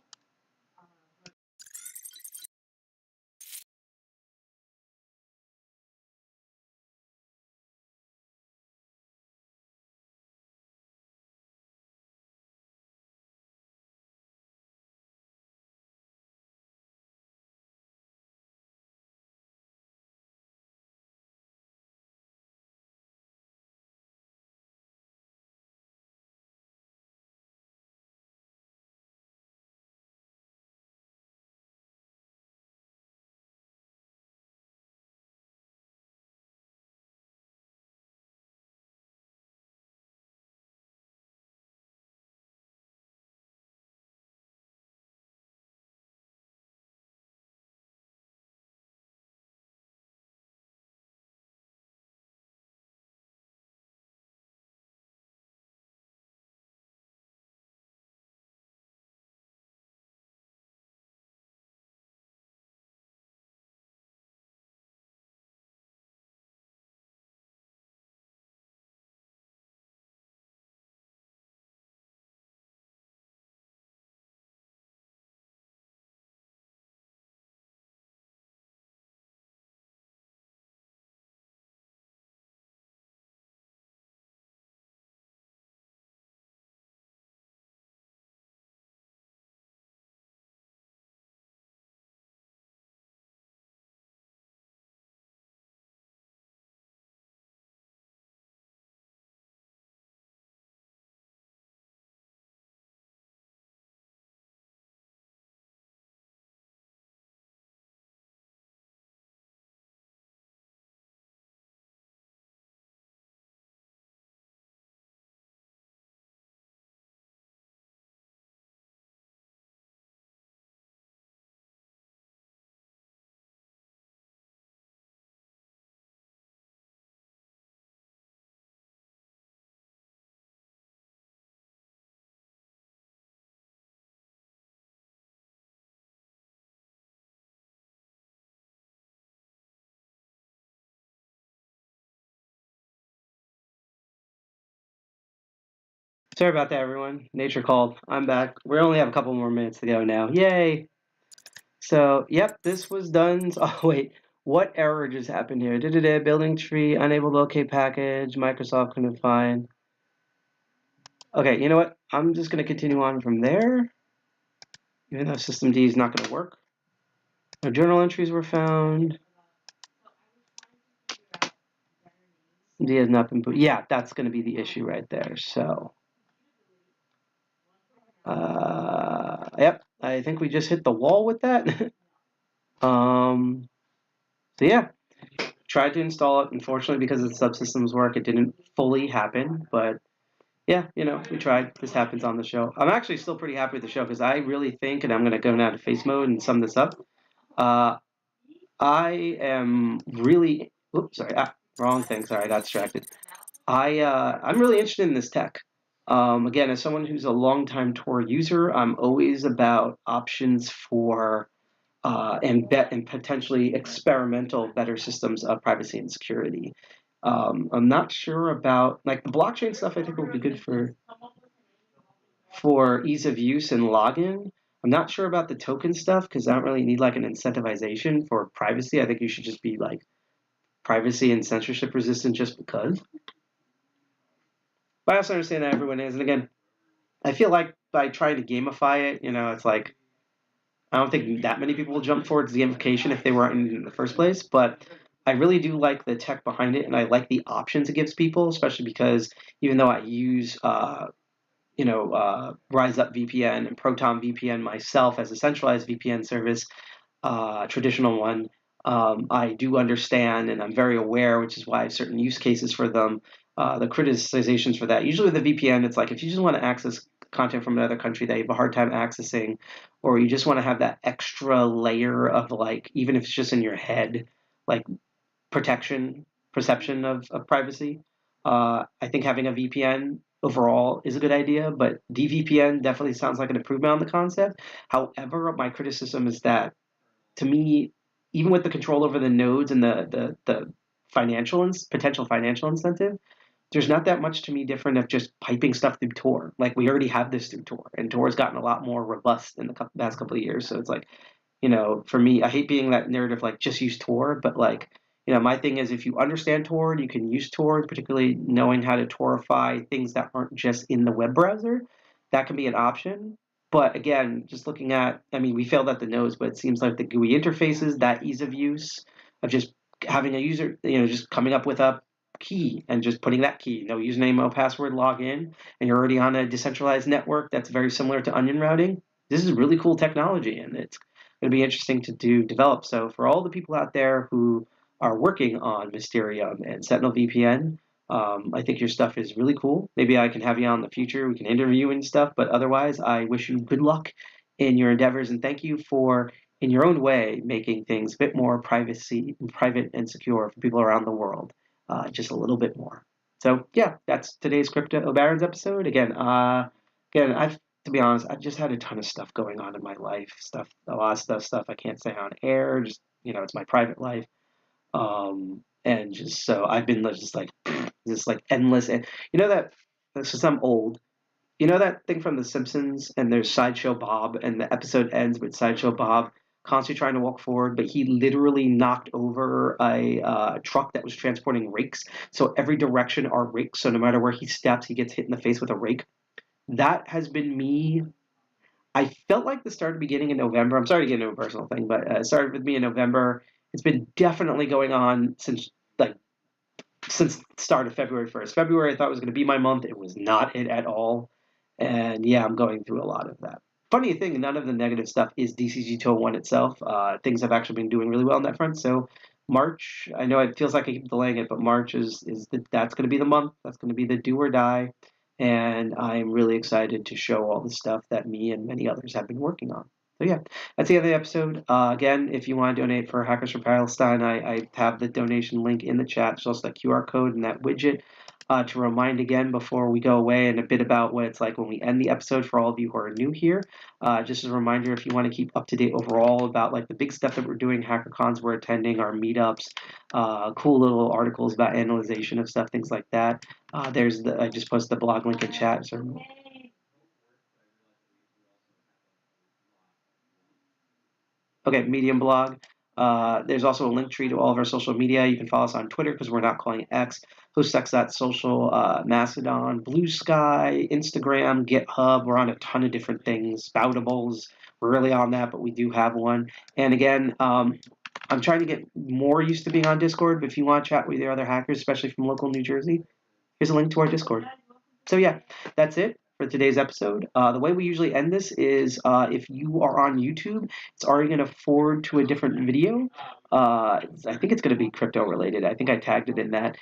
Sorry about that, everyone. Nature called. I'm back. We only have a couple more minutes to go now. Yay! So, yep, this was done. Oh, wait. What error just happened here? Building tree, unable to locate package, Microsoft couldn't find. Okay, you know what? I'm just going to continue on from there, even though system D is not going to work. No journal entries were found. D has not been put. Yeah, that's going to be the issue right there. So, yep, I think we just hit the wall with that. So yeah, tried to install it. Unfortunately, because of the subsystems work, it didn't fully happen. But yeah, we tried. This happens on the show. I'm actually still pretty happy with the show because I really think, and I'm going to go now to face mode and sum this up. I am really. Oops, sorry. Wrong thing. Sorry, I got distracted. I'm really interested in this tech. Again, as someone who's a longtime Tor user, I'm always about options for and potentially experimental better systems of privacy and security. I'm not sure about like the blockchain stuff. I think will be good for ease of use and login. I'm not sure about the token stuff because I don't really need like an incentivization for privacy. I think you should just be like privacy and censorship resistant just because. But I also understand that everyone is, and again, I feel like by trying to gamify it, it's like I don't think that many people will jump towards gamification if they weren't in the first place. But I really do like the tech behind it, and I like the options it gives people, especially because even though I use Rise Up VPN and Proton VPN myself as a centralized VPN service, traditional one, I do understand and I'm very aware, which is why I have certain use cases for them. The criticizations for that. Usually, with the VPN, it's like if you just want to access content from another country that you have a hard time accessing, or you just want to have that extra layer of like, even if it's just in your head, like perception of privacy. I think having a VPN overall is a good idea, but dVPN definitely sounds like an improvement on the concept. However, my criticism is that to me, even with the control over the nodes and the potential financial incentive, there's not that much to me different of just piping stuff through Tor. Like we already have this through Tor, and Tor has gotten a lot more robust in the past couple of years. So it's like, for me, I hate being that narrative like just use Tor, but like, my thing is if you understand Tor, you can use Tor, particularly knowing how to Torify things that aren't just in the web browser. That can be an option. But again, just looking at, I mean, we failed at the nose, but it seems like the GUI interfaces, that ease of use of just having a user, just coming up with a key and just putting that key, no username, no password, log in, and you're already on a decentralized network that's very similar to onion routing. This is really cool technology, and it's going to be interesting to develop. So for all the people out there who are working on Mysterium and Sentinel VPN, I think your stuff is really cool. Maybe I can have you on in the future. We can interview and stuff. But otherwise, I wish you good luck in your endeavors, and thank you for, in your own way, making things a bit more private and secure for people around the world, just a little bit more. So yeah, that's today's Crypto Barons episode. Again, I've to be honest, I've just had a ton of stuff going on in my life. A lot of stuff I can't say on air. Just it's my private life. And just so I've been just like this like endless. And that since I'm old, that thing from The Simpsons, and there's Sideshow Bob, and the episode ends with Sideshow Bob constantly trying to walk forward, but he literally knocked over a truck that was transporting rakes. So every direction are rakes. So no matter where he steps, he gets hit in the face with a rake. That has been me. I felt like the start beginning in November. I'm sorry to get into a personal thing, but it started with me in November. It's been definitely going on since the start of February 1st. February I thought was going to be my month. It was not it at all. And yeah, I'm going through a lot of that. Funny thing, none of the negative stuff is DCG201 itself. Things have actually been doing really well on that front. So March, I know it feels like I keep delaying it, but March that's going to be the month. That's going to be the do or die. And I'm really excited to show all the stuff that me and many others have been working on. So yeah, that's the end of the episode. Again, if you want to donate for Hackers for Palestine, I have the donation link in the chat. There's also that QR code and that widget. to remind again before we go away and a bit about what it's like when we end the episode for all of you who are new here. Just as a reminder, if you want to keep up to date overall about like the big stuff that we're doing, HackerCons we're attending, our meetups, cool little articles about analyzation of stuff, things like that. I just posted the blog link in chat. So. Okay, Medium blog. There's also a link tree to all of our social media. You can follow us on Twitter because we're not calling it X. HostX.social, Mastodon, Blue Sky, Instagram, GitHub. We're on a ton of different things. Spoutables. We're really on that, but we do have one. And again, I'm trying to get more used to being on Discord, but if you want to chat with your other hackers, especially from local New Jersey, here's a link to our Discord. So yeah, that's it for today's episode. The way we usually end this is if you are on YouTube, it's already going to forward to a different video. I think it's going to be crypto related. I think I tagged it in that.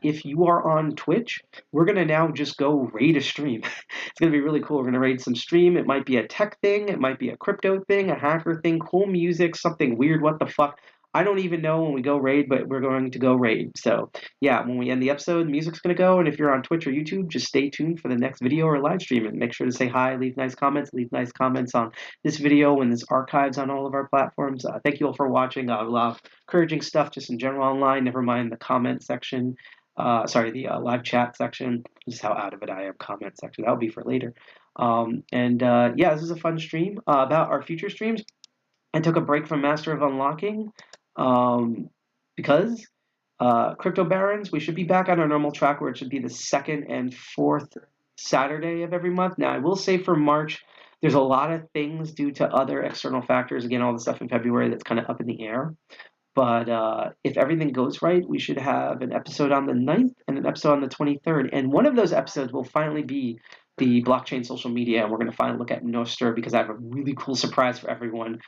If you are on Twitch, we're going to now just go raid a stream. It's going to be really cool. We're going to raid some stream. It might be a tech thing. It might be a crypto thing, a hacker thing, cool music, something weird. What the fuck? I don't even know when we go raid, but we're going to go raid. So yeah, when we end the episode, the music's going to go. And if you're on Twitch or YouTube, just stay tuned for the next video or live stream. And make sure to say hi, leave nice comments on this video when there's archives on all of our platforms. Thank you all for watching. A lot of encouraging stuff just in general online, never mind the comment section. The live chat section. Just how out of it I am, comment section. That'll be for later. Yeah, this is a fun stream. About our future streams, I took a break from Master of Unlocking because Crypto Barons, we should be back on our normal track where it should be the second and fourth Saturday of every month. Now, I will say for March, there's a lot of things due to other external factors. Again, all the stuff in February that's kind of up in the air. But if everything goes right, we should have an episode on the 9th and an episode on the 23rd. And one of those episodes will finally be the blockchain social media. And we're going to finally look at Nostr because I have a really cool surprise for everyone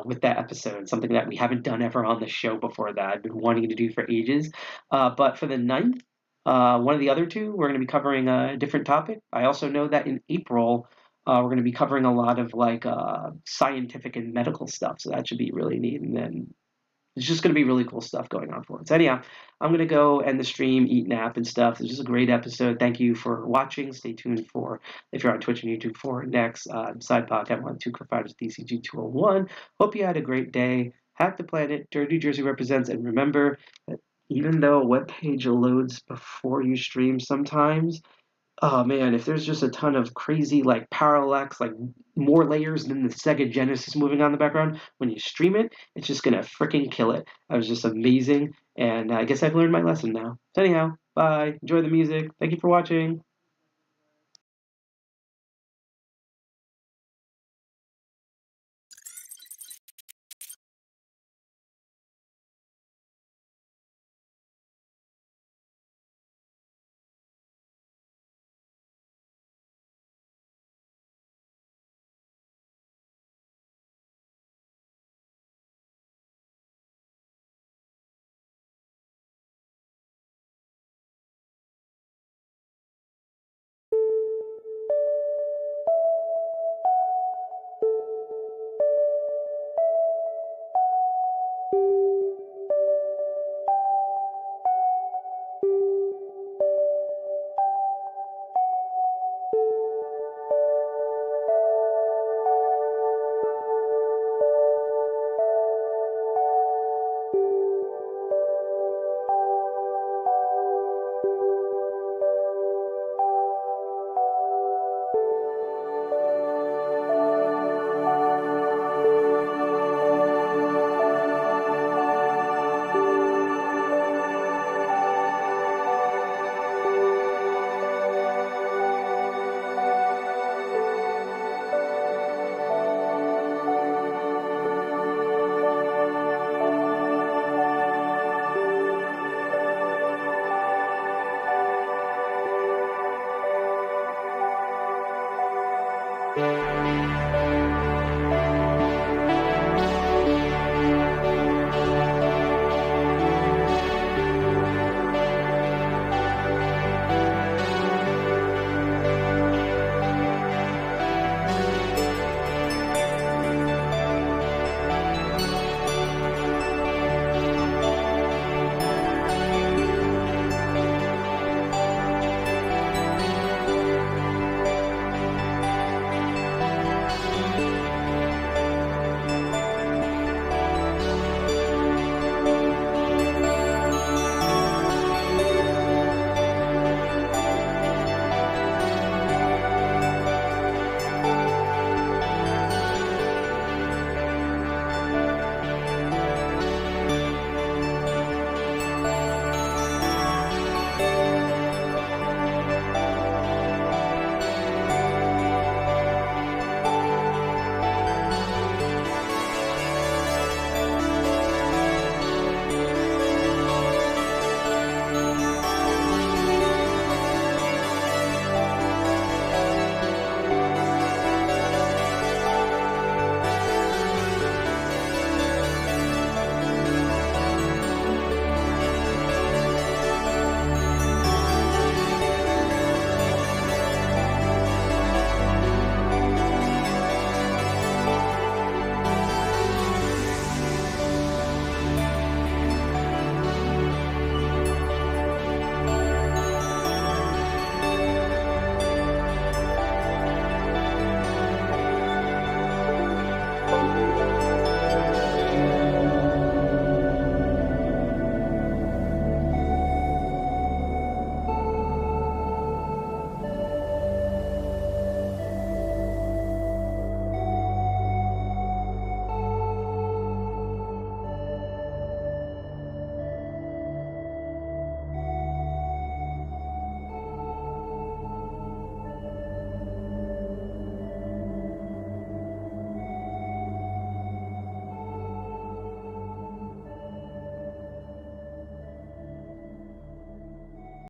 with that episode. Something that we haven't done ever on the show before that I've been wanting to do for ages. But for the 9th, one of the other two, we're going to be covering a different topic. I also know that in April, we're going to be covering a lot of like scientific and medical stuff. So that should be really neat. And then it's just going to be really cool stuff going on for it. So anyhow, I'm going to go end the stream, eat, nap, and stuff. It's just a great episode. Thank you for watching. Stay tuned for, if you're on Twitch and YouTube, for next Sidepocket. One of two co-founders, DCG 201. Hope you had a great day. Hack the planet. Dirty New Jersey represents. And remember that even though a web page loads before you stream sometimes, oh man, if there's just a ton of crazy like parallax, like more layers than the Sega Genesis moving on in the background, when you stream it, it's just gonna freaking kill it. That was just amazing, and I guess I've learned my lesson now. So anyhow, bye. Enjoy the music. Thank you for watching.